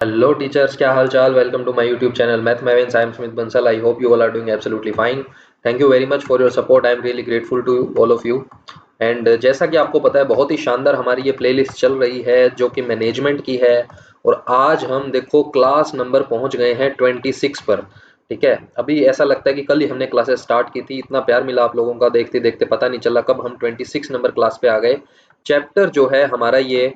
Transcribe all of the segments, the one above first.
Hello teachers, क्या हाल चाल? Welcome to my YouTube channel Math Mavens. I am Smith Bansal. I hope you all are doing absolutely fine. Thank you very much for your support. I am really grateful to all of you. And जैसा कि आपको पता है बहुत ही शानदार हमारी ये playlist चल रही है जो कि मैनेजमेंट की है। और आज हम देखो क्लास नंबर पहुंच गए हैं 26 पर। ठीक है, अभी ऐसा लगता है कि कल ही हमने क्लासेस स्टार्ट की थी। इतना प्यार मिला आप लोगों का, देखते देखते पता नहीं चला कब हम 26 नंबर क्लास पे आ गए। चैप्टर जो है हमारा ये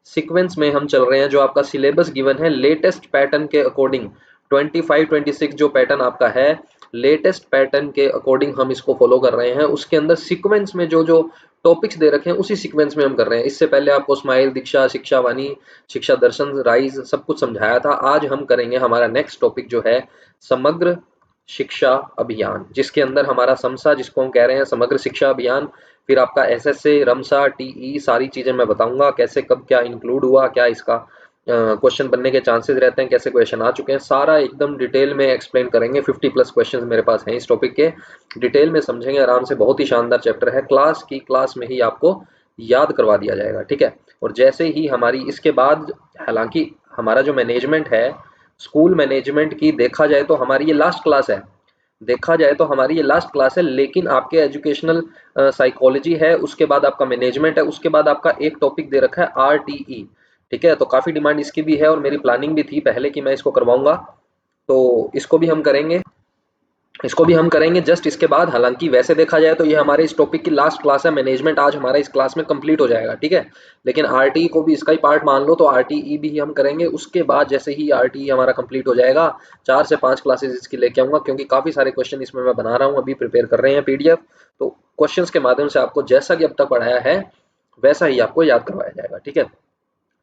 सीक्वेंस में हम चल रहे हैं। जो आपका सिलेबस गिवन है लेटेस्ट पैटर्न के अकॉर्डिंग 25-26 जो पैटर्न आपका है लेटेस्ट पैटर्न के अकॉर्डिंग हम इसको फॉलो कर रहे हैं। उसके अंदर सीक्वेंस में जो जो टॉपिक्स दे रखे हैं उसी सीक्वेंस में हम कर रहे हैं। इससे पहले आपको स्माइल, दीक्षा, शिक्षा वाणी, शिक्षा दर्शन, राइज सब कुछ समझाया था। आज हम करेंगे हमारा नेक्स्ट टॉपिक जो है समग्र शिक्षा अभियान, जिसके अंदर हमारा समसा जिसको हम कह रहे हैं समग्र शिक्षा अभियान। फिर आपका एसएसए, रमसा, टीई सारी चीजें मैं बताऊंगा कैसे कब क्या इंक्लूड हुआ, क्या इसका क्वेश्चन बनने के चांसेस रहते हैं, कैसे क्वेश्चन आ चुके हैं, सारा एकदम डिटेल में एक्सप्लेन करेंगे। 50+ क्वेश्चंस मेरे पास हैं इस टॉपिक के, डिटेल में समझेंगे आराम से। बहुत ही शानदार चैप्टर है, क्लास में ही आपको याद करवा दिया जाएगा। ठीक है, और जैसे ही हमारी इसके बाद, हालांकि हमारा जो मैनेजमेंट है स्कूल मैनेजमेंट की देखा जाए तो हमारी ये लास्ट क्लास है। देखा जाए तो हमारी ये लास्ट क्लास है, लेकिन आपके एजुकेशनल साइकोलॉजी है, उसके बाद आपका मैनेजमेंट है, उसके बाद आपका एक टॉपिक दे रखा है आरटीई। ठीक है, तो काफ़ी डिमांड इसकी भी है और मेरी प्लानिंग भी थी पहले कि मैं इसको करवाऊंगा, तो इसको भी हम करेंगे जस्ट इसके बाद। हालांकि वैसे देखा जाए तो ये हमारे इस टॉपिक की लास्ट क्लास है। मैनेजमेंट आज हमारा इस क्लास में कंप्लीट हो जाएगा। ठीक है, लेकिन आरटीई को भी इसका ही पार्ट मान लो, तो आरटीई भी हम करेंगे। उसके बाद जैसे ही आरटीई हमारा कंप्लीट हो जाएगा 4 से 5 क्लासेस इसकी लेके आऊंगा, क्योंकि काफ़ी सारे क्वेश्चन इसमें मैं बना रहा हूँ, अभी प्रिपेयर कर रहे हैं पीडीएफ। तो क्वेश्चंस के माध्यम से आपको जैसा कि अब तक पढ़ाया है वैसा ही आपको याद करवाया जाएगा। ठीक है,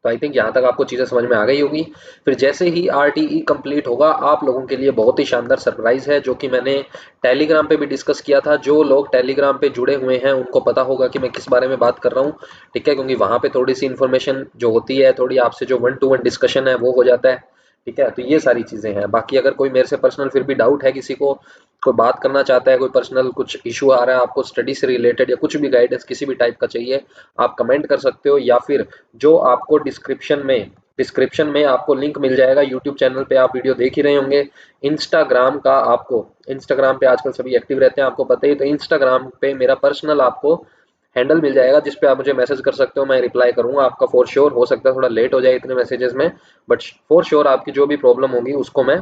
तो आई थिंक यहाँ तक आपको चीज़ें समझ में आ गई होगी। फिर जैसे ही आरटीई कंप्लीट होगा आप लोगों के लिए बहुत ही शानदार सरप्राइज है, जो कि मैंने टेलीग्राम पे भी डिस्कस किया था। जो लोग टेलीग्राम पे जुड़े हुए हैं उनको पता होगा कि मैं किस बारे में बात कर रहा हूँ। ठीक है, क्योंकि वहाँ पे थोड़ी सी इन्फॉर्मेशन जो होती है, थोड़ी आपसे जो 1-to-1 डिस्कशन है वो हो जाता है। ठीक है, तो ये सारी चीज़ें हैं। बाकी अगर कोई मेरे से पर्सनल फिर भी डाउट है, किसी को कोई बात करना चाहता है, कोई पर्सनल कुछ इशू आ रहा है आपको स्टडी से रिलेटेड, या कुछ भी गाइडेंस किसी भी टाइप का चाहिए, आप कमेंट कर सकते हो। या फिर जो आपको डिस्क्रिप्शन में आपको लिंक मिल जाएगा यूट्यूब चैनल पे, आप वीडियो देख ही रहे होंगे। इंस्टाग्राम का, आपको इंस्टाग्राम पे आजकल सभी एक्टिव रहते हैं, आपको पता ही। तो इंस्टाग्राम पे मेरा पर्सनल आपको हैंडल मिल जाएगा, जिस पे आप मुझे मैसेज कर सकते हो, मैं रिप्लाई करूंगा आपका फॉर श्योर। हो सकता है थोड़ा लेट हो जाए इतने मैसेजेस में, बट फॉर श्योर आपकी जो भी प्रॉब्लम होगी उसको मैं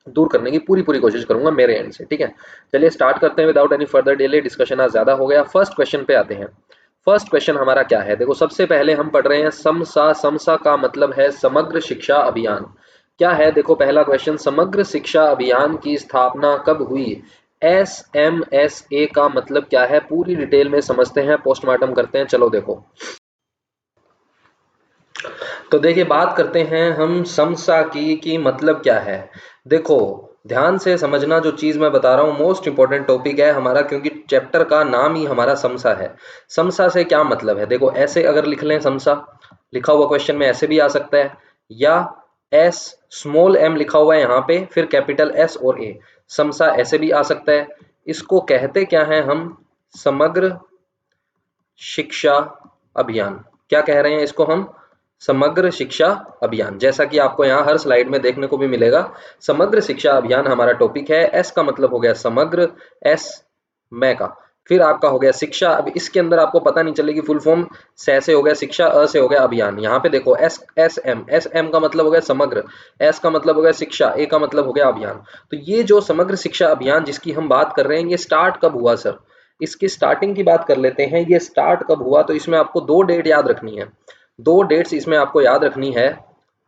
दूर करने की पूरी पूरी कोशिश करूंगा मेरे एंड से। ठीक है, चलिए स्टार्ट करते हैं without any further delay. Discussion आज ज्यादा हो गया, फर्स्ट क्वेश्चन पे आते हैं। फर्स्ट क्वेश्चन हमारा क्या है, देखो सबसे पहले हम पढ़ रहे हैं समसा। समसा का मतलब है समग्र शिक्षा अभियान। क्या है, देखो पहला क्वेश्चन, समग्र शिक्षा अभियान की स्थापना कब हुई? SMSA का मतलब क्या है, पूरी डिटेल में समझते हैं, पोस्टमार्टम करते हैं। चलो देखो, तो देखिए बात करते हैं हम समसा की कि मतलब क्या है। देखो ध्यान से समझना, जो चीज मैं बता रहा हूँ मोस्ट इंपॉर्टेंट टॉपिक है हमारा, क्योंकि चैप्टर का नाम ही हमारा समसा है। समसा से क्या मतलब है, देखो ऐसे अगर लिख लें समसा, लिखा हुआ क्वेश्चन में ऐसे भी आ सकता है, या एस स्मॉल एम लिखा हुआ है यहाँ पे, फिर कैपिटल एस और ए, समसा ऐसे भी आ सकता है। इसको कहते क्या है हम? समग्र शिक्षा अभियान। क्या कह रहे हैं इसको हम? समग्र शिक्षा अभियान। जैसा कि आपको यहाँ हर स्लाइड में देखने को भी मिलेगा, समग्र शिक्षा अभियान हमारा टॉपिक है। एस का मतलब हो गया समग्र, एस मैं का, फिर आपका हो गया शिक्षा। अब इसके अंदर आपको पता नहीं चलेगी फुल फॉर्म, से हो गया शिक्षा, अ से हो गया अभियान। यहाँ पे देखो एस एम का मतलब हो गया समग्र, एस का मतलब हो गया शिक्षा, ए का मतलब हो गया अभियान। तो ये जो समग्र शिक्षा अभियान जिसकी हम बात कर रहे हैं, ये स्टार्ट कब हुआ सर? इसकी स्टार्टिंग की बात कर लेते हैं। ये स्टार्ट कब हुआ, तो इसमें आपको 2 डेट याद रखनी है। 2 डेट्स इसमें आपको याद रखनी है।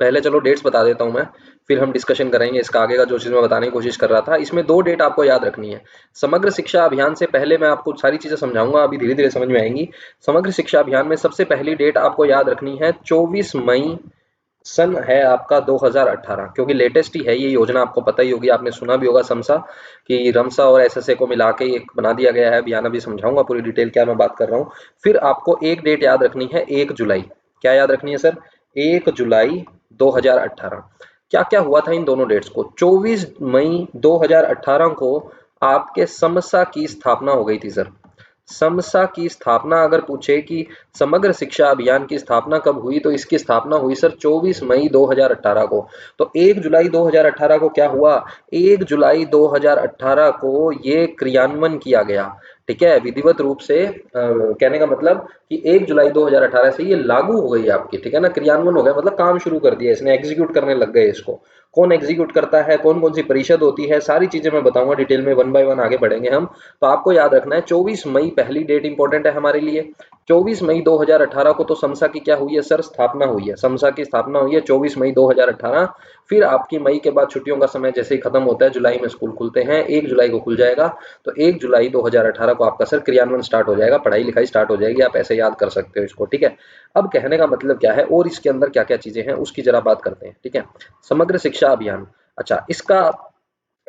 पहले चलो डेट्स बता देता हूं मैं, फिर हम डिस्कशन करेंगे इसका आगे का, जो चीज़ मैं बताने की कोशिश कर रहा था। इसमें 2 डेट आपको याद रखनी है। समग्र शिक्षा अभियान से पहले मैं आपको सारी चीज़ें समझाऊंगा, अभी धीरे धीरे समझ में आएंगी। समग्र शिक्षा अभियान में सबसे पहली डेट आपको याद रखनी है 24 मई सन है आपका 2018, क्योंकि लेटेस्ट ही है ये योजना। आपको पता ही होगी, आपने सुना भी होगा समसा कि रमसा और एसएसए को मिला के एक बना दिया गया है अभियान। अभी समझाऊंगा पूरी डिटेल क्या मैं बात कर रहा हूँ। फिर आपको एक डेट याद रखनी है 1 जुलाई। क्या याद रखनी है सर? 1 जुलाई 2018। क्या क्या हुआ था इन दोनों डेट्स को? 24 मई 2018 को आपके समसा की स्थापना हो गई थी सर। समसा की स्थापना अगर पूछे कि समग्र शिक्षा अभियान की स्थापना कब हुई, तो इसकी स्थापना हुई सर 24 मई 2018 को। तो 1 जुलाई 2018 को क्या हुआ, 1 जुलाई 2018 को ये क्रियान्वयन किया गया, ठीक है, विधिवत रूप से कहने का मतलब कि 1 जुलाई 2018 से ये लागू हो गई आपकी, ठीक है ना, क्रियान्वयन हो गया मतलब काम शुरू कर दिया इसने, एग्जीक्यूट करने लग गए इसको। कौन एग्जीक्यूट करता है, कौन कौन सी परिषद होती है, सारी चीजें मैं बताऊंगा डिटेल में, वन बाय वन आगे बढ़ेंगे हम। तो आपको याद रखना है 24 मई पहली डेट इंपॉर्टेंट है हमारे लिए। 24 मई 2018 को तो समसा की क्या हुई है सर, स्थापना हुई है, समसा की स्थापना हुई है 24 मई 2018। फिर आपकी मई के बाद छुट्टियों का समय जैसे ही खत्म होता है, जुलाई में स्कूल खुलते हैं, 1 जुलाई को खुल जाएगा, तो 1 जुलाई 2018 को आपका सर क्रियान्वयन स्टार्ट हो जाएगा, पढ़ाई लिखाई स्टार्ट हो जाएगी, आप ऐसे याद कर सकते हो इसको, ठीक है। अब कहने का मतलब क्या है और इसके अंदर क्या क्या चीजें हैं उसकी जरा बात करते हैं, ठीक है। समग्र शिक्षा अभियान, अच्छा, इसका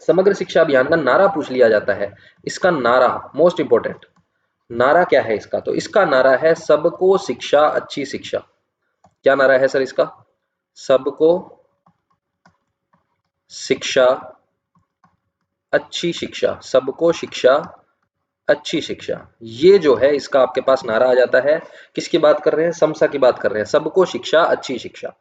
समग्र शिक्षा अभियान का नारा पूछ लिया जाता है। इसका नारा मोस्ट इंपोर्टेंट, नारा क्या है इसका, तो इसका नारा है सबको शिक्षा अच्छी शिक्षा। क्या नारा है सर इसका, सबको शिक्षा अच्छी शिक्षा, सबको शिक्षा अच्छी शिक्षा, ये जो है इसका आपके पास नारा आ जाता है। किसकी बात कर रहे हैं, समसा की बात कर रहे हैं, सबको शिक्षा अच्छी शिक्षा।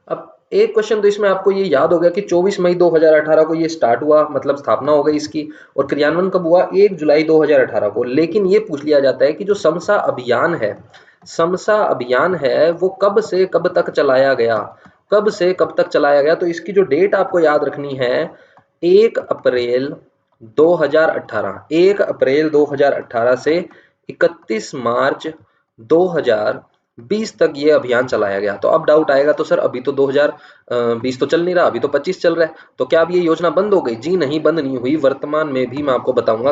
अब एक क्वेश्चन तो इसमें आपको ये याद हो गया कि 24 मई 2018 को ये स्टार्ट हुआ, मतलब स्थापना हो गई इसकी, और क्रियान्वयन कब हुआ, 1 जुलाई 2018 को। लेकिन ये पूछ लिया जाता है कि जो समसा अभियान है, समसा अभियान है वो कब से कब तक चलाया गया, कब से कब तक चलाया गया, तो इसकी जो डेट आपको याद रखनी है 1 अप्रैल 2018, 1 अप्रैल 2018 से 31 मार्च 2020 तक ये अभियान चलाया गया। तो अब डाउट आएगा तो सर अभी तो 2020 तो चल नहीं रहा, अभी तो 25 चल रहा है, तो क्या अब ये योजना बंद हो गई, जी नहीं, बंद नहीं हुई, वर्तमान में भी मैं आपको बताऊंगा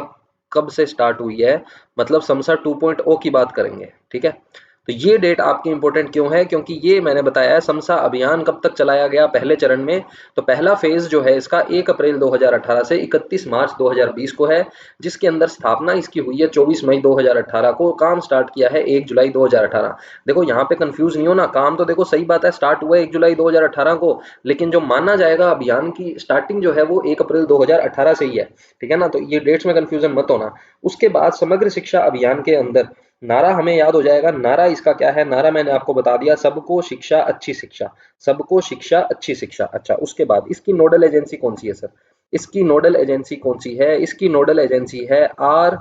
कब से स्टार्ट हुई है, मतलब समसा 2.0 की बात करेंगे, ठीक है। तो ये डेट आपकी इंपॉर्टेंट क्यों है, क्योंकि ये मैंने बताया है समसा अभियान कब तक चलाया गया पहले चरण में। तो पहला फेज जो है इसका 1 अप्रैल 2018 से 31 मार्च 2020 को है, जिसके अंदर स्थापना इसकी हुई है 24 मई 2018 को, काम स्टार्ट किया है 1 जुलाई 2018। देखो यहाँ पे कंफ्यूज नहीं होना, काम तो देखो सही बात है स्टार्ट हुआ है 1 जुलाई 2018 को, लेकिन जो माना जाएगा अभियान की स्टार्टिंग जो है वो 1 अप्रैल 2018 से ही है, ठीक है ना, तो ये डेट्स में कंफ्यूजन मत होना। उसके बाद समग्र शिक्षा अभियान के अंदर नारा हमें याद हो जाएगा, नारा इसका क्या है, नारा मैंने आपको बता दिया, सबको शिक्षा अच्छी शिक्षा, सबको शिक्षा अच्छी शिक्षा। अच्छा, उसके बाद इसकी नोडल एजेंसी कौन सी है सर, इसकी नोडल एजेंसी कौन सी है, इसकी नोडल एजेंसी है RCS,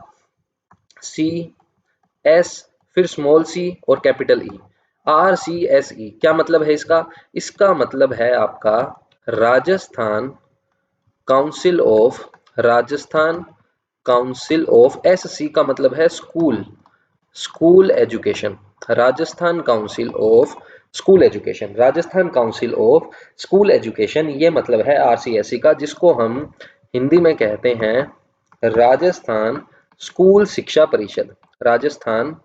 फिर स्मॉल सी और कैपिटल ई, RCSE। क्या मतलब है इसका, इसका मतलब है आपका Rajasthan council of, Rajasthan council of, SC का मतलब है school, school education, Rajasthan council of school education, Rajasthan council of school education, ये मतलब है RCSE का, जिसको हम हिंदी में कहते हैं राजस्थान स्कूल शिक्षा परिषद, राजस्थान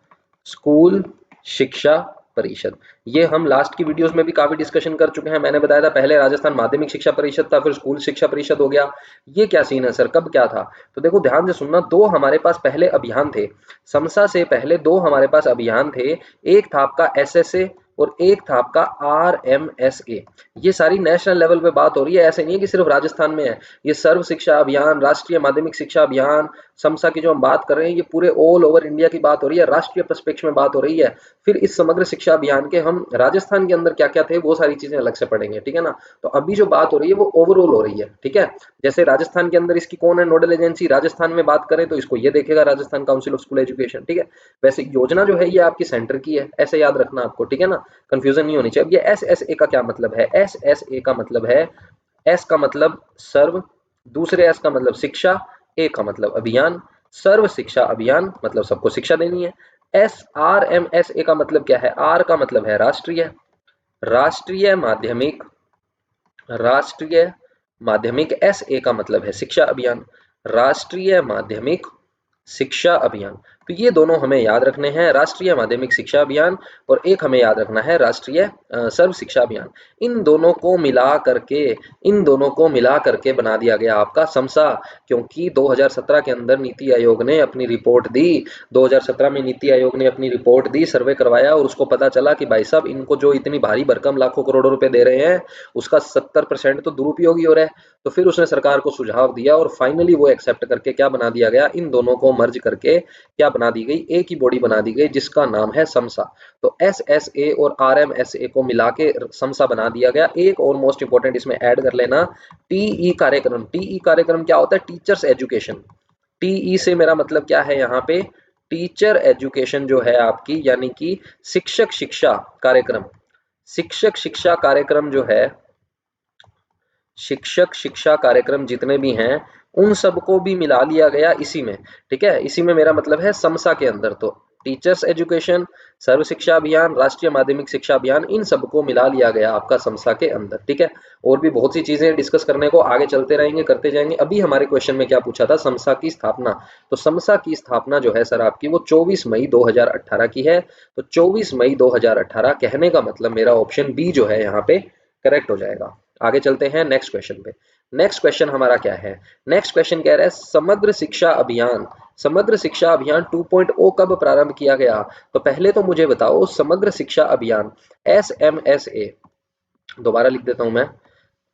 स्कूल शिक्षा परिषद। ये हम लास्ट की वीडियोस में भी काफी डिस्कशन कर चुके हैं, मैंने बताया था पहले राजस्थान माध्यमिक शिक्षा परिषद था, फिर स्कूल शिक्षा परिषद हो गया। ये क्या सीन है सर, कब क्या था, तो देखो ध्यान से सुनना, दो हमारे पास पहले अभियान थे, समसा से पहले दो हमारे पास अभियान थे, एक था आपका SSA और एक था आपका RMSA। ये सारी नेशनल लेवल पे बात हो रही है, ऐसे नहीं है कि सिर्फ राजस्थान में है, ये सर्व शिक्षा अभियान, राष्ट्रीय माध्यमिक शिक्षा अभियान, समसा की जो हम बात कर रहे हैं ये पूरे ऑल ओवर इंडिया की बात हो रही है, राष्ट्रीय परिप्रेक्ष्य में बात हो रही है। फिर इस समग्र शिक्षा अभियान के हम राजस्थान के अंदर क्या क्या थे वो सारी चीजें अलग से पढ़ेंगे, ठीक है ना। तो अभी जो बात हो रही है वो ओवरऑल हो रही है, ठीक है। जैसे राजस्थान के अंदर इसकी कौन है नोडल एजेंसी, राजस्थान में बात करें तो इसको ये देखेगा Rajasthan council of school education, ठीक है। वैसे योजना जो है ये आपकी सेंटर की है, ऐसे याद रखना आपको, ठीक है ना, कंफ्यूजन नहीं होनी चाहिए। अब ये SSA का क्या मतलब है, SSA का मतलब है, S का मतलब सर्व, दूसरे S का मतलब शिक्षा, A का मतलब अभियान, सर्व शिक्षा अभियान मतलब सबको शिक्षा देनी है। RMSA का मतलब क्या है, R का मतलब है राष्ट्रीय, राष्ट्रीय माध्यमिक, राष्ट्रीय माध्यमिक, SA का मतलब है शिक्षा अभियान, राष्ट्रीय माध्यमिक शिक्षा अभियान। तो ये दोनों हमें याद रखने हैं, राष्ट्रीय माध्यमिक शिक्षा अभियान और एक हमें याद रखना है राष्ट्रीय सर्व शिक्षा अभियान। इन दोनों को मिला करके बना दिया गया आपका समसा, क्योंकि 2017 के अंदर नीति आयोग ने अपनी रिपोर्ट दी। 2017 में नीति आयोग ने अपनी रिपोर्ट दी, सर्वे करवाया और उसको पता चला कि भाई साहब इनको जो इतनी भारी भरकम लाखों करोड़ों रुपए दे रहे हैं उसका 70% तो दुरुपयोग ही हो रहा है। तो फिर उसने सरकार को सुझाव दिया और फाइनली वो एक्सेप्ट करके क्या बना दिया गया, इन दोनों को मर्ज करके क्या बना दी गई, एक ही बॉडी बना दी गई जिसका नाम है समसा। तो एसएसए और आरएमएसए को मिला के समसा बना दिया गया। एक और मोस्ट इंपोर्टेंट इसमें ऐड कर लेना, टीई कार्यक्रम। टीई कार्यक्रम क्या होता है, टीचर्स एजुकेशन। टीई से मेरा मतलब क्या है यहाँ पे, टीचर एजुकेशन जो है आपकी, यानी कि शिक्षक शिक्षा कार्यक्रम। शिक्षक शिक्षा कार्यक्रम जो है, शिक्षक शिक्षा कार्यक्रम जितने भी हैं उन सबको भी मिला लिया गया इसी में। ठीक है, इसी में मेरा मतलब है समसा के अंदर। तो टीचर्स एजुकेशन, सर्व शिक्षा अभियान, राष्ट्रीय माध्यमिक शिक्षा अभियान, इन सबको मिला लिया गया आपका समसा के अंदर। ठीक है, और भी बहुत सी चीजें डिस्कस करने को आगे चलते रहेंगे, करते जाएंगे। अभी हमारे क्वेश्चन में क्या पूछा था, समसा की स्थापना। तो समसा की स्थापना जो है सर आपकी वो 24 मई 2018 की है। तो 24 मई 2018 कहने का मतलब मेरा ऑप्शन बी जो है यहाँ पे करेक्ट हो जाएगा। आगे चलते हैं नेक्स्ट क्वेश्चन पे। नेक्स्ट क्वेश्चन हमारा क्या है, नेक्स्ट क्वेश्चन कह रहा है समग्र शिक्षा अभियान। समग्र शिक्षा अभियान 2.0 कब प्रारंभ किया गया। तो पहले तो मुझे बताओ समग्र शिक्षा अभियान SMSA, दोबारा लिख देता हूं मैं।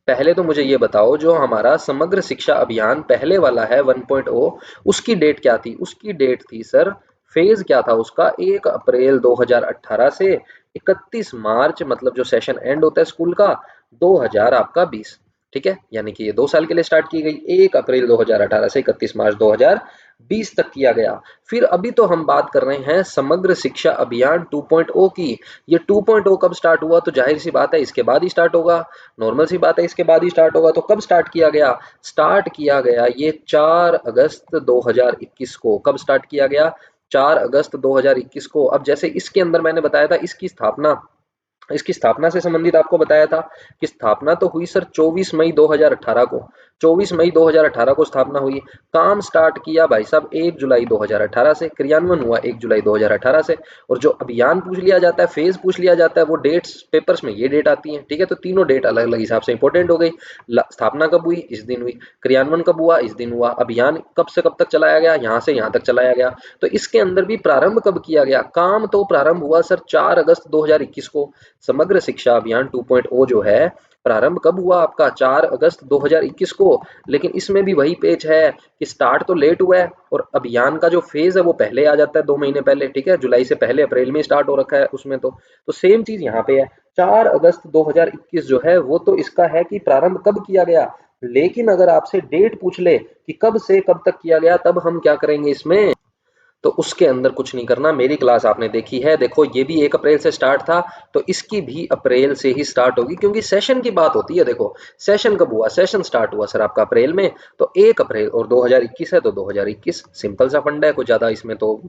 पहले तो मुझे ये बताओ जो हमारा समग्र शिक्षा अभियान पहले वाला है 1.0, उसकी डेट क्या थी। उसकी डेट थी सर, फेज क्या था उसका, 1 अप्रैल 2018 से 31 मार्च, मतलब जो सेशन एंड होता है स्कूल का, 2000 आपका 20। ठीक है, यानी कि ये 2 साल के लिए स्टार्ट की गई, 1 अप्रैल 2018 से 31 मार्च 2020 तक किया गया। फिर अभी तो हम बात कर रहे हैं समग्र शिक्षा अभियान 2.0 की। ये 2.0 कब स्टार्ट हुआ, तो जाहिर सी बात है इसके बाद ही स्टार्ट होगा, नॉर्मल सी बात है इसके बाद ही स्टार्ट होगा। तो कब स्टार्ट किया गया, स्टार्ट किया गया ये 4 अगस्त 2021 को। कब स्टार्ट किया गया, 4 अगस्त 2021 को। अब जैसे इसके अंदर मैंने बताया था इसकी स्थापना से संबंधित आपको बताया था कि स्थापना तो हुई सर 24 मई 2018 को। 24 मई 2018 को स्थापना हुई। काम स्टार्ट किया भाई साहब 1 जुलाई 2018 से, क्रियान्वयन हुआ 1 जुलाई 2018 से। और जो अभियान पूछ लिया जाता है, फेज पूछ लिया जाता है, वो डेट्स पेपर्स में ये डेट आती है। ठीक है, तो तीनों डेट अलग अलग हिसाब से इंपॉर्टेंट हो गई। स्थापना कब हुई, इस दिन हुई। क्रियान्वयन कब हुआ, इस दिन हुआ। अभियान कब से कब तक चलाया गया, यहाँ से यहाँ तक चलाया गया। तो इसके अंदर भी प्रारंभ कब किया गया, काम तो प्रारंभ हुआ सर 4 अगस्त 2021 को। समग्र शिक्षा अभियान 2.0 जो है प्रारंभ कब हुआ आपका, 4 अगस्त 2021 को। लेकिन इसमें भी वही पेच है कि स्टार्ट तो लेट हुआ है और अभियान का जो फेज है वो पहले आ जाता है, 2 महीने पहले। ठीक है, जुलाई से पहले अप्रैल में स्टार्ट हो रखा है उसमें। तो सेम चीज यहाँ पे है, 4 अगस्त 2021 जो है वो तो इसका है कि प्रारंभ कब किया गया। लेकिन अगर आपसे डेट पूछ ले कि कब से कब तक किया गया, तब हम क्या करेंगे इसमें, तो उसके अंदर कुछ नहीं करना। मेरी क्लास आपने देखी है, देखो ये भी 1 अप्रैल से स्टार्ट था, तो इसकी भी अप्रैल से ही स्टार्ट होगी, क्योंकि सेशन की बात होती है। देखो सेशन कब हुआ, सेशन स्टार्ट हुआ सर आपका अप्रैल में, तो 1 अप्रैल, और 2021 है तो 2021, सिंपल सा फंडा है, कुछ ज्यादा इसमें तो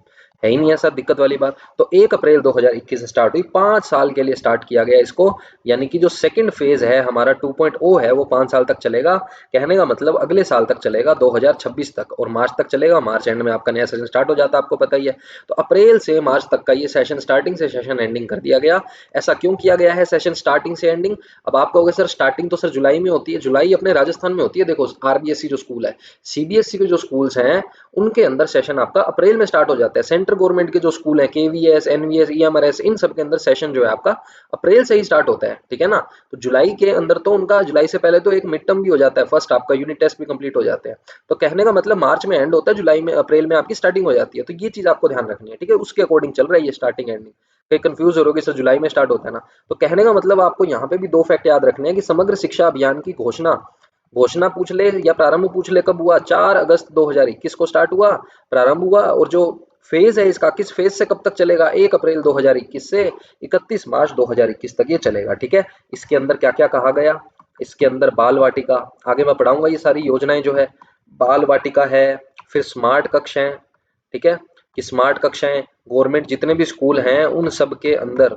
है ही नहीं ऐसा दिक्कत वाली बात। तो 1 अप्रैल 2021 से स्टार्ट हुई, 5 साल के लिए स्टार्ट किया गया इसको। यानी कि जो सेकंड फेज है हमारा 2.0 है वो 5 साल तक चलेगा। कहने का मतलब अगले साल तक चलेगा, 2026 तक, और मार्च तक चलेगा। मार्च एंड में आपका नया सेशन स्टार्ट हो जाता है, आपको पता ही है। तो अप्रैल से मार्च तक का ये सेशन स्टार्टिंग से सेशन एंडिंग कर दिया गया। ऐसा क्यों किया गया है सेशन स्टार्टिंग से एंडिंग। अब आप कहोगे सर स्टार्टिंग तो सर जुलाई में होती है, जुलाई अपने राजस्थान में होती है। देखो आरबीएसई जो स्कूल है, सीबीएसई के जो स्कूल्स हैं उनके अंदर सेशन आपका अप्रैल में स्टार्ट हो जाता है। सेंट्रल गवर्नमेंट के जो स्कूल है, केवीएस, एनवीएस, ईएमआरएस, इन सब के अंदर सेशन जो है आपका अप्रैल से ही स्टार्ट होता है। ठीक है ना, तो जुलाई के अंदर तो उनका, जुलाई से पहले तो एक मिड टर्म भी हो जाता है, फर्स्ट आपका यूनिट टेस्ट भी कंप्लीट हो जाते हैं। तो कहने का मतलब मार्च में एंड होता है, जुलाई में, अप्रैल में आपकी स्टार्टिंग हो जाती है। तो ये चीज आपको ध्यान रखनी है। ठीक है, उसके अकॉर्डिंग चल रहा है ये स्टार्टिंग एंडिंग। कहीं कंफ्यूज हो रहे सर जुलाई में स्टार्ट होता है ना, तो कहने का मतलब आपको यहाँ पे भी 2 फैक्ट याद रखने हैं कि समग्र शिक्षा अभियान की घोषणा घोषणा पूछ ले या प्रारंभ पूछ ले कब हुआ, 4 अगस्त 2021 को स्टार्ट हुआ, प्रारंभ हुआ। और जो फेज है इसका, किस फेज से कब तक चलेगा, 1 अप्रैल 2021 से 31 मार्च 2021 तक ये चलेगा। ठीक है, इसके अंदर क्या क्या कहा गया, इसके अंदर बाल वाटिका, आगे मैं पढ़ाऊंगा ये सारी योजनाएं जो है। बाल वाटिका है, फिर स्मार्ट कक्षाएं। ठीक है, कि स्मार्ट कक्षाएं गवर्नमेंट जितने भी स्कूल हैं उन सब के अंदर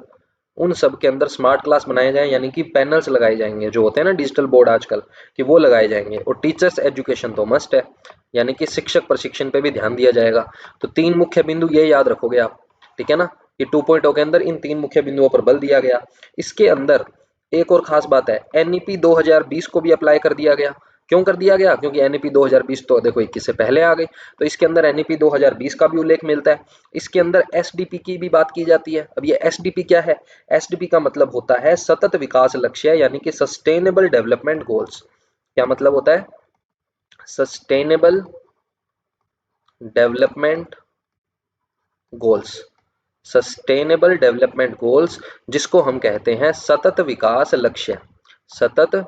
उन सब के अंदर स्मार्ट क्लास बनाए जाएं, यानी कि पैनल्स लगाए जाएंगे, जो होते हैं ना डिजिटल बोर्ड आजकल कि वो लगाए जाएंगे। और टीचर्स एजुकेशन तो मस्ट है, यानी कि शिक्षक प्रशिक्षण पे भी ध्यान दिया जाएगा। तो 3 मुख्य बिंदु ये याद रखोगे आप, ठीक है ना, कि 2.0 के अंदर इन 3 मुख्य बिंदुओं पर बल दिया गया। इसके अंदर एक और खास बात है, एनईपी 2020 को भी अप्लाई कर दिया गया। क्यों कर दिया गया? क्योंकि एनईपी 2020 तो देखो 21 से पहले आ गई, तो इसके अंदर एनईपी 2020 का भी उल्लेख मिलता है। इसके अंदर एसडीपी की भी बात की जाती है। अब ये एसडीपी क्या है? एसडीपी का मतलब होता है सतत विकास लक्ष्य, यानी कि सस्टेनेबल डेवलपमेंट गोल्स। क्या मतलब होता है? Sustainable development goals. Sustainable development goals, जिसको हम कहते हैं सतत विकास लक्ष्य। सतत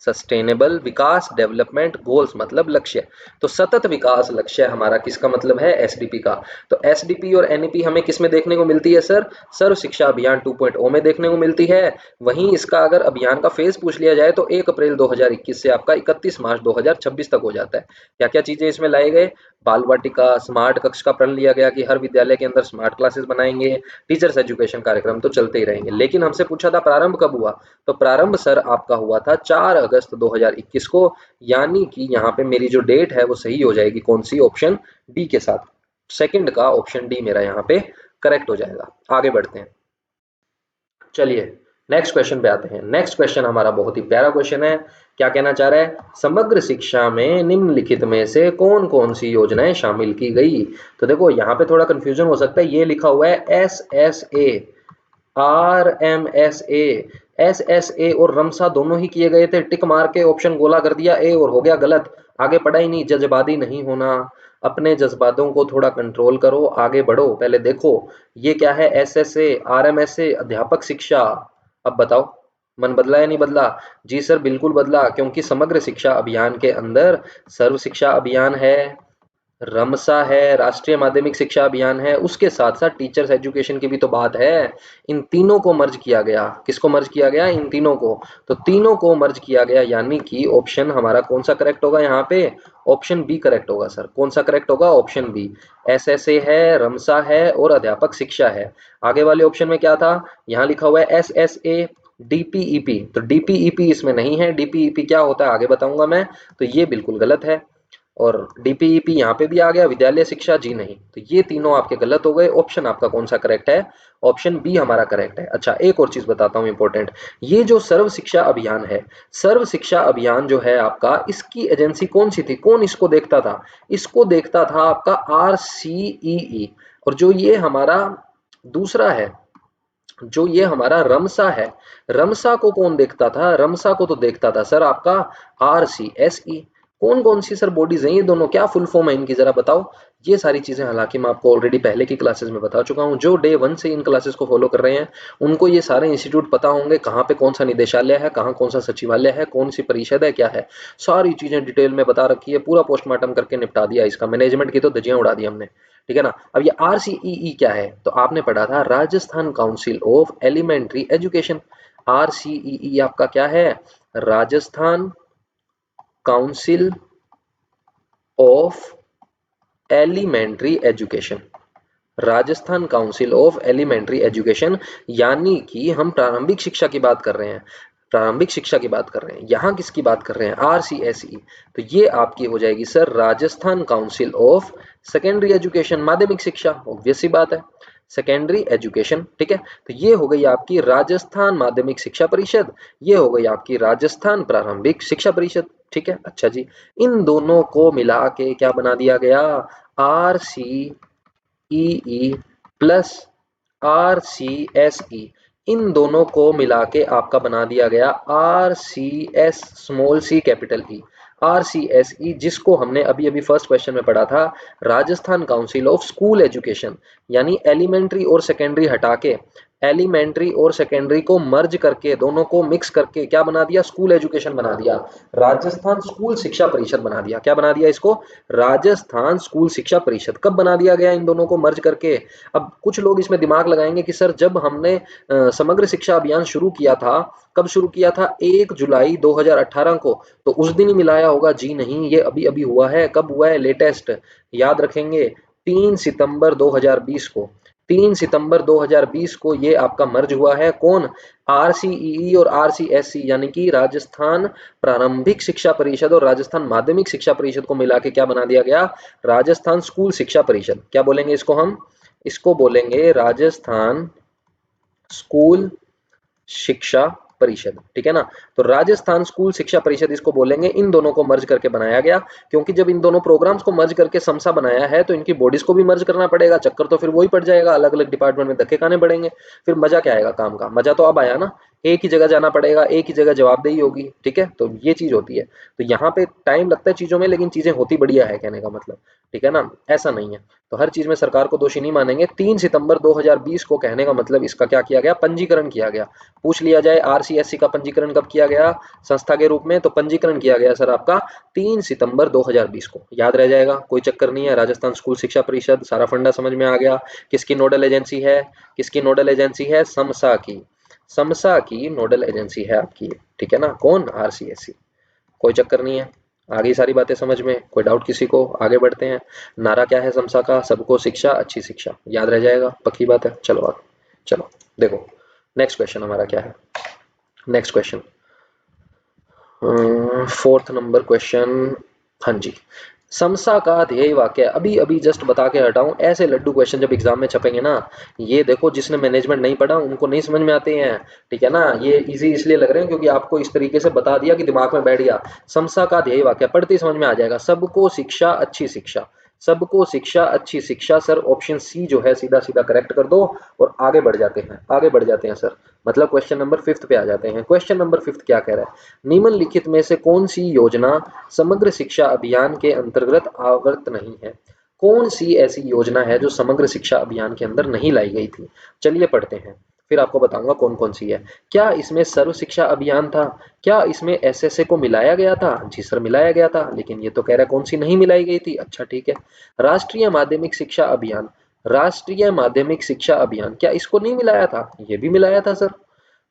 सस्टेनेबल विकास डेवलपमेंट गोल्स मतलब लक्ष्य। तो सतत विकास लक्ष्य हमारा किसका मतलब है? एसडीपी का। तो एसडीपी और एनईपी हमें किस में देखने को मिलती है सर? सर्व शिक्षा अभियान 2.0 में देखने को मिलती है। वहीं इसका अगर अभियान का फेज पूछ लिया जाए तो 1 अप्रैल 2021 से आपका 31 मार्च 2026 तक हो जाता है। क्या क्या चीजें इसमें लाए गए? बाल वाटिका, स्मार्ट कक्ष का प्रण लिया गया कि हर विद्यालय के अंदर स्मार्ट क्लासेस बनाएंगे, टीचर्स एजुकेशन कार्यक्रम तो चलते ही रहेंगे। लेकिन हमसे पूछा था प्रारंभ कब हुआ, तो प्रारंभ सर आपका हुआ था 4 अगस्त 2021 को, यानी कि यहाँ पे मेरी जो डेट है वो सही हो जाएगी कौन सी? ऑप्शन डी के साथ। सेकंड का ऑप्शन डी मेरा यहाँ पे करेक्ट हो जाएगा। आगे बढ़ते हैं, चलिए नेक्स्ट क्वेश्चन पे आते हैं। नेक्स्ट क्वेश्चन हमारा बहुत ही प्यारा क्वेश्चन है। क्या कहना चाह रहा है? समग्र शिक्षा में निम्नलिखित में से कौन कौन सी योजनाएं शामिल की गई? तो देखो यहाँ पे थोड़ा कंफ्यूजन हो सकता है, ये लिखा हुआ है SSA, RMSA, SSA और रमसा दोनों ही किए गए थे। टिक मार के ऑप्शन गोला कर दिया ए और हो गया गलत। आगे पढ़ा ही नहीं। जज्बाती नहीं होना, अपने जज्बातों को थोड़ा कंट्रोल करो, आगे बढ़ो। पहले देखो ये क्या है? SSA, RMSA अध्यापक शिक्षा। अब बताओ मन बदला या नहीं बदला? जी सर बिल्कुल बदला, क्योंकि समग्र शिक्षा अभियान के अंदर सर्व शिक्षा अभियान है, रमसा है, राष्ट्रीय माध्यमिक शिक्षा अभियान है, उसके साथ साथ टीचर्स एजुकेशन की भी तो बात है। इन तीनों को मर्ज किया गया। किसको मर्ज किया गया? इन तीनों को। तो तीनों को मर्ज किया गया, यानी कि ऑप्शन हमारा कौन सा करेक्ट होगा यहाँ पे? ऑप्शन बी करेक्ट होगा सर। कौन सा करेक्ट होगा? Option B. एसएसए है, रमसा है और अध्यापक शिक्षा है। आगे वाले ऑप्शन में क्या था? यहाँ लिखा हुआ है एसएसए डीपीईपी, तो डीपीईपी इसमें नहीं है। डीपीईपी क्या होता है आगे बताऊंगा मैं। तो ये बिल्कुल गलत है। और डीपीईपी यहाँ पे भी आ गया, विद्यालय शिक्षा जी नहीं। तो ये तीनों आपके गलत हो गए। ऑप्शन आपका कौन सा करेक्ट है? ऑप्शन बी हमारा करेक्ट है। अच्छा एक और चीज बताता हूँ इंपॉर्टेंट, ये जो सर्व शिक्षा अभियान है, सर्व शिक्षा अभियान जो है आपका, इसकी एजेंसी कौन सी थी? कौन इसको देखता था? इसको देखता था आपका RCEE। और जो ये हमारा दूसरा है, जो ये हमारा रमसा है, रमसा को कौन देखता था? रमसा को तो देखता था सर आपका RCSE। कौन कौन सी सर बॉडीज हैं ये दोनों? क्या फुल फॉर्म है इनकी जरा बताओ। ये सारी चीजें हालांकि मैं आपको ऑलरेडी पहले की क्लासेस में बता चुका हूँ। जो डे 1 से इन क्लासेस को फॉलो कर रहे हैं उनको ये सारे इंस्टीट्यूट पता होंगे, कहाँ पे कौन सा निदेशालय है, कहाँ कौन सा सचिवालय है, कौन सी परिषद है, क्या है, सारी चीजें डिटेल में बता रखी है। पूरा पोस्टमार्टम करके निपटा दिया इसका, मैनेजमेंट की तो धज्जियां उड़ा दी हमने, ठीक है ना। अब ये RCEE क्या है? तो आपने पढ़ा था Rajasthan council of elementary education. RCEE आपका क्या है? Rajasthan council of elementary education. Rajasthan council of elementary education, यानी कि हम प्रारंभिक शिक्षा की बात कर रहे हैं। प्रारंभिक शिक्षा की बात कर रहे हैं, यहाँ किसकी बात कर रहे हैं? RCSE। तो ये आपकी हो जाएगी sir Rajasthan council of secondary education, माध्यमिक शिक्षा, ऑब्वियस सी बात है, सेकेंडरी एजुकेशन, ठीक है। तो ये हो गई आपकी राजस्थान माध्यमिक शिक्षा परिषद, ये हो गई आपकी राजस्थान प्रारंभिक शिक्षा परिषद, ठीक है। अच्छा जी, इन दोनों को मिला के क्या बना दिया गया? RCEE प्लस RCSE, इन दोनों को मिला के आपका बना दिया गया RCS small C capital E. RCSE जिसको हमने अभी अभी फर्स्ट क्वेश्चन में पढ़ा था, Rajasthan council of school education, यानी एलिमेंट्री और सेकेंडरी हटा के, एलिमेंट्री और सेकेंडरी को मर्ज करके, दोनों को मिक्स करके क्या बना दिया? स्कूल एजुकेशन बना दिया, राजस्थान स्कूल शिक्षा परिषद बना दिया। क्या बना दिया इसको? राजस्थान स्कूल शिक्षा परिषद। कब बना दिया गया इन दोनों को मर्ज करके? अब कुछ लोग इसमें दिमाग लगाएंगे कि सर जब हमने समग्र शिक्षा अभियान शुरू किया था, कब शुरू किया था? 1 जुलाई 2018 को, तो उस दिन ही मिलाया होगा। जी नहीं, ये अभी अभी हुआ है। कब हुआ है? लेटेस्ट याद रखेंगे 3 सितंबर 2020 को। 3 सितंबर 2020 को ये आपका मर्ज हुआ है। कौन? आरसीईई और आरसीएससी यानी कि राजस्थान प्रारंभिक शिक्षा परिषद और राजस्थान माध्यमिक शिक्षा परिषद को मिला के क्या बना दिया गया? राजस्थान स्कूल शिक्षा परिषद। क्या बोलेंगे इसको हम? इसको बोलेंगे राजस्थान स्कूल शिक्षा परिषद, ठीक है ना। तो राजस्थान स्कूल शिक्षा परिषद इसको बोलेंगे। इन दोनों को मर्ज करके बनाया गया, क्योंकि जब इन दोनों प्रोग्राम्स को मर्ज करके समसा बनाया है तो इनकी बॉडीज को भी मर्ज करना पड़ेगा। चक्कर तो फिर वही पड़ जाएगा, अलग अलग डिपार्टमेंट में धक्के खाने पड़ेंगे। फिर मजा क्या आएगा काम का? मजा तो अब आया ना, एक ही जगह जाना पड़ेगा, एक ही जगह जवाबदेही होगी, ठीक है। तो ये चीज होती है। तो यहाँ पे टाइम लगता है चीजों में, लेकिन चीजें होती बढ़िया है, कहने का मतलब, ठीक है ना। ऐसा नहीं है, तो हर चीज में सरकार को दोषी नहीं मानेंगे। 3 सितंबर 2020 को कहने का मतलब इसका क्या किया गया? पंजीकरण किया गया। पूछ लिया जाए आरसीएससी का पंजीकरण कब किया गया संस्था के रूप में, तो पंजीकरण किया गया सर आपका 3 सितंबर 2020 को। याद रह जाएगा, कोई चक्कर नहीं है। राजस्थान स्कूल शिक्षा परिषद, सारा फंडा समझ में आ गया। किसकी नोडल एजेंसी है? किसकी नोडल एजेंसी है? समसा की। समसा की नोडल एजेंसी है आपकी, ठीक है ना। कौन? आरसीएससी। कोई चक्कर नहीं है, आगे सारी बातें समझ में। कोई डाउट किसी को? आगे बढ़ते हैं। नारा क्या है समसा का? सबको शिक्षा, अच्छी शिक्षा। याद रह जाएगा, पक्की बात है। चलो आगे, चलो देखो नेक्स्ट क्वेश्चन हमारा क्या है। Next question, 4th number question. हाँ जी, समसा का ध्येय वाक्य। अभी अभी जस्ट बता के हटाऊं, ऐसे लड्डू क्वेश्चन जब एग्जाम में छपेंगे ना, ये देखो जिसने मैनेजमेंट नहीं पढ़ा उनको नहीं समझ में आते हैं, ठीक है ना। ये इजी इसलिए लग रहे हैं क्योंकि आपको इस तरीके से बता दिया कि दिमाग में बैठ गया। समसा का ध्येय वाक्य पढ़ते ही समझ में आ जाएगा। सबको शिक्षा, अच्छी शिक्षा। सबको शिक्षा, अच्छी शिक्षा। सर ऑप्शन सी जो है सीधा सीधा करेक्ट कर दो और आगे बढ़ जाते हैं, आगे बढ़ जाते हैं सर। मतलब क्वेश्चन नंबर 5th पे आ जाते हैं। क्वेश्चन नंबर 5th क्या कह रहा है? निम्नलिखित में से कौन सी योजना समग्र शिक्षा अभियान के अंतर्गत आवर्त नहीं है? कौन सी ऐसी योजना है जो समग्र शिक्षा अभियान के अंदर नहीं लाई गई थी? चलिए पढ़ते हैं, फिर आपको बताऊंगा कौन कौन सी है। क्या इसमें सर्व शिक्षा अभियान था? क्या इसमें एसएसए को मिलाया गया था? जी सर मिलाया गया था, लेकिन ये तो कह रहा है कौन सी नहीं मिलाई गई थी। अच्छा ठीक है। राष्ट्रीय माध्यमिक शिक्षा अभियान। राष्ट्रीय माध्यमिक शिक्षा अभियान, क्या इसको नहीं मिलाया था? ये भी मिलाया था सर।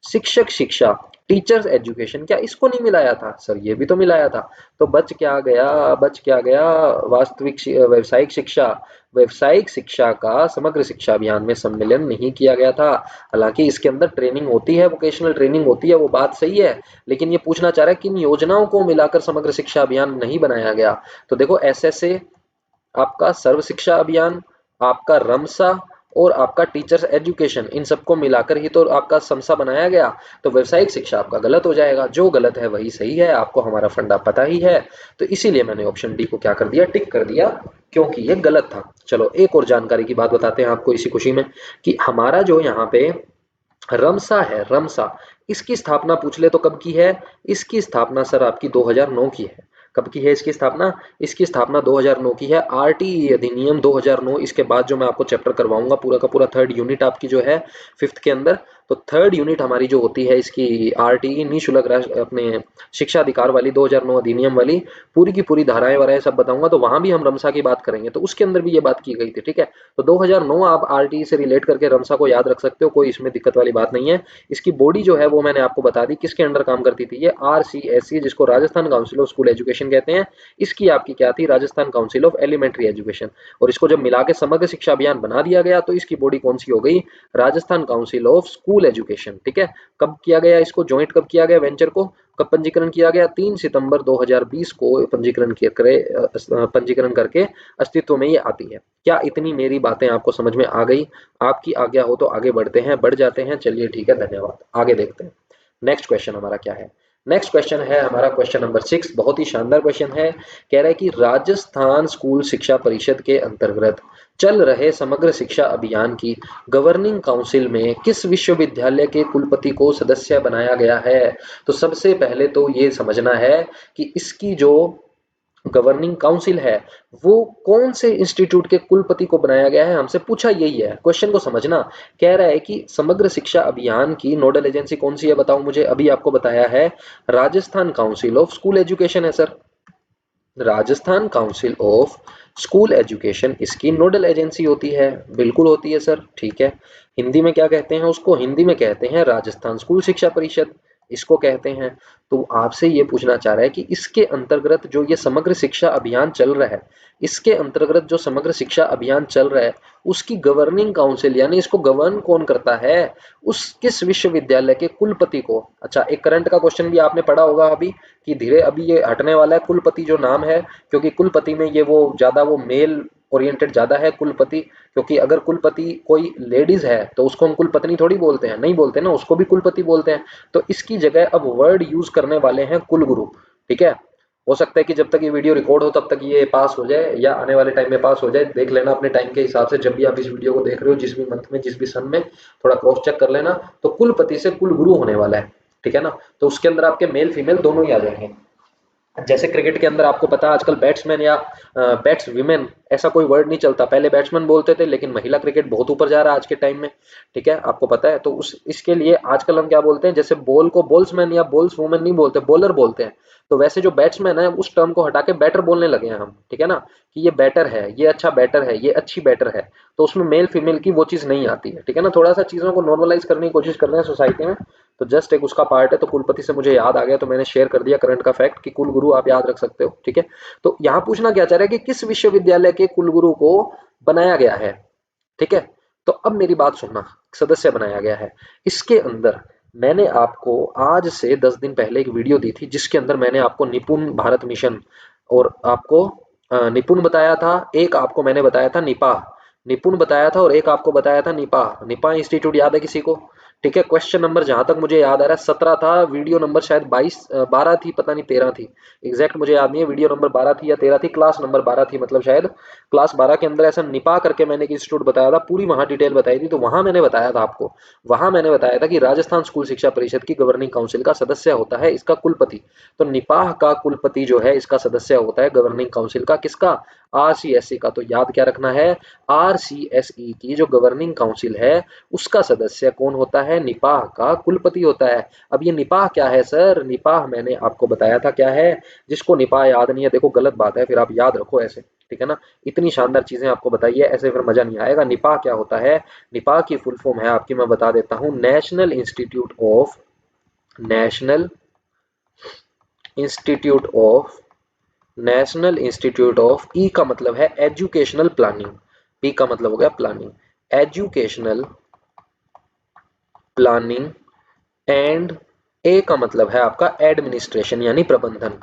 शिक्षक शिक्षा, टीचर्स एजुकेशन, क्या इसको नहीं मिलाया था? सर ये भी तो मिलाया था। तो बच क्या गया? बच क्या गया? वास्तविक व्यवसायिक शिक्षा। व्यवसायिक शिक्षा का समग्र शिक्षा अभियान में सम्मिलन नहीं किया गया था। हालांकि इसके अंदर ट्रेनिंग होती है, वोकेशनल ट्रेनिंग होती है, वो बात सही है, लेकिन ये पूछना चाह रहा है कि इन योजनाओं को मिलाकर समग्र शिक्षा अभियान नहीं बनाया गया। तो देखो एसएसए, आपका सर्व शिक्षा अभियान, आपका रमसा और आपका टीचर्स एजुकेशन, इन सबको मिलाकर ही तो आपका समसा बनाया गया। तो व्यवसायिक शिक्षा आपका गलत हो जाएगा। जो गलत है वही सही है, आपको हमारा फंडा पता ही है। तो इसीलिए मैंने ऑप्शन डी को क्या कर दिया? टिक कर दिया, क्योंकि ये गलत था। चलो एक और जानकारी की बात बताते हैं आपको इसी खुशी में, कि हमारा जो यहाँ पे रमसा है, रमसा, इसकी स्थापना पूछ ले तो कब की है? इसकी स्थापना सर आपकी 2009 की है। कब की है इसकी स्थापना? इसकी स्थापना 2009 की है। आरटीई अधिनियम 2009, इसके बाद जो मैं आपको चैप्टर करवाऊंगा पूरा का पूरा 3rd यूनिट आपकी जो है 5th के अंदर, तो 3rd यूनिट हमारी जो होती है इसकी आरटीई निःशुल्क अपने शिक्षा अधिकार वाली 2009 अधिनियम वाली, पूरी की पूरी धाराएं वाराएं सब बताऊंगा। तो वहां भी हम रमसा की बात करेंगे, तो उसके अंदर भी ये बात की गई थी, ठीक है। तो 2009 आप आरटीई से रिलेट करके रमसा को याद रख सकते हो, कोई इसमें दिक्कत वाली बात नहीं है। इसकी बॉडी जो है वो मैंने आपको बता दी किसके अंडर काम करती थी। ये आरसीएससी, जिसको Rajasthan council of school education कहते हैं, इसकी आपकी क्या थी? Rajasthan council of elementary education. और इसको जब मिला के समग्र शिक्षा अभियान बना दिया गया तो इसकी बॉडी कौन सी हो गई? Rajasthan council of school education, ठीक है। कब किया गया इसको ज्वाइंट, कब किया गया वेंचर को? कब पंजीकरण किया गया? 3 सितंबर 2020 को पंजीकरण करके अस्तित्व में ये आती है। क्या इतनी मेरी बातें आपको समझ में आ गई? आपकी आज्ञा हो तो आगे बढ़ते हैं, बढ़ जाते हैं। चलिए ठीक है, धन्यवाद। आगे देखते हैं नेक्स्ट क्वेश्चन हमारा क्या है। नेक्स्ट क्वेश्चन है हमारा क्वेश्चन नंबर 6। बहुत ही शानदार क्वेश्चन है। कह रहा है कि राजस्थान स्कूल शिक्षा परिषद के अंतर्गत चल रहे समग्र शिक्षा अभियान की गवर्निंग काउंसिल में किस विश्वविद्यालय के कुलपति को सदस्य बनाया गया है? तो सबसे पहले तो ये समझना है कि इसकी जो गवर्निंग काउंसिल है वो कौन से इंस्टीट्यूट के कुलपति को बनाया गया है, हमसे पूछा यही है। क्वेश्चन को समझना। कह रहा है कि समग्र शिक्षा अभियान की नोडल एजेंसी कौन सी है, बताओ मुझे। अभी आपको बताया है Rajasthan council of school education है sir. Rajasthan council of school education इसकी नोडल एजेंसी होती है। बिल्कुल होती है सर, ठीक है। हिंदी में क्या कहते हैं उसको? हिंदी में कहते हैं राजस्थान स्कूल शिक्षा परिषद। इसको कहते हैं। तो आपसे ये पूछना चाह रहा है कि इसके अंतर्गत जो ये समग्र शिक्षा अभियान चल रहा है, इसके अंतर्गत जो समग्र शिक्षा अभियान चल रहा है, उसकी गवर्निंग काउंसिल यानी इसको गवर्न कौन करता है, उस किस विश्वविद्यालय के कुलपति को। अच्छा, एक करंट का क्वेश्चन भी आपने पढ़ा होगा अभी कि धीरे अभी ये हटने वाला है कुलपति जो नाम है, क्योंकि कुलपति में ये वो ज्यादा वो मेल ओरिएंटेड ज्यादा है कुलपति, क्योंकि अगर कुलपति कोई लेडीज है तो उसको हम कुलपत्नी थोड़ी बोलते हैं, नहीं बोलते ना, उसको भी कुलपति बोलते हैं। तो इसकी जगह अब वर्ड यूज करने वाले हैं कुलगुरु। ठीक है, हो सकता है कि जब तक ये वीडियो रिकॉर्ड हो तब तक ये पास हो जाए या आने वाले टाइम में पास हो जाए, देख लेना अपने टाइम के हिसाब से, जब भी आप इस वीडियो को देख रहे हो, जिस भी मंथ में, जिस भी सन में, थोड़ा क्रॉस चेक कर लेना। तो कुलपति से कुलगुरु होने वाला है, ठीक है ना। तो उसके अंदर आपके मेल फीमेल दोनों ही आ जाएंगे। जैसे क्रिकेट के अंदर आपको पता है आजकल बैट्समैन या बैट्स विमेन ऐसा कोई वर्ड नहीं चलता, पहले बैट्समैन बोलते थे, लेकिन महिला क्रिकेट बहुत ऊपर जा रहा है आज के टाइम में। ठीक है, आपको पता है। तो उस इसके लिए आजकल हम क्या बोलते हैं, जैसे बॉल को बॉल्समैन या बॉल्स वुमेन नहीं बोलते, बॉलर बोलते हैं। तो वैसे जो बैट्समैन है उस टर्म को हटा के बैटर बोलने लगे हैं हम, ठीक है ना, कि ये बैटर है, ये अच्छा बैटर है, ये अच्छी बैटर है। तो उसमें मेल फीमेल की वो चीज नहीं आती है, ठीक है ना। थोड़ा सा चीजों को नॉर्मलाइज करने की कोशिश कर रहे हैं सोसाइटी में, तो जस्ट एक उसका पार्ट है। तो कुलपति से मुझे याद आ गया तो मैंने शेयर कर दिया करंट का फैक्ट कि कुलगुरु आप याद रख सकते हो, ठीक है। तो यहाँ पूछना क्या चाह रहा है कि किस विश्वविद्यालय के कुलगुरु को बनाया गया है, ठीक है। तो अब मेरी बात सुनना, सदस्य बनाया गया है, इसके अंदर मैंने आपको आज से 10 दिन पहले एक वीडियो दी थी जिसके अंदर मैंने आपको निपुण भारत मिशन और आपको निपुण बताया था, एक आपको मैंने बताया था निपाह, निपुण बताया था, और एक आपको बताया था निपाह, निपाह इंस्टीट्यूट याद है किसी को? ठीक है, क्वेश्चन नंबर जहां तक मुझे याद आ रहा है 17 था, वीडियो नंबर शायद 12 थी, पता नहीं 13 थी, एग्जैक्ट मुझे याद नहीं है, वीडियो नंबर 12 थी या 13 थी, क्लास नंबर 12 थी, मतलब शायद क्लास 12 के अंदर ऐसा निपा करके मैंने एक इंस्टीट्यूट बताया था, पूरी वहां डिटेल बताई थी। तो वहां मैंने बताया था आपको, वहां मैंने बताया था कि राजस्थान स्कूल शिक्षा परिषद की गवर्निंग काउंसिल का सदस्य होता है इसका कुलपति। तो निपाह का कुलपति जो है इसका सदस्य होता है गवर्निंग काउंसिल का, किसका? आरसीएसई का। तो याद क्या रखना है, आरसीएसई की जो गवर्निंग काउंसिल है उसका सदस्य कौन होता है? निपाह का कुलपति होता है। अब ये निपाह क्या है सर? निपाह मैंने आपको बताया था क्या है, जिसको निपाह याद नहीं है देखो गलत बात है, फिर आप याद रखो ऐसे, ठीक है ना। इतनी शानदार चीजें आपको बताइए, ऐसे फिर मजा नहीं आएगा। निपाह क्या होता है? निपाह की फुल फॉर्म है आपकी, मैं बता देता हूं, national institute of national institute of, E का मतलब है एजुकेशनल प्लानिंग, पी का मतलब हो गया प्लानिंग, एजुकेशनल प्लानिंग एंड ए का मतलब है आपका एडमिनिस्ट्रेशन यानी प्रबंधन,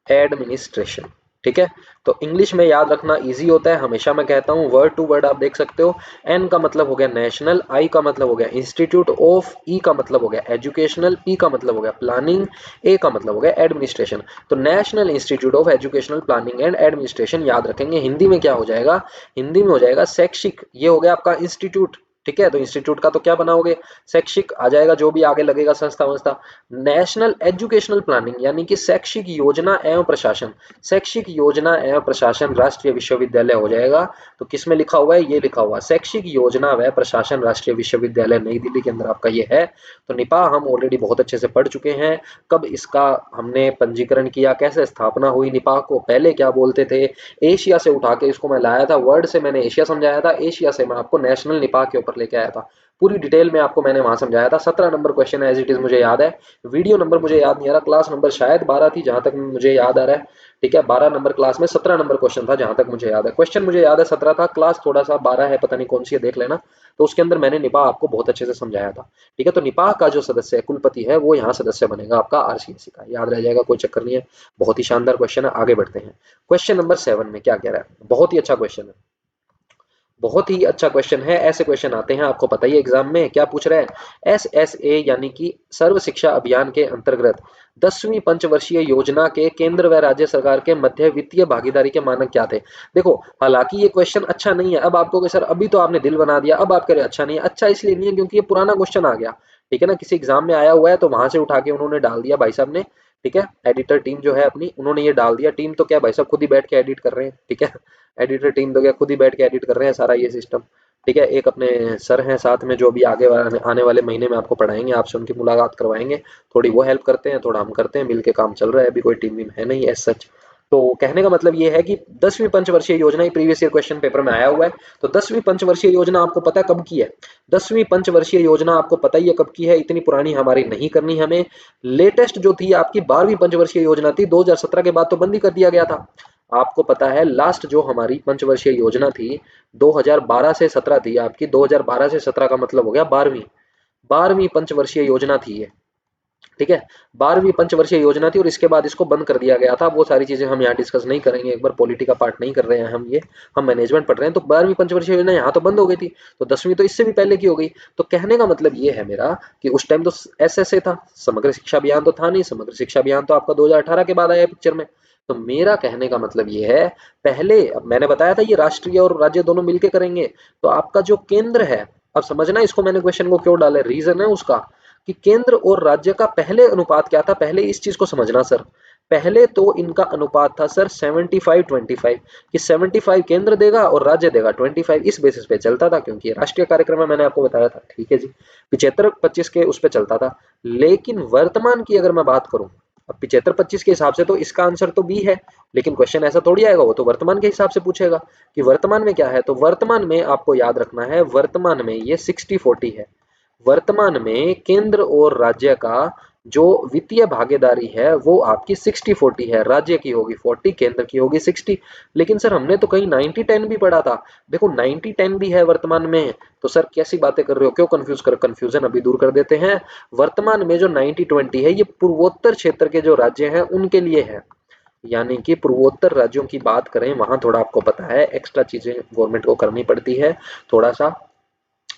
एडमिनिस्ट्रेशन, ठीक है। तो इंग्लिश में याद रखना इजी होता है, हमेशा मैं कहता हूं वर्ड टू वर्ड आप देख सकते हो। एन का मतलब हो गया नेशनल, आई का मतलब हो गया इंस्टीट्यूट ऑफ, ई का मतलब हो गया एजुकेशनल, पी का मतलब हो गया प्लानिंग, ए का मतलब हो गया एडमिनिस्ट्रेशन। तो national institute of educational planning and administration याद रखेंगे। हिंदी में क्या हो जाएगा? हिंदी में हो जाएगा शैक्षिक, ये हो गया आपका इंस्टीट्यूट, ठीक है। तो इंस्टीट्यूट का तो क्या बनाओगे? शैक्षिक आ जाएगा, जो भी आगे लगेगा संस्था वंस्था। नेशनल एजुकेशनल प्लानिंग यानी कि शैक्षिक योजना एवं प्रशासन, शैक्षिक योजना एवं प्रशासन राष्ट्रीय विश्वविद्यालय हो जाएगा। तो किसमें लिखा हुआ है? ये लिखा हुआ शैक्षिक योजना व प्रशासन राष्ट्रीय विश्वविद्यालय नई दिल्ली के अंदर आपका ये है। तो निपाह हम ऑलरेडी बहुत अच्छे से पढ़ चुके हैं, कब इसका हमने पंजीकरण किया, कैसे स्थापना हुई निपाह को, पहले क्या बोलते थे, एशिया से उठा के इसको मैं लाया था, वर्ड से मैंने एशिया समझाया था, एशिया से मैं आपको नेशनल निपाह के ऊपर लेके आया था, पूरी डिटेल में आपको मैंने वहां समझाया था। 17 नंबर क्वेश्चन है एज इट इज मुझे याद है, वीडियो नंबर मुझे याद नहीं आ रहा, क्लास नंबर शायद 12 थी जहां तक मुझे याद आ रहा है, ठीक है। 12 नंबर क्लास में 17 नंबर क्वेश्चन था जहां तक मुझे याद है, क्वेश्चन मुझे याद है 17 था, क्लास थोड़ा सा 12 है, पता नहीं कौन सी है, देख लेना। तो उसके अंदर मैंने निपाह आपको बहुत अच्छे से समझाया था, ठीक है। तो निपाह का जो सदस्य है कुलपति है वो यहाँ सदस्य बनेगा आपका आरसीएससी का, याद रह जाएगा, कोई चक्कर नहीं है। बहुत ही शानदार क्वेश्चन है, आगे बढ़ते हैं। क्वेश्चन नंबर 7 में क्या कह रहा है, बहुत ही अच्छा क्वेश्चन है, बहुत ही अच्छा क्वेश्चन है, ऐसे क्वेश्चन आते हैं आपको पता ही है एग्जाम में। क्या पूछ रहा है? एसएसए यानी कि सर्व शिक्षा अभियान के अंतर्गत 10वीं पंचवर्षीय योजना के केंद्र व राज्य सरकार के मध्य वित्तीय भागीदारी के मानक क्या थे? देखो, हालांकि ये क्वेश्चन अच्छा नहीं है, अब आपको कि सर अभी तो आपने दिल बना दिया, अब आप कह रहे अच्छा नहीं है, अच्छा इसलिए नहीं है क्योंकि ये पुराना क्वेश्चन आ गया, ठीक है ना, किसी एग्जाम में आया हुआ है तो वहां से उठा के उन्होंने डाल दिया भाई साहब ने, ठीक है। एडिटर टीम जो है अपनी, उन्होंने ये डाल दिया, टीम तो क्या भाई साहब खुद ही बैठ के एडिट कर रहे हैं, ठीक है। एडिटर टीम तो क्या खुद ही बैठ के एडिट कर रहे हैं सारा ये सिस्टम, ठीक है। एक अपने सर हैं साथ में जो भी आगे आने वाले महीने में आपको पढ़ाएंगे, आपसे उनकी मुलाकात करवाएंगे, थोड़ी वो हेल्प करते हैं, थोड़ा हम करते हैं, मिलके काम चल रहा है, अभी कोई टीम वीम है नहीं एज सच, तो कहने का मतलब ये है कि 10वीं पंचवर्षीय योजना ही प्रीवियस ईयर क्वेश्चन पेपर में आया हुआ है। तो 10वीं पंचवर्षीय योजना आपको पता कब की है? 10वीं पंचवर्षीय योजना आपको पता ही है कब की है, इतनी पुरानी हमारी नहीं करनी हमें। लेटेस्ट जो थी आपकी 12वीं पंचवर्षीय योजना थी, 2017 के बाद तो बंद ही कर दिया गया था। आपको पता है लास्ट जो हमारी पंचवर्षीय योजना थी 2012 से 17 थी आपकी, 2012 से 17 का मतलब हो गया 12वीं पंचवर्षीय योजना थी ये, ठीक है। 12वीं पंचवर्षीय योजना थी और इसके बाद इसको बंद कर दिया गया था। वो सारी चीजें हम यहाँ डिस्कस नहीं करेंगे, एक बार पॉलिटी का पार्ट नहीं कर रहे हैं हम मैनेजमेंट पढ़ रहे हैं। तो 12वीं पंचवर्षीय योजना यहाँ तो बंद हो गई थी, तो 10वीं तो इससे भी पहले की हो गई। तो कहने का मतलब ये है मेरा कि उस टाइम तो SSA था, समग्र शिक्षा अभियान तो था नहीं। समग्र शिक्षा अभियान तो आपका 2018 के बाद आया पिक्चर में। तो मेरा कहने का मतलब ये है, पहले अब मैंने बताया था ये राष्ट्रीय और राज्य दोनों मिलके करेंगे। तो आपका जो केंद्र है, अब समझना इसको मैंने क्वेश्चन को क्यों डाला, रीजन है उसका कि केंद्र और राज्य का पहले अनुपात क्या था। पहले इस चीज को समझना सर, पहले तो इनका अनुपात था सर 75-25, कि 75 केंद्र देगा और राज्य देगा 25। इस बेसिस पे चलता था, क्योंकि राष्ट्रीय कार्यक्रम है, मैंने आपको बताया था, ठीक है जी। 75-25 के उस पे चलता था। लेकिन वर्तमान की अगर मैं बात करूं, अब 75-25 के हिसाब से तो इसका आंसर तो बी है, लेकिन क्वेश्चन ऐसा थोड़ी आएगा, वो तो वर्तमान के हिसाब से पूछेगा कि वर्तमान में क्या है। तो वर्तमान में आपको याद रखना है, वर्तमान में ये 60-40 है। वर्तमान में केंद्र और राज्य का जो वित्तीय भागीदारी है वो आपकी 60-40 है, राज्य की होगी 40, केंद्र की होगी 60। लेकिन सर हमने तो कहीं 90-10 भी पढ़ा था। देखो 90-10 भी है वर्तमान में, तो सर कैसी बातें कर रहे हो, क्यों कंफ्यूजन अभी दूर कर देते हैं। वर्तमान में जो 90-20 है ये पूर्वोत्तर क्षेत्र के जो राज्य हैं उनके लिए है, यानी कि पूर्वोत्तर राज्यों की बात करें वहां थोड़ा आपको पता है एक्स्ट्रा चीजें गवर्नमेंट को करनी पड़ती है, थोड़ा सा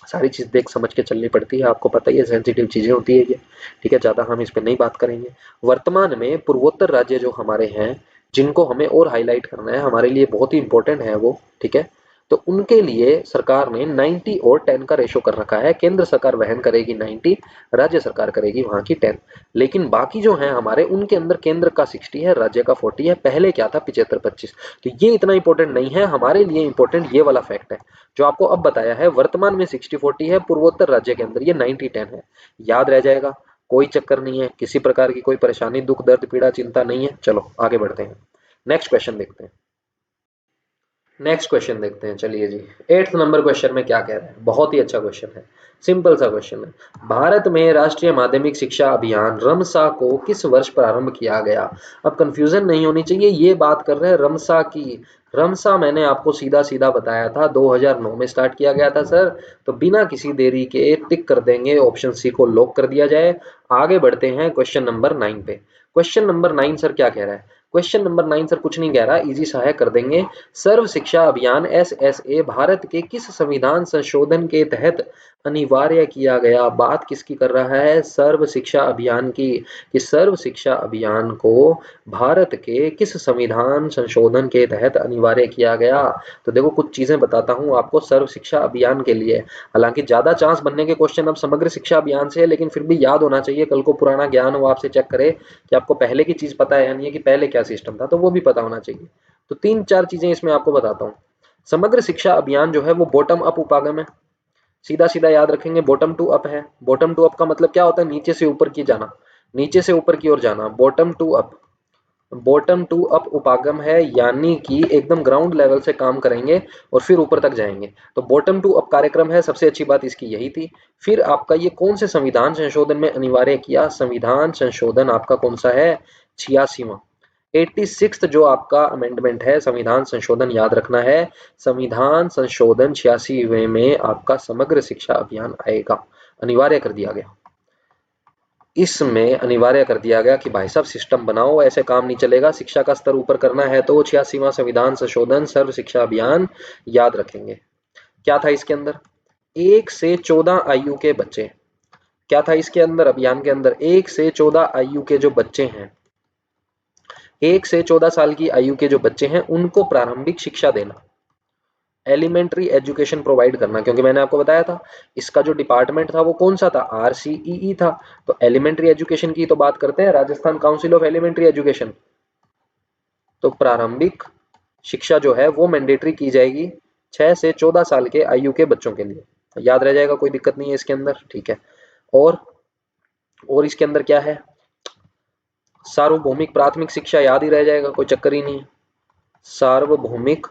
सारी चीज देख समझ के चलनी पड़ती है, आपको पता ही है सेंसिटिव चीजें होती है ये, ठीक है। ज्यादा हम इस पे नहीं बात करेंगे। वर्तमान में पूर्वोत्तर राज्य जो हमारे हैं, जिनको हमें और हाईलाइट करना है, हमारे लिए बहुत ही इंपॉर्टेंट है वो, ठीक है। तो उनके लिए सरकार ने 90 और 10 का रेशो कर रखा है। केंद्र सरकार वहन करेगी 90, राज्य सरकार करेगी वहां की 10। लेकिन बाकी जो है हमारे, उनके अंदर केंद्र का 60 है, राज्य का 40 है। पहले क्या था 75-25। तो ये इतना इंपॉर्टेंट नहीं है हमारे लिए, इंपॉर्टेंट ये वाला फैक्ट है जो आपको अब बताया है। वर्तमान में 60-40 है, पूर्वोत्तर राज्य के अंदर ये 90-10 है। याद रह जाएगा, कोई चक्कर नहीं है, किसी प्रकार की कोई परेशानी, दुख दर्द पीड़ा चिंता नहीं है। चलो आगे बढ़ते हैं, नेक्स्ट क्वेश्चन देखते हैं। नेक्स्ट क्वेश्चन देखते हैं, चलिए जी। 8th नंबर क्वेश्चन में क्या कह रहा है, बहुत ही अच्छा क्वेश्चन है, सिंपल सा क्वेश्चन है। भारत में राष्ट्रीय माध्यमिक शिक्षा अभियान रमसा को किस वर्ष प्रारंभ किया गया? अब कंफ्यूजन नहीं होनी चाहिए, ये बात कर रहे हैं रमसा की। रमसा मैंने आपको सीधा सीधा बताया था 2009 में स्टार्ट किया गया था सर। तो बिना किसी देरी के टिक कर देंगे, ऑप्शन सी को लॉक कर दिया जाए। आगे बढ़ते हैं क्वेश्चन नंबर 9 पे। क्वेश्चन नंबर 9 सर क्या कह रहा है? क्वेश्चन नंबर 9 सर कुछ नहीं कह रहा, इजी सा है, कर देंगे। सर्व शिक्षा अभियान SSA भारत के किस संविधान संशोधन के तहत अनिवार्य किया गया? बात किसकी कर रहा है? सर्व शिक्षा अभियान की, कि सर्व शिक्षा अभियान को भारत के किस संविधान संशोधन के तहत अनिवार्य किया गया? तो देखो कुछ चीजें बताता हूं आपको सर्व शिक्षा अभियान के लिए। हालांकि ज्यादा चांस बनने के क्वेश्चन अब समग्र शिक्षा अभियान से है, लेकिन फिर भी याद होना चाहिए, कल को पुराना ज्ञान हो आपसे चेक करे कि आपको पहले की चीज पता है या नहीं है, कि पहले क्या सिस्टम था, तो वो भी पता होना चाहिए। तो 3-4 चीजें इसमें आपको बताता हूँ। समग्र शिक्षा अभियान जो है वो बॉटम अप उपागम है, सीधा सीधा याद रखेंगे, बॉटम टू अप है। बॉटम टू अप का मतलब क्या होता है? नीचे से ऊपर की जाना, नीचे से ऊपर की ओर जाना, bottom to up. Bottom to up उपागम है, यानी कि एकदम ग्राउंड लेवल से काम करेंगे और फिर ऊपर तक जाएंगे। तो बॉटम टू अप कार्यक्रम है, सबसे अच्छी बात इसकी यही थी। फिर आपका ये कौन से संविधान संशोधन में अनिवार्य किया? संविधान संशोधन आपका कौन सा है? 86वां, 86th जो आपका अमेंडमेंट है, संविधान संशोधन याद रखना है। संविधान संशोधन 86वें में आपका समग्र शिक्षा अभियान आएगा, अनिवार्य कर दिया गया। इसमें अनिवार्य कर दिया गया कि भाई साहब सिस्टम बनाओ, ऐसे काम नहीं चलेगा, शिक्षा का स्तर ऊपर करना है तो 86वां संविधान संशोधन सर्व शिक्षा अभियान याद रखेंगे। क्या था इसके अंदर? 1 से 14 आयु के बच्चे, क्या था इसके अंदर अभियान के अंदर? 1 से 14 आयु के जो बच्चे हैं, 1 से 14 साल की आयु के जो बच्चे हैं उनको प्रारंभिक शिक्षा देना, एलिमेंट्री एजुकेशन प्रोवाइड करना। क्योंकि मैंने आपको बताया था इसका जो डिपार्टमेंट था वो कौन सा था? RCEE था। तो एलिमेंट्री एजुकेशन की तो बात करते हैं, Rajasthan council of elementary education. तो प्रारंभिक शिक्षा जो है वो मैंडेटरी की जाएगी 6 से 14 साल के आयु के बच्चों के लिए। याद रह जाएगा, कोई दिक्कत नहीं है इसके अंदर, ठीक है। और इसके अंदर क्या है? सार्वभौमिक प्राथमिक शिक्षा याद ही रह जाएगा, कोई चक्कर ही नहीं है। सार्वभौमिक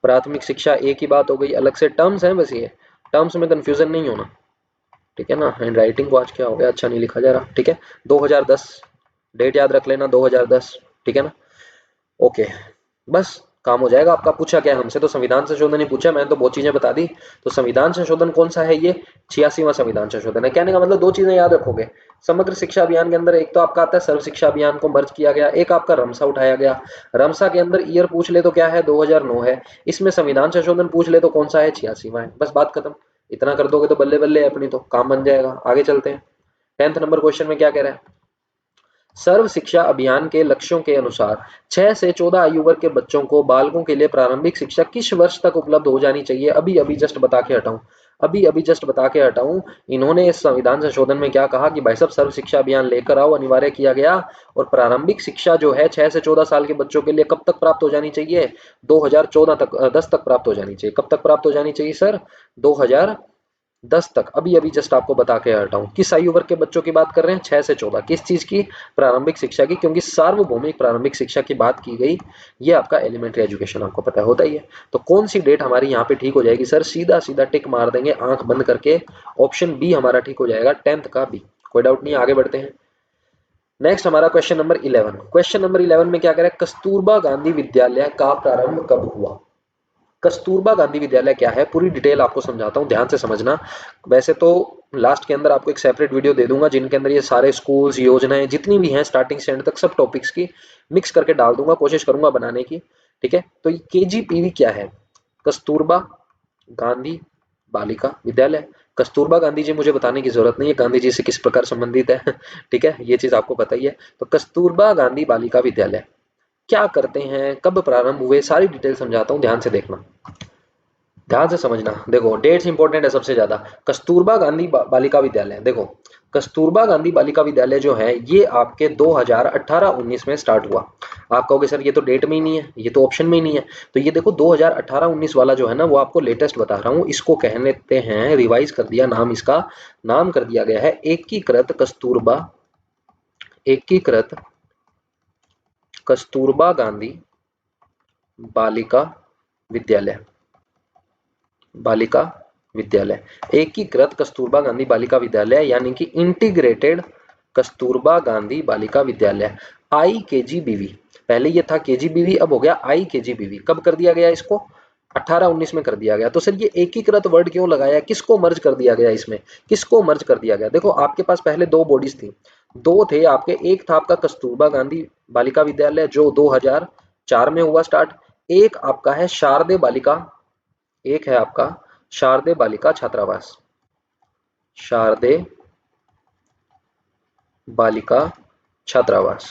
प्राथमिक शिक्षा एक ही बात हो गई, अलग से टर्म्स हैं बस, ये टर्म्स में कंफ्यूजन नहीं होना, ठीक है ना। हैंड राइटिंग को आज क्या हो गया, अच्छा नहीं लिखा जा रहा, ठीक है। 2010 डेट याद रख लेना, 2010, ठीक है ना। ओके, बस काम हो जाएगा आपका। पूछा क्या हमसे, तो संविधान संशोधन ही पूछा, मैंने तो बहुत चीजें बता दी। तो संविधान संशोधन कौन सा है, ये 86वां संविधान संशोधन है। कहने का मतलब दो चीजें याद रखोगे समग्र शिक्षा अभियान के अंदर, एक तो आपका आता है सर्व शिक्षा अभियान को मर्ज किया गया, एक आपका रमसा उठाया गया। रमसा के अंदर ईयर पूछ ले तो क्या है, 2009 है। इसमें संविधान संशोधन पूछ ले तो कौन सा है, 86वां है। बस बात खत्म। इतना कर दोगे तो बल्ले बल्ले अपनी तो काम बन जाएगा। आगे चलते हैं। 10th नंबर क्वेश्चन में क्या कह रहा है, सर्व शिक्षा अभियान के लक्ष्यों के अनुसार 6 से 14 आयु वर्ग के बच्चों को बालकों के लिए प्रारंभिक शिक्षा किस वर्ष तक उपलब्ध हो जानी चाहिए। अभी अभी जस्ट बता के हटाऊं, अभी अभी जस्ट बता के हटाऊं। इन्होंने इस संविधान संशोधन में क्या कहा कि भाई साहब सर्व शिक्षा अभियान लेकर आओ, अनिवार्य किया गया। और प्रारंभिक शिक्षा जो है 6 से 14 साल के बच्चों के लिए कब तक प्राप्त हो जानी चाहिए, 2014 तक, 10 तक प्राप्त हो जानी चाहिए। कब तक प्राप्त हो जानी चाहिए सर, 2010 तक। अभी अभी जस्ट आपको बता के हटा हूं। किस आयु वर्ग के बच्चों की बात कर रहे हैं, 6 से 14, किस चीज की, प्रारंभिक शिक्षा की, क्योंकि सार्वभौमिक प्रारंभिक शिक्षा की बात की गई। ये आपका एलिमेंट्री एजुकेशन आपको पता होता ही है। तो कौन सी डेट हमारी यहाँ पे ठीक हो जाएगी सर, सीधा सीधा टिक मार देंगे आंख बंद करके, ऑप्शन बी हमारा ठीक हो जाएगा, 10th का बी। कोई डाउट नहीं, आगे बढ़ते हैं। नेक्स्ट हमारा क्वेश्चन नंबर 11। क्वेश्चन नंबर 11 में क्या कह रहा है, कस्तूरबा गांधी विद्यालय का प्रारंभ कब हुआ। कस्तूरबा गांधी विद्यालय क्या है, पूरी डिटेल आपको समझाता हूं, ध्यान से समझना। वैसे तो लास्ट के अंदर आपको एक सेपरेट वीडियो दे दूंगा जिनके अंदर ये सारे स्कूल्स, योजनाएं जितनी भी हैं स्टार्टिंग से एंड तक सब टॉपिक्स की मिक्स करके डाल दूंगा, कोशिश करूंगा बनाने की, ठीक है। तो ये केजीपीवी क्या है, कस्तूरबा गांधी बालिका विद्यालय। कस्तूरबा गांधी जी मुझे बताने की जरूरत नहीं है गांधी जी से किस प्रकार संबंधित है ठीक है, ये चीज आपको पता ही है। तो कस्तूरबा गांधी बालिका विद्यालय क्या करते हैं, कब प्रारंभ हुए, सारी डिटेल समझाता हूं, ध्यान से देखना, ध्यान से समझना। देखो डेट्स इंपॉर्टेंट है सबसे ज्यादा। कस्तूरबा गांधी बालिका विद्यालय, देखो कस्तूरबा गांधी बालिका विद्यालय जो है ये आपके 2018-19 में स्टार्ट हुआ। आप कहोगे सर ये तो डेट में ही नहीं है, ये तो ऑप्शन में ही नहीं है। तो ये देखो 2018-19 वाला जो है ना वो आपको लेटेस्ट बता रहा हूँ। इसको कह लेते हैं, रिवाइज कर दिया नाम, इसका नाम कर दिया गया है एकीकृत कस्तूरबा, एकीकृत कस्तूरबा गांधी बालिका विद्यालय, बालिका विद्यालय, एकीकृत कस्तूरबा गांधी बालिका विद्यालय, यानी कि इंटीग्रेटेड कस्तूरबा गांधी बालिका विद्यालय, IKGBV। पहले ये था KGBV, अब हो गया IKGBV। कब कर दिया गया इसको, 18-19 में कर दिया गया। तो सर ये एकीकृत वर्ड क्यों लगाया, किसको मर्ज कर दिया गया इसमें, किसको मर्ज कर दिया गया। देखो आपके पास पहले दो बॉडीज थी, दो थे आपके, एक था आपका कस्तूरबा गांधी बालिका विद्यालय जो 2004 में हुआ स्टार्ट, एक आपका है शारदे बालिका, एक है आपका शारदे बालिका छात्रावास, शारदे बालिका छात्रावास,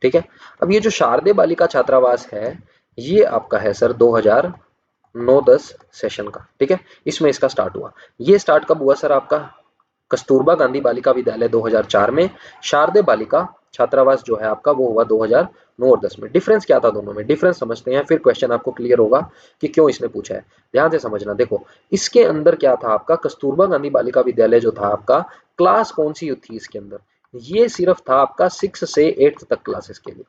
ठीक है। अब ये जो शारदे बालिका छात्रावास है ये आपका है सर 2009-10 सेशन का, ठीक है। इसमें इसका स्टार्ट हुआ। ये स्टार्ट कब हुआ सर आपका, कस्तूरबा गांधी बालिका विद्यालय 2004 में, शारदे बालिका छात्रावास जो है आपका वो हुआ 2009 और 10 में। डिफरेंस क्या था दोनों में, डिफरेंस समझते हैं फिर क्वेश्चन आपको क्लियर होगा कि क्यों इसने पूछा है। ध्यान से समझना। देखो इसके अंदर क्या था आपका, कस्तूरबा गांधी बालिका विद्यालय जो था आपका, क्लास कौन सी थी इसके अंदर, ये सिर्फ था आपका 6 से 8 तक क्लासेस के लिए,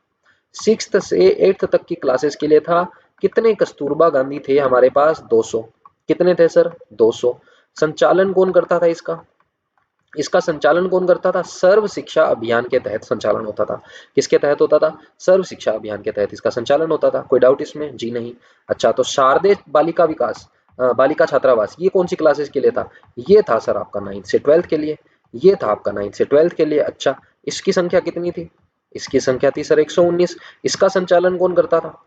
6 से 8 तक की क्लासेस के लिए था। कितने कस्तूरबा गांधी थे हमारे पास, 200। कितने थे सर, 200। संचालन कौन करता था इसका, इसका संचालन कौन करता था, सर्व शिक्षा अभियान के तहत संचालन होता था। किसके तहत होता था, सर्व शिक्षा अभियान के तहत इसका संचालन होता था। कोई डाउट इसमें, जी नहीं। अच्छा तो शारदे बालिका विकास बालिका छात्रावास ये कौन सी क्लासेस के लिए था, ये था सर आपका 9th से 12th के लिए, ये था आपका 9th से 12th के लिए। अच्छा इसकी संख्या कितनी थी, इसकी संख्या थी सर 119। इसका संचालन कौन करता था,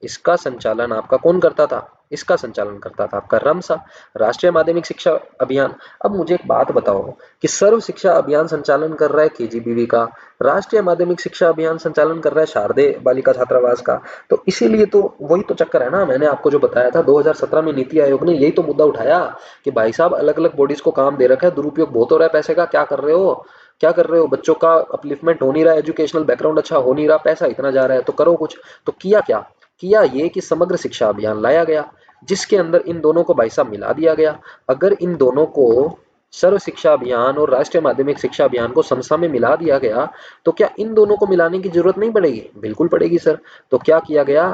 इसका संचालन आपका कौन करता था, इसका संचालन करता था आपका रमसा, राष्ट्रीय माध्यमिक शिक्षा अभियान। अब मुझे एक बात बताओ कि सर्व शिक्षा अभियान संचालन कर रहा है केजीबीवी का, राष्ट्रीय माध्यमिक शिक्षा अभियान संचालन कर रहा है शारदे बालिका छात्रावास का। तो इसीलिए तो वही तो चक्कर है ना, मैंने आपको जो बताया था 2017 में नीति आयोग ने यही तो मुद्दा उठाया कि भाई साहब अलग अलग बॉडीज को काम दे रखा है, दुरुपयोग बहुत हो रहा है पैसे का, क्या कर रहे हो, क्या कर रहे हो, बच्चों का अपलिफ्टमेंट हो नहीं रहा, एजुकेशनल बैकग्राउंड अच्छा हो नहीं रहा, पैसा इतना जा रहा है, तो करो कुछ। तो किया क्या, किया ये कि समग्र शिक्षा अभियान लाया गया जिसके अंदर इन दोनों को भाई साहब मिला दिया गया। अगर इन दोनों को सर्व शिक्षा अभियान और राष्ट्रीय माध्यमिक शिक्षा अभियान को समसा में मिला दिया गया, तो क्या इन दोनों को मिलाने की जरूरत नहीं पड़ेगी? बिल्कुल पड़ेगी सर। तो क्या किया गया,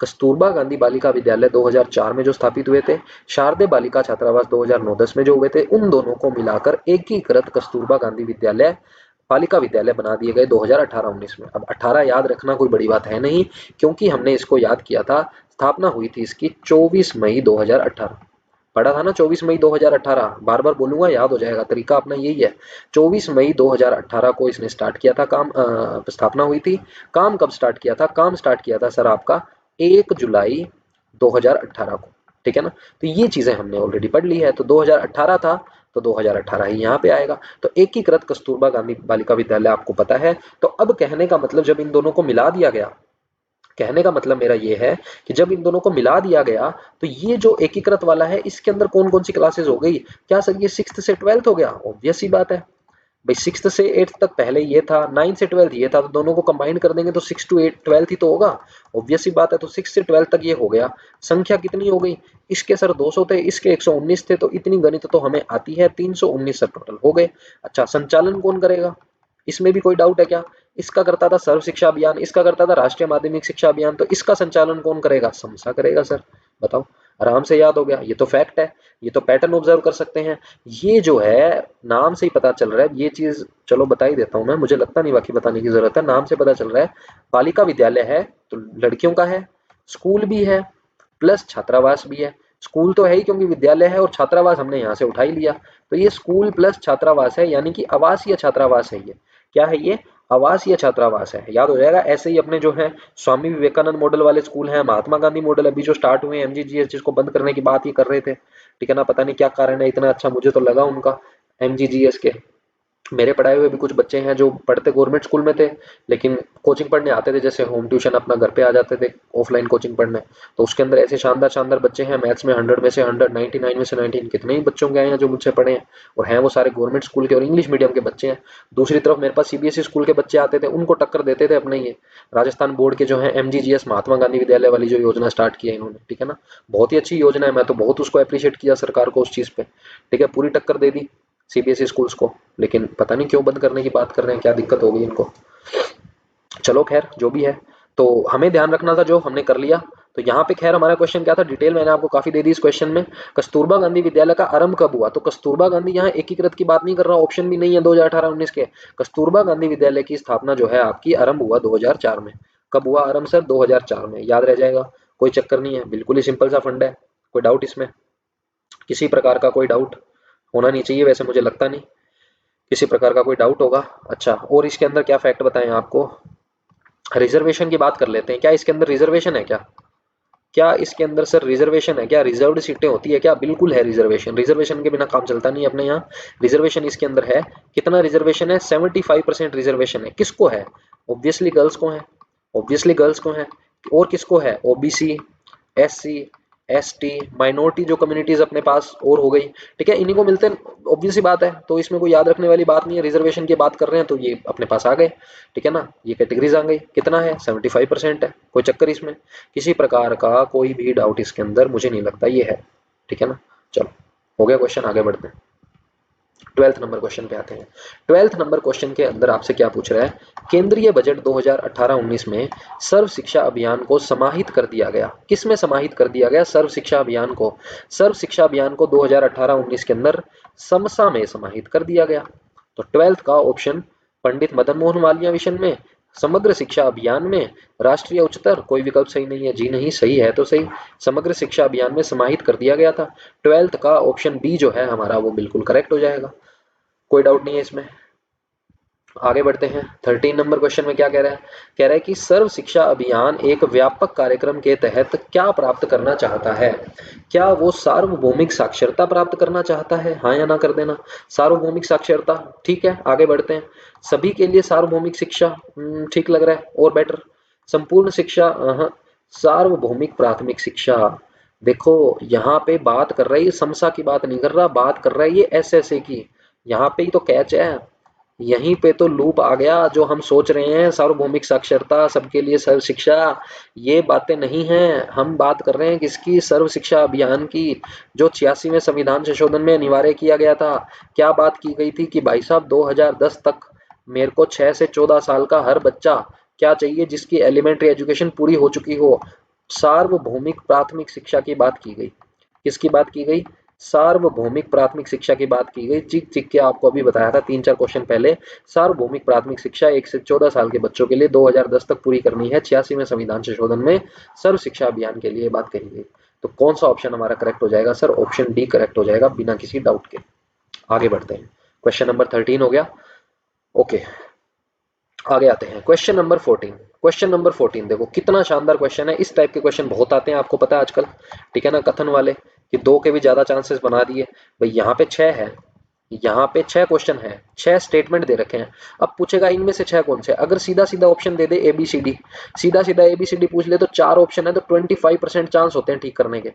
कस्तूरबा गांधी बालिका विद्यालय 2004 में जो स्थापित हुए थे, शारदे बालिका छात्रावास 2009-10 में जो हुए थे, उन दोनों को मिलाकर एकीकृत कस्तूरबा गांधी विद्यालय बालिका विद्यालय बना दिए गए 2018-19 में। अब 18 याद रखना कोई बड़ी बात है नहीं, क्योंकि हमने इसको याद किया था, स्थापना हुई थी इसकी 24 मई 2018। पढ़ा था ना 24 मई 2018, बार बार बोलूंगा याद हो जाएगा, तरीका अपना यही है। 24 मई 2018 को इसने स्टार्ट किया था काम, स्थापना हुई थी। काम कब स्टार्ट किया था? काम स्टार्ट किया था सर आपका 1 जुलाई 2018 को, ठीक है ना। तो ये चीजें हमने ऑलरेडी पढ़ ली है, तो 2018 था तो 2018 ही यहाँ पे आएगा। तो एकीकृत कस्तूरबा गांधी बालिका विद्यालय आपको पता है। तो अब कहने का मतलब जब इन दोनों को मिला दिया गया, कहने का मतलब मेरा ये है कि जब इन दोनों को मिला दिया गया तो ये जो एकीकृत वाला है इसके अंदर कौन कौन सी क्लासेस हो गई? क्या सर ये 6th से 12th हो गया? ऑब्वियस ही बात है भाई, 6th से 8th तक पहले ये था, 9th से 12th ये था, तो दोनों को कंबाइन कर देंगे तो 6 to 8 12th ही तो होगा। ऑब्वियस ही बात है, तो 6 से 12th तक ये हो गया। संख्या कितनी हो गई? इसके सर 200 थे, इसके 119 थे, तो इतनी गणित तो हमें आती है, 319 सर टोटल हो गए। अच्छा, संचालन कौन करेगा? इसमें भी कोई डाउट है क्या? इसका करता था सर्व शिक्षा अभियान, इसका करता था राष्ट्रीय माध्यमिक शिक्षा अभियान, तो इसका संचालन कौन करेगा? समसा करेगा सर। बताओ, आराम से याद हो गया, ये तो फैक्ट है, ये तो पैटर्न ऑब्जर्व कर सकते हैं। ये जो है नाम से ही पता चल रहा है, ये चीज चलो बता ही देता हूं मैं, मुझे लगता नहीं बाकी बताने की जरूरत है, नाम से पता चल रहा है बालिका विद्यालय है तो लड़कियों का है, स्कूल भी है प्लस छात्रावास भी है। स्कूल तो है ही क्योंकि विद्यालय है, और छात्रावास हमने यहाँ से उठा ही लिया, तो ये स्कूल प्लस छात्रावास है, यानी कि आवासीय छात्रावास है। ये क्या है? ये आवासीय छात्रावास है, याद हो जाएगा। ऐसे ही अपने जो है स्वामी विवेकानंद मॉडल वाले स्कूल हैं, महात्मा गांधी मॉडल अभी जो स्टार्ट हुए, एमजीजीएस जिसको बंद करने की बात ही कर रहे थे, ठीक है ना, पता नहीं क्या कारण है, इतना अच्छा मुझे तो लगा उनका एमजीजीएस के। मेरे पढ़ाए हुए भी कुछ बच्चे हैं जो पढ़ते गवर्नमेंट स्कूल में थे, लेकिन कोचिंग पढ़ने आते थे, जैसे होम ट्यूशन अपना घर पे आ जाते थे ऑफलाइन कोचिंग पढ़ने, तो उसके अंदर ऐसे शानदार शानदार बच्चे हैं, मैथ्स में 100 में से 100, 99 में से 19, कितने ही बच्चों के आए हैं जो मुझसे पढ़े हैं, और हैं वो सारे गवर्नमेंट स्कूल के और इंग्लिश मीडियम के बच्चे हैं। दूसरी तरफ मेरे पास सीबीएसई स्कूल के बच्चे आते थे, उनको टक्कर देते थे अपने ये राजस्थान बोर्ड के जो है एमजीजीएस महात्मा गांधी विद्यालय वाली जो योजना स्टार्ट की है इन्होंने, ठीक है ना। बहुत ही अच्छी योजना है, मैं तो बहुत उसको अप्रिशिएट किया सरकार को उस चीज पे, ठीक है, पूरी टक्कर दे दी सीबीएसई स्कूल्स को, लेकिन पता नहीं क्यों बंद करने की बात कर रहे हैं, क्या दिक्कत हो गई इनको। चलो खैर जो भी है, तो हमें ध्यान रखना था जो हमने कर लिया। तो यहाँ पे खैर हमारा क्वेश्चन क्या था, डिटेल मैंने आपको काफी दे दी इस क्वेश्चन में। कस्तूरबा गांधी विद्यालय का आरंभ कब हुआ? तो कस्तूरबा गांधी यहाँ एकीकृत की बात नहीं कर रहा, ऑप्शन भी नहीं है 2018-19 के। कस्तूरबा गांधी विद्यालय की स्थापना जो है आपकी आरंभ हुआ 2004 में। कब हुआ आरंभ सर? 2004 में, याद रह जाएगा, कोई चक्कर नहीं है, बिल्कुल ही सिंपल सा फंड है। कोई डाउट इसमें? किसी प्रकार का कोई डाउट होना नहीं चाहिए, वैसे मुझे लगता नहीं किसी प्रकार का कोई डाउट होगा। अच्छा, और इसके अंदर क्या फैक्ट बताएं आपको? रिजर्वेशन की बात कर लेते हैं, क्या इसके अंदर रिजर्वेशन है क्या? क्या इसके अंदर सर रिजर्वेशन है क्या? रिजर्व्ड सीटें होती है क्या? बिल्कुल है रिजर्वेशन, रिजर्वेशन के बिना काम चलता नहीं अपने यहाँ। रिजर्वेशन इसके अंदर है। कितना रिजर्वेशन है? 75% रिजर्वेशन है। किसको है? ऑब्वियसली गर्ल्स को है, ऑब्वियसली गर्ल्स को है। और किसको है? ओबीसी, एससी, एसटी, माइनॉरिटी जो कम्युनिटीज अपने पास और हो गई, ठीक है, इन्हीं को मिलते हैं, ऑब्वियस सी बात है, तो इसमें कोई याद रखने वाली बात नहीं है। रिजर्वेशन की बात कर रहे हैं तो ये अपने पास आ गए, ठीक है ना, ये कैटेगरीज आ गई। कितना है? 75% है, कोई चक्कर इसमें, किसी प्रकार का कोई भी डाउट इसके अंदर मुझे नहीं लगता ये है, ठीक है ना। चलो हो गया क्वेश्चन, आगे बढ़ते हैं। 12th नंबर क्वेश्चन पे आते हैं। 12th नंबर क्वेश्चन के अंदर आपसे क्या पूछ रहा है, केंद्रीय बजट 2018-19 में सर्व शिक्षा अभियान को समाहित कर दिया गया। किसमें समाहित कर दिया गया सर्व शिक्षा अभियान को? सर्व शिक्षा अभियान को 2018-19 के अंदर समसा में समाहित कर दिया गया। तो 12th का ऑप्शन पंडित मदन मोहन मालवीय मिशन में, समग्र शिक्षा अभियान में, राष्ट्रीय उच्चतर, कोई विकल्प सही नहीं है जी, नहीं सही है तो सही, समग्र शिक्षा अभियान में समाहित कर दिया गया था। 12th का ऑप्शन बी जो है हमारा वो बिल्कुल करेक्ट हो जाएगा, कोई डाउट नहीं है इसमें। आगे बढ़ते हैं। 13 नंबर क्वेश्चन में क्या कह रहा है? कह रहा है कि सर्व शिक्षा अभियान एक व्यापक कार्यक्रम के तहत क्या प्राप्त करना चाहता है? क्या वो सार्वभौमिक साक्षरता प्राप्त करना चाहता है? हाँ या ना कर देना। सार्वभौमिक साक्षरता, ठीक है, आगे बढ़ते हैं। सभी के लिए सार्वभौमिक शिक्षा, ठीक लग रहा है, और बेटर। संपूर्ण शिक्षा, सार्वभौमिक प्राथमिक शिक्षा। देखो यहाँ पे बात कर रहा है ये समसा की बात नहीं कर रहा, बात कर रहा है ये एसएसए की, यहाँ पे ही तो कैच है। यहीं पे तो लूप आ गया जो हम सोच रहे हैं, सार्वभौमिक साक्षरता, सबके लिए सर्व शिक्षा। ये बातें नहीं हैं, हम बात कर रहे हैं किसकी, सर्व शिक्षा अभियान की, जो 86वें संविधान संशोधन में अनिवार्य किया गया था। क्या बात की गई थी कि भाई साहब 2010 तक मेरे को 6 से 14 साल का हर बच्चा क्या चाहिए, जिसकी एलिमेंट्री एजुकेशन पूरी हो चुकी हो। सार्वभौमिक प्राथमिक शिक्षा की बात की गई। किसकी बात की गई? सार्वभौमिक प्राथमिक शिक्षा की बात की गई। चिक चिक के आपको अभी बताया था 3-4 क्वेश्चन पहले। सार्वभौमिक प्राथमिक शिक्षा 1 से 14 साल के बच्चों के लिए 2010 तक पूरी करनी है। 86वें संविधान संशोधन में सर्व शिक्षा अभियान के लिए बात कही गई। तो कौन सा ऑप्शन हमारा करेक्ट हो जाएगा सर? ऑप्शन डी करेक्ट हो जाएगा बिना किसी डाउट के। आगे बढ़ते हैं, क्वेश्चन नंबर 13 हो गया। ओके, आगे आते हैं क्वेश्चन नंबर 14। क्वेश्चन नंबर 14 देखो कितना शानदार क्वेश्चन है। इस टाइप के क्वेश्चन बहुत आते हैं, आपको पता है आजकल, ठीक है ना, कथन वाले, कि 2 के भी ज्यादा चांसेस बना दिए। भाई यहाँ पे 6 है, यहाँ पे 6 क्वेश्चन है, 6 स्टेटमेंट दे रखे हैं। अब पूछेगा इनमें से 6 कौन से। अगर सीधा सीधा ऑप्शन दे दे ABCD, सीधा सीधा ABCD पूछ ले तो 4 ऑप्शन है, तो 25% चांस होते हैं ठीक करने के।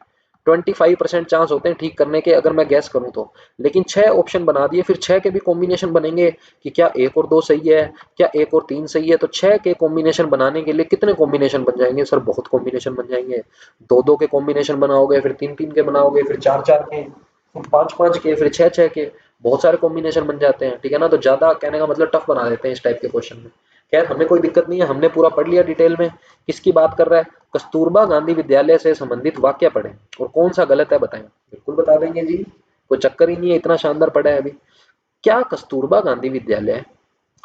25% चांस होते हैं ठीक करने के, अगर मैं गैस करूं तो। लेकिन 6 ऑप्शन बना दिए, फिर 6 के भी कॉम्बिनेशन बनेंगे कि क्या 1 और 2 सही है, क्या 1 और 3 सही है। तो 6 के कॉम्बिनेशन बनाने के लिए कितने कॉम्बिनेशन बन जाएंगे सर? बहुत कॉम्बिनेशन बन जाएंगे। 2-2 के कॉम्बिनेशन बनाओगे, फिर 3-3 के बनाओगे, फिर 4-4 के, फिर 5-5 के, फिर 6-6 के। बहुत सारे कॉम्बिनेशन बन जाते हैं, ठीक है ना। तो ज्यादा कहने का मतलब टफ बना देते हैं इस टाइप के क्वेश्चन में। खैर हमें कोई दिक्कत नहीं है, हमने पूरा पढ़ लिया डिटेल में। किसकी बात कर रहा है? कस्तूरबा गांधी विद्यालय से संबंधित वाक्य पढ़ें और कौन सा गलत है बताएं। बिल्कुल बता देंगे जी, कोई चक्कर ही नहीं है, इतना शानदार पढ़ा है अभी। क्या कस्तूरबा गांधी विद्यालय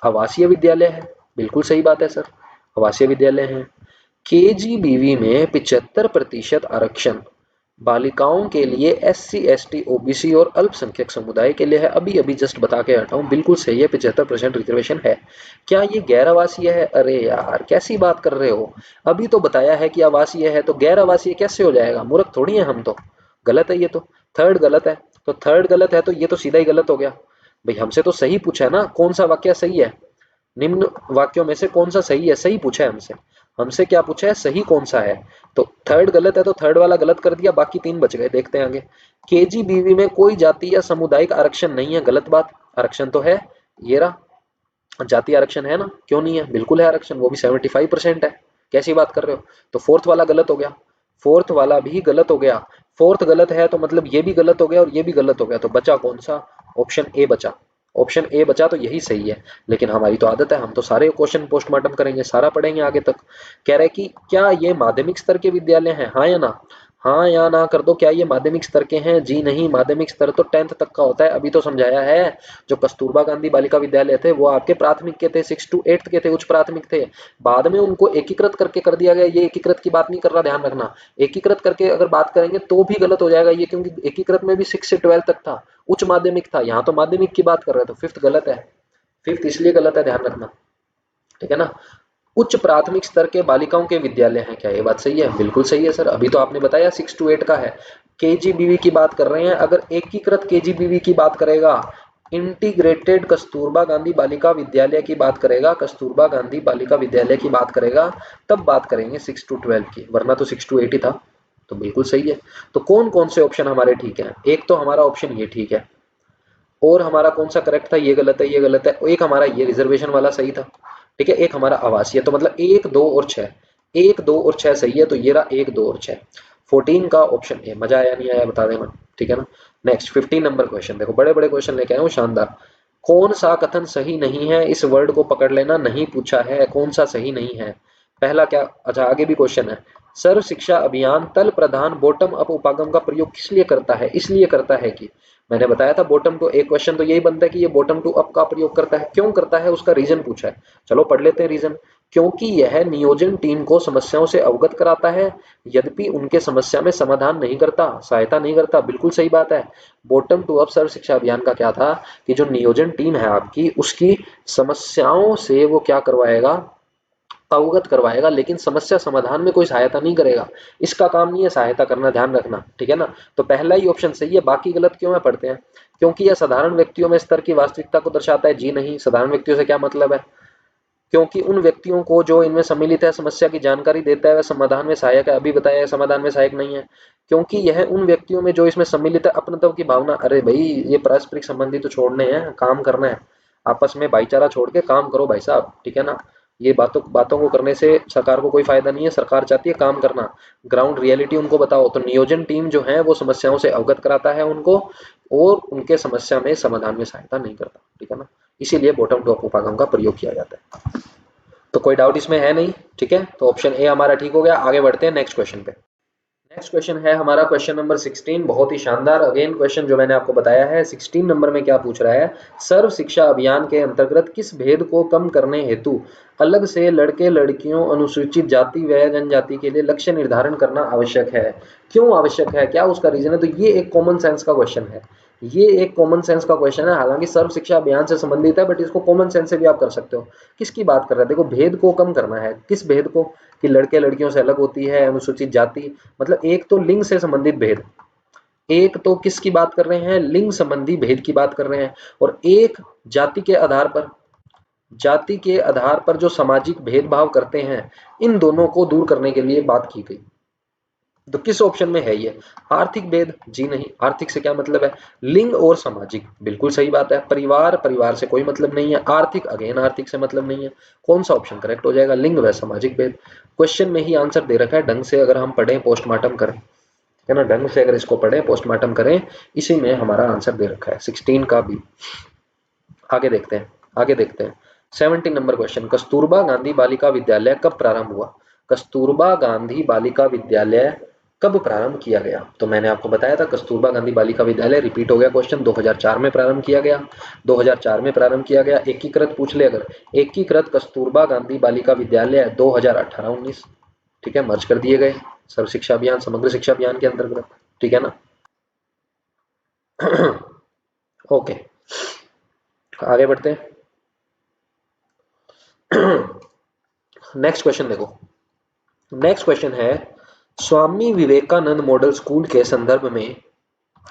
आवासीय विद्यालय है? बिल्कुल सही बात है सर, आवासीय विद्यालय है। केजीबीवी में 75% आरक्षण बालिकाओं के लिए, SC ST OBC और अल्पसंख्यक समुदाय के लिए है। अभी अभी जस्ट बता के हटा हूं, बिल्कुल सही है, 75% रिजर्वेशन है। क्या ये गैर आवासीय है? अरे यार कैसी बात कर रहे हो, अभी तो बताया है कि आवासीय है, तो गैर आवासीय कैसे हो जाएगा? मूर्ख थोड़ी है हम तो। गलत है ये तो, थर्ड गलत है। तो थर्ड गलत है तो ये तो सीधा ही गलत हो गया। भाई हमसे तो सही पूछा है ना, कौन सा वाक्य सही है, निम्न वाक्यों में से कौन सा सही है, सही पूछा है हमसे। हमसे क्या पूछा है? सही कौन सा है। तो थर्ड गलत है, तो थर्ड वाला गलत कर दिया, बाकी 3 बच गए। देखते हैं आगे। केजीबीवी में कोई जाति या सामुदायिक आरक्षण नहीं है, गलत बात। आरक्षण तो है, ये रहा, जाति आरक्षण है ना, क्यों नहीं है? बिल्कुल है आरक्षण, वो भी 75% है। कैसी बात कर रहे हो? तो फोर्थ वाला गलत हो गया, फोर्थ वाला भी गलत हो गया। फोर्थ गलत है तो मतलब ये भी गलत हो गया और ये भी गलत हो गया, तो बचा कौन सा? ऑप्शन ए बचा। ऑप्शन ए बचा, तो यही सही है। लेकिन हमारी तो आदत है, हम तो सारे क्वेश्चन पोस्टमार्टम करेंगे, सारा पढ़ेंगे आगे तक। कह रहे कि क्या ये माध्यमिक स्तर के विद्यालय हैं, हाँ या ना? हाँ या ना कर दो, क्या ये माध्यमिक स्तर के हैं? जी नहीं, माध्यमिक स्तर तो 10th तक का होता है, अभी तो समझाया है। जो कस्तूरबा गांधी बालिका विद्यालय थे वो आपके प्राथमिक के थे, 6 to 8 के थे, उच्च प्राथमिक थे। बाद में उनको एकीकृत करके कर दिया गया। ये एकीकृत की बात नहीं कर रहा, ध्यान रखना। एकीकृत करके अगर बात करेंगे तो भी गलत हो जाएगा ये, क्योंकि एकीकृत में भी 6 से 12 तक था, उच्च माध्यमिक था। यहाँ तो माध्यमिक की बात कर रहे हैं, तो फिफ्थ गलत है। फिफ्थ इसलिए गलत है, ध्यान रखना, ठीक है ना। उच्च प्राथमिक स्तर के बालिकाओं के विद्यालय हैं, क्या ये बात सही है? बिल्कुल सही है सर, अभी तो आपने बताया 6 to 8 का है। केजीबीवी की बात कर रहे हैं, अगर एकीकृत केजीबीवी की बात करेगा, इंटीग्रेटेड कस्तूरबा गांधी बालिका विद्यालय की बात करेगा, कस्तूरबा गांधी बालिका विद्यालय की बात करेगा, तब बात करेंगे 6 to 12 की, वरना तो 6 to 8 ही था। तो बिल्कुल सही है। तो कौन कौन से ऑप्शन हमारे ठीक है? एक तो हमारा ऑप्शन ये ठीक है, और हमारा कौन सा करेक्ट था? ये गलत है, ये गलत है। एक हमारा ये रिजर्वेशन वाला सही था, ठीक है। एक हमारा आवासीय, तो मतलब 1, 2 और 6, 1, 2 और 6 सही है। तो ये रहा 1, 2 और 6, 14 का ऑप्शन ए। मजा आया नहीं आया बता देना, ठीक है ना। नेक्स्ट 15 नंबर क्वेश्चन देखो, बड़े बड़े क्वेश्चन लेके आया हूँ, शानदार। कौन सा कथन सही नहीं है? इस वर्ड को पकड़ लेना, नहीं पूछा है कौन सा सही नहीं है। पहला क्या, अच्छा आगे भी क्वेश्चन है। सर्व शिक्षा अभियान तल प्रधान बॉटम अप उपागम का प्रयोग किस लिए करता है? इसलिए करता है कि, मैंने बताया था बॉटम टू, एक क्वेश्चन तो यही बनता है कि ये बॉटम टू अप का प्रयोग करता है। क्यों करता है उसका रीजन पूछा है, चलो पढ़ लेते हैं रीजन। क्योंकि यह नियोजन टीम को समस्याओं से अवगत कराता है, यद्यपि उनके समस्या में समाधान नहीं करता, सहायता नहीं करता। बिल्कुल सही बात है। बॉटम टू अप सर्व शिक्षा अभियान का क्या था कि जो नियोजन टीम है आपकी, उसकी समस्याओं से वो क्या करवाएगा, अवगत करवाएगा, लेकिन समस्या समाधान में कोई सहायता नहीं करेगा। इसका काम नहीं है सहायता करना, ध्यान रखना, ठीक है ना। तो पहला ही ऑप्शन सही है, बाकी गलत क्यों है पढ़ते हैं। क्योंकि यह साधारण व्यक्तियों में स्तर की वास्तविकता को दर्शाता है, जी नहीं, साधारण व्यक्तियों से क्या मतलब है? क्योंकि उन व्यक्तियों को जो इनमें सम्मिलित है समस्या की जानकारी देता है, वह समाधान में सहायक है, अभी बताया है समाधान में सहायक नहीं है। क्योंकि यह उन व्यक्तियों में जो इसमें सम्मिलित है अपनत्व की भावना, अरे भाई ये पारस्परिक संबंधी तो छोड़ने हैं, काम करना है। आपस में भाईचारा छोड़ के काम करो भाई साहब, ठीक है ना। ये बातों बातों को करने से सरकार को कोई फायदा नहीं है, सरकार चाहती है काम करना, ग्राउंड रियलिटी उनको बताओ। तो नियोजन टीम जो है वो समस्याओं से अवगत कराता है उनको, और उनके समस्या में समाधान में सहायता नहीं करता, ठीक है ना। इसीलिए बॉटम टू अप उपागम का प्रयोग किया जाता है। तो कोई डाउट इसमें है नहीं, ठीक है। तो ऑप्शन ए हमारा ठीक हो गया। आगे बढ़ते हैं नेक्स्ट क्वेश्चन पे। नेक्स्ट क्वेश्चन है हमारा क्वेश्चन नंबर 16। बहुत ही शानदार अगेन क्वेश्चन जो मैंने आपको बताया है। 16 नंबर में क्या पूछ रहा है, सर्व शिक्षा अभियान के अंतर्गत किस भेद को कम करने हेतु अलग से लड़के लड़कियों अनुसूचित जाति व जनजाति के लिए लक्ष्य निर्धारण करना आवश्यक है। क्यों आवश्यक है, क्या उसका रीजन है। तो ये एक कॉमन सेंस का क्वेश्चन है, ये एक कॉमन सेंस का क्वेश्चन है। हालांकि सर्व शिक्षा अभियान से संबंधित है, बट इसको कॉमन सेंस से भी आप कर सकते हो। किसकी बात कर रहे हैं, देखो भेद को कम करना है, किस भेद को, कि लड़के लड़कियों से अलग होती है, अनुसूचित जाति, मतलब एक तो लिंग से संबंधित भेद, एक तो किसकी बात कर रहे हैं, लिंग संबंधी भेद की बात कर रहे हैं, और एक जाति के आधार पर, जाति के आधार पर जो सामाजिक भेदभाव करते हैं, इन दोनों को दूर करने के लिए बात की गई। तो किस ऑप्शन में है ये, आर्थिक भेद, जी नहीं, आर्थिक से क्या मतलब है, लिंग और सामाजिक, बिल्कुल सही बात है। परिवार, परिवार से कोई मतलब नहीं है। आर्थिक, अगेन आर्थिक से मतलब नहीं है। कौन सा ऑप्शन करेक्ट हो जाएगा, लिंग व सामाजिक भेद। क्वेश्चन में ही आंसर दे रखा है, ढंग से अगर हम पढ़ें, पोस्टमार्टम करें, है ना, ढंग से अगर इसको पढ़ें, पोस्टमार्टम करें, इसी में हमारा आंसर दे रखा है 16 का भी। आगे देखते हैं, आगे देखते हैं। 17 नंबर क्वेश्चन, कस्तूरबा गांधी बालिका विद्यालय कब प्रारंभ हुआ। कस्तूरबा गांधी बालिका विद्यालय कब प्रारंभ किया गया। तो मैंने आपको बताया था कस्तूरबा गांधी बालिका विद्यालय, रिपीट हो गया क्वेश्चन, 2004 में प्रारंभ किया गया। 2004 में प्रारंभ किया गया। एकीकृत पूछ ले अगर, एकीकृत कस्तूरबा गांधी बालिका विद्यालय 2018-19, ठीक है, मर्ज कर दिए गए सर्व शिक्षा अभियान, समग्र शिक्षा अभियान के अंतर्गत, ठीक है ना। ओके, आगे बढ़ते हैं। नेक्स्ट क्वेश्चन देखो, नेक्स्ट क्वेश्चन है, स्वामी विवेकानंद मॉडल स्कूल के संदर्भ में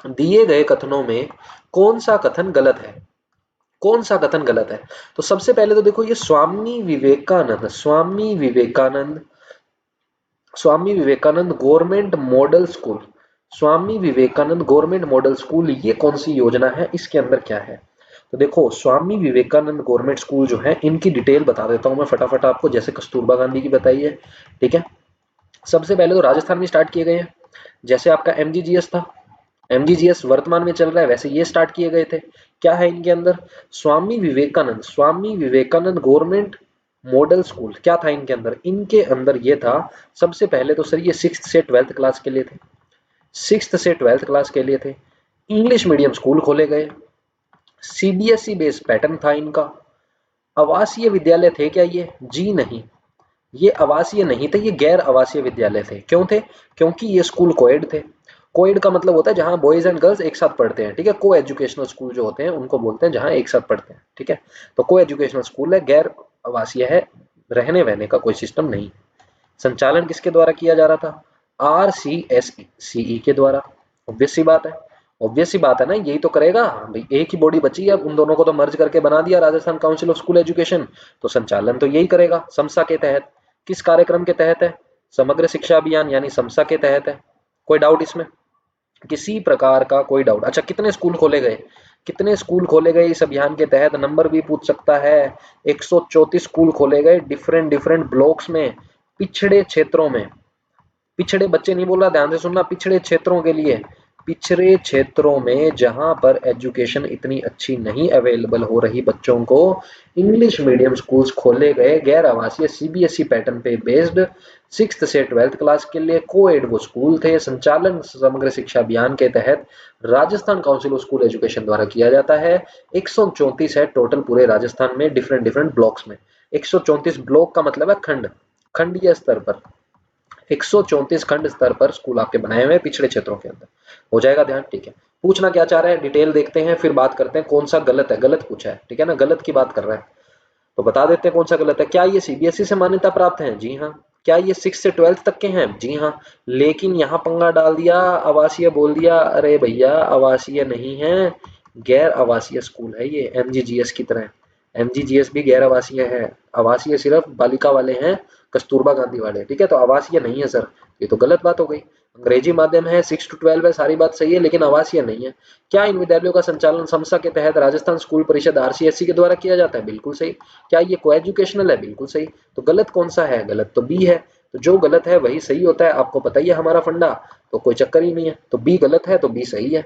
दिए गए कथनों में कौन सा कथन गलत है, कौन सा कथन गलत है। तो सबसे पहले तो देखो, ये Swami Vivekananda, Swami Vivekananda, Swami Vivekananda government model school, Swami Vivekananda government model school, ये कौन सी योजना है, इसके अंदर क्या है। तो देखो, स्वामी विवेकानंद गवर्नमेंट स्कूल जो है, इनकी डिटेल बता देता हूं मैं फटाफट आपको, जैसे कस्तूरबा गांधी की बताई है, ठीक है। सबसे पहले तो राजस्थान में स्टार्ट किए गए हैं, जैसे आपका एमजीजीएस था, एमजीजीएस वर्तमान में चल रहा है, वैसे ये स्टार्ट किए गए थे। क्या है इनके अंदर, Swami Vivekananda, Swami Vivekananda government model school, क्या था इनके अंदर, इनके अंदर ये था, सबसे पहले तो सर ये 6th से 12th क्लास के लिए थे, 6th से 12th क्लास के लिए थे। इंग्लिश मीडियम स्कूल खोले गए, सीबीएसई बेस्ड पैटर्न था इनका। आवासीय विद्यालय थे क्या ये, जी नहीं, ये आवासीय नहीं थे, ये गैर आवासीय विद्यालय थे। क्यों थे, क्योंकि ये स्कूल कोएड थे। कोएड का मतलब होता है जहां बॉयज एंड गर्ल्स एक साथ पढ़ते हैं, ठीक है। को एजुकेशनल स्कूल जो होते हैं उनको बोलते हैं जहां एक साथ पढ़ते हैं, ठीक है। तो को एजुकेशनल स्कूल है, गैर आवासीय है, रहने वहने का कोई सिस्टम नहीं। संचालन किसके द्वारा किया जा रहा था, RCSCE के द्वारा। ऑब्वियस सी बात है, ऑब्वियस सी बात है ना, यही तो करेगा भाई, एक ही बॉडी बची है, अब उन दोनों को तो मर्ज करके बना दिया Rajasthan council of school education, तो संचालन तो यही करेगा समसा के तहत। किस कार्यक्रम के तहत है, समग्र शिक्षा अभियान यानी समसा के तहत है। कोई डाउट इसमें, किसी प्रकार का कोई डाउट। अच्छा, कितने स्कूल खोले गए, कितने स्कूल खोले गए इस अभियान के तहत, नंबर भी पूछ सकता है। 134 स्कूल खोले गए डिफरेंट डिफरेंट ब्लॉक्स में, पिछड़े क्षेत्रों में, पिछड़े बच्चे नहीं बोल रहा, ध्यान से सुनना, पिछड़े क्षेत्रों के लिए, पिछड़े क्षेत्रों में जहां पर एजुकेशन इतनी अच्छी नहीं अवेलेबल हो रही बच्चों को, इंग्लिश मीडियम स्कूल्स खोले गए, गैर आवासीय सीबीएसई पैटर्न पे बेस्ड, 6th से 12th क्लास के लिए कोएड वो स्कूल थे। संचालन समग्र शिक्षा अभियान के तहत Rajasthan council of school education द्वारा किया जाता है। 134 है टोटल पूरे राजस्थान में, डिफरेंट डिफरेंट ब्लॉक्स में। 134 ब्लॉक का मतलब है खंड, खंडीय स्तर पर 134 खंड स्तर पर स्कूल आपके बनाए हुए पिछड़े क्षेत्रों के अंदर। हो जाएगा ध्यान, ठीक है। पूछना क्या चाह रहा है, डिटेल देखते हैं, फिर बात करते हैं कौन सा गलत है, गलत पूछा है, ठीक है ना, गलत की बात कर रहा है, तो बता देते हैं कौन सा गलत है। क्या ये सीबीएसई से मान्यता प्राप्त है, जी हाँ। क्या ये 6 से 12th तक के हैं, जी हाँ। लेकिन यहाँ पंगा डाल दिया, आवासीय बोल दिया, अरे भैया आवासीय नहीं है, गैर आवासीय स्कूल है ये, एमजीजीएस की तरह। एमजीजीएस भी गैर आवासीय है, आवासीय सिर्फ बालिका वाले हैं, कस्तूरबा गांधी वाले, ठीक है। तो आवासीय नहीं है सर, ये तो गलत बात हो गई। अंग्रेजी माध्यम है, 6 to 12 है, सारी बात सही है, लेकिन आवासीय नहीं है। क्या इन विद्यालयों का संचालन समसा के तहत राजस्थान स्कूल परिषद आरसीएससी के द्वारा किया जाता है? बिल्कुल सही। क्या ये को एजुकेशनल है? बिल्कुल सही। तो गलत कौन सा है? गलत तो बी है। तो जो गलत है वही सही होता है, आपको पता ही है हमारा फंडा, तो कोई चक्कर ही नहीं है। तो बी गलत है तो बी सही है,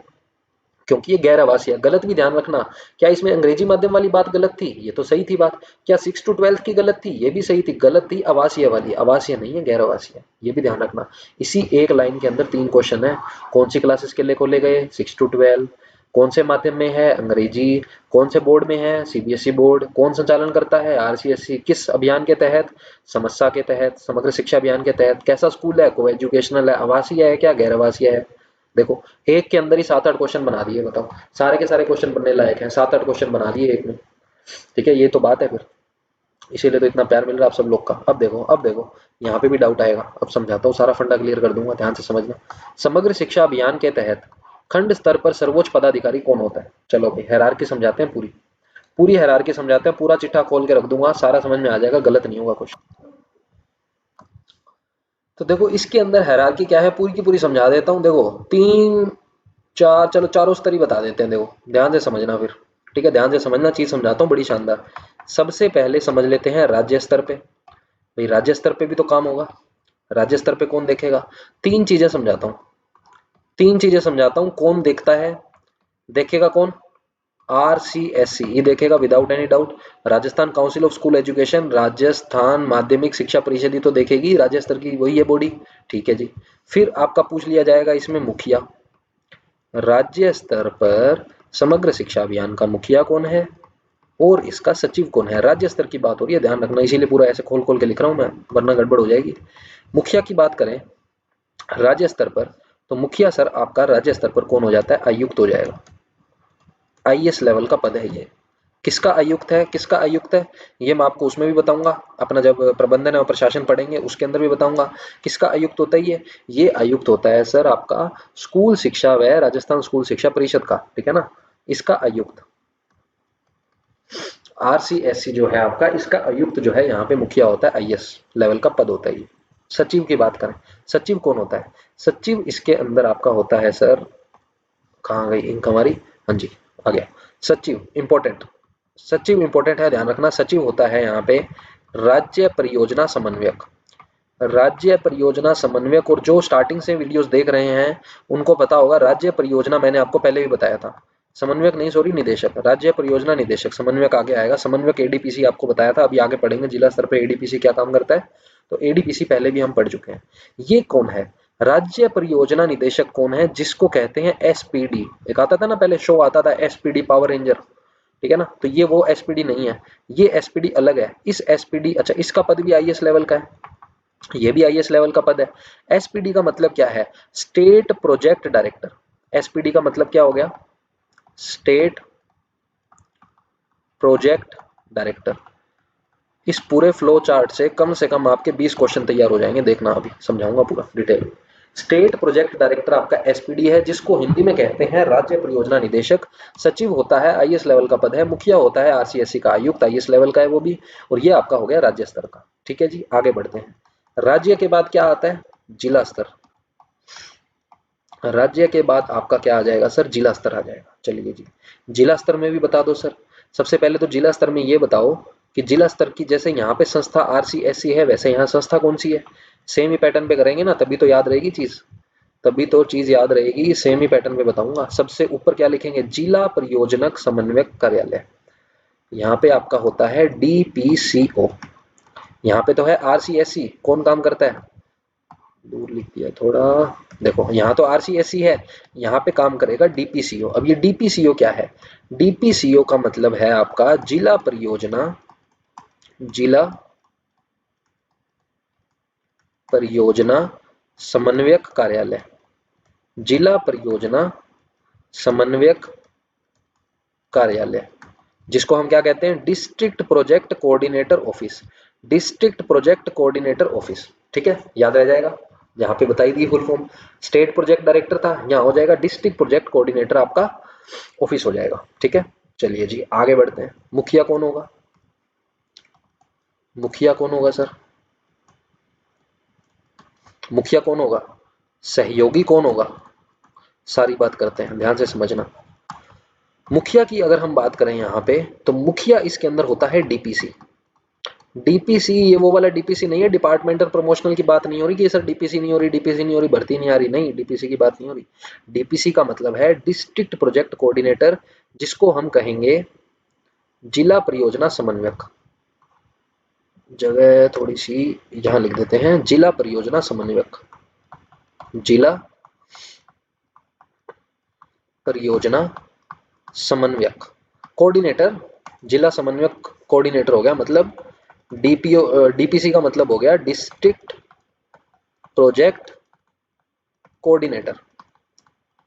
क्योंकि ये गैर आवासीय। गलत भी ध्यान रखना, क्या इसमें अंग्रेजी माध्यम वाली बात गलत थी? ये तो सही थी बात। क्या 6 to 12 की गलत थी? ये भी सही थी। गलत थी आवासीय वाली, आवासीय नहीं है, गैर आवासीय, ये भी ध्यान रखना। इसी एक लाइन के अंदर 3 क्वेश्चन है। कौन सी क्लासेस के लिए खोले गए? 6 to 12। कौन से माध्यम में है? अंग्रेजी। कौन से बोर्ड में है? CBSE board. कौन संचालन करता है? आरसीएससी। किस अभियान के तहत? समस्या के तहत, समग्र शिक्षा अभियान के तहत। कैसा स्कूल है? को एजुकेशनल है। आवासीय है क्या गैर आवासीय है? देखो, एक के अंदर ही 7-8 क्वेश्चन बना दिए, बताओ सारे के सारे क्वेश्चन बनने लायक हैं, 7-8 क्वेश्चन बना दिए एक में, ठीक है। ये तो बात है फिर, इसीलिए तो इतना प्यार मिल रहा है आप सब लोग का। अब देखो यहाँ पे भी डाउट आएगा, अब समझाता हूँ, सारा फंडा क्लियर कर दूंगा, ध्यान से समझना। समग्र शिक्षा अभियान के तहत खंड स्तर पर सर्वोच्च पदाधिकारी कौन होता है? चलो भाई हायरार्की समझाते हैं, पूरी पूरी हायरार्की समझाते हैं, पूरा चिट्ठा खोल के रख दूंगा, सारा समझ में आ जाएगा, गलत नहीं होगा कुछ। तो देखो इसके अंदर हायरार्की क्या है, पूरी की पूरी समझा देता हूँ। देखो 3 4, चलो चारों स्तर ही बता देते हैं, देखो ध्यान से समझना फिर, ठीक है। ध्यान से समझना, चीज समझाता हूँ बड़ी शानदार। सबसे पहले समझ लेते हैं राज्य स्तर पे। भाई राज्य स्तर पे भी तो काम होगा, राज्य स्तर पे कौन देखेगा? 3 चीजें समझाता हूँ, 3 चीजें समझाता हूँ। कौन देखता है? देखेगा कौन? आरसीएससी, ये देखेगा without any doubt. Rajasthan council of school education, Rajasthan माध्यमिक शिक्षा परिषद ही तो देखेगी, राज्य स्तर की वही है बॉडी, ठीक है जी। फिर आपका पूछ लिया जाएगा इसमें मुखिया, राज्य स्तर पर समग्र शिक्षा अभियान का मुखिया कौन है और इसका सचिव कौन है। राज्य स्तर की बात हो रही है, ध्यान रखना, इसीलिए पूरा ऐसे खोल खोल के लिख रहा हूं मैं, वरना गड़बड़ हो जाएगी। मुखिया की बात करें राज्य स्तर पर, तो मुखिया सर आपका राज्य स्तर पर कौन हो जाता है? आयुक्त हो जाएगा। आईएएस लेवल का पद है ये। किसका आयुक्त है? किसका आयुक्त है? ये मैं आपको उसमें भी बताऊंगा, अपना जब प्रबंधन और प्रशासन पढ़ेंगे उसके अंदर भी बताऊंगा। किसका आयुक्त होता है ये आयुक्त होता है सर आपका स्कूल शिक्षा व राजस्थान स्कूल शिक्षा परिषद का, ठीक है ना। इसका आयुक्त आरसीएससी जो है आपका, इसका आयुक्त जो है यहाँ पे मुखिया होता है, आईएएस लेवल का पद होता है ये। सचिव की बात करें, सचिव कौन होता है? सचिव इसके अंदर आपका होता है सर, कहाँ गई इंक हमारी, हाँ जी आ गया। सचिव इंपॉर्टेंट, सचिव इंपॉर्टेंट है, ध्यान रखना। सचिव होता है यहाँ पे राज्य परियोजना समन्वयक। राज्य परियोजना समन्वयक, और जो स्टार्टिंग से वीडियोस देख रहे हैं उनको पता होगा, राज्य परियोजना मैंने आपको पहले भी बताया था, समन्वयक नहीं सॉरी निदेशक, राज्य परियोजना निदेशक, समन्वयक आगे आएगा। समन्वयक एडीपीसी आपको बताया था, अभी आगे पढ़ेंगे जिला स्तर पर एडीपीसी क्या काम करता है, तो एडीपीसी पहले भी हम पढ़ चुके हैं। ये कौन है? राज्य परियोजना निदेशक कौन है? जिसको कहते हैं एसपीडी। एक आता था ना पहले शो आता था एसपीडी पावर रेंजर, ठीक है ना, तो ये वो एसपीडी नहीं है, ये एसपीडी अलग है। इस एसपीडी, अच्छा इसका पद भी आईएएस लेवल का है, ये भी आईएएस लेवल का पद है। एसपीडी का मतलब क्या है? State project director. एसपीडी का मतलब क्या हो गया? State project director. इस पूरे फ्लो चार्ट से कम आपके 20 क्वेश्चन तैयार हो जाएंगे, देखना अभी समझाऊंगा पूरा डिटेल। स्टेट प्रोजेक्ट डायरेक्टर आपका एसपीडी है, जिसको हिंदी में कहते हैं राज्य परियोजना निदेशक। सचिव होता है आईएएस लेवल का पद है, मुखिया होता है आरसीएससी का आयुक्त, आईएएस लेवल का है वो भी, और ये आपका हो गया राज्य स्तर का, ठीक है जी। आगे बढ़ते हैं, राज्य के बाद क्या आता है? जिला स्तर। राज्य के बाद आपका क्या आ जाएगा सर? जिला स्तर आ जाएगा। चलिए जी, जिला स्तर में भी बता दो सर। सबसे पहले तो जिला स्तर में ये बताओ कि जिला स्तर की, जैसे यहाँ पे संस्था आरसीएससी है, वैसे यहाँ संस्था कौन सी है? सेम ही पैटर्न पे करेंगे ना, तभी तो याद रहेगी चीज, तभी तो चीज याद रहेगी। सेम ही पैटर्न पे बताऊंगा। सबसे ऊपर क्या लिखेंगे? जिला परियोजनक समन्वयक कार्यालय। यहाँ पे आपका होता है डीपीसीओ। यहाँ पे तो है आरसीएससी, कौन काम करता है? दूर लिख दिया थोड़ा, देखो यहाँ तो आरसीएससी है, यहाँ पे काम करेगा डीपीसीओ। अब ये डीपीसीओ क्या है? डीपीसीओ का मतलब है आपका जिला परियोजना, जिला परियोजना समन्वयक कार्यालय। जिला परियोजना समन्वयक कार्यालय, जिसको हम क्या कहते हैं? District project coordinator office. District project coordinator office, ठीक है, याद रह जाएगा। यहाँ पे बताई दी full form, state project director था, यहाँ हो जाएगा डिस्ट्रिक्ट प्रोजेक्ट कोऑर्डिनेटर आपका ऑफिस हो जाएगा, ठीक है। चलिए जी आगे बढ़ते हैं। मुखिया कौन होगा? मुखिया कौन होगा सर? मुखिया कौन होगा, सहयोगी कौन होगा, सारी बात करते हैं, ध्यान से समझना। मुखिया की अगर हम बात करें यहाँ पे, तो मुखिया इसके अंदर होता है डीपीसी। डीपीसी ये वो वाला डीपीसी नहीं है, डिपार्टमेंटल प्रमोशनल की बात नहीं हो रही कि सर डीपीसी नहीं हो रही, डीपीसी नहीं हो रही, भर्ती नहीं आ रही, नहीं, डीपीसी की बात नहीं हो रही। डीपीसी का मतलब है डिस्ट्रिक्ट प्रोजेक्ट कोऑर्डिनेटर, जिसको हम कहेंगे जिला परियोजना समन्वयक। जगह थोड़ी सी यहाँ लिख देते हैं, जिला परियोजना समन्वयक, जिला परियोजना समन्वयक कोऑर्डिनेटर। जिला समन्वयक कोऑर्डिनेटर हो गया, मतलब डीपीओ, डीपीसी का मतलब हो गया district project coordinator.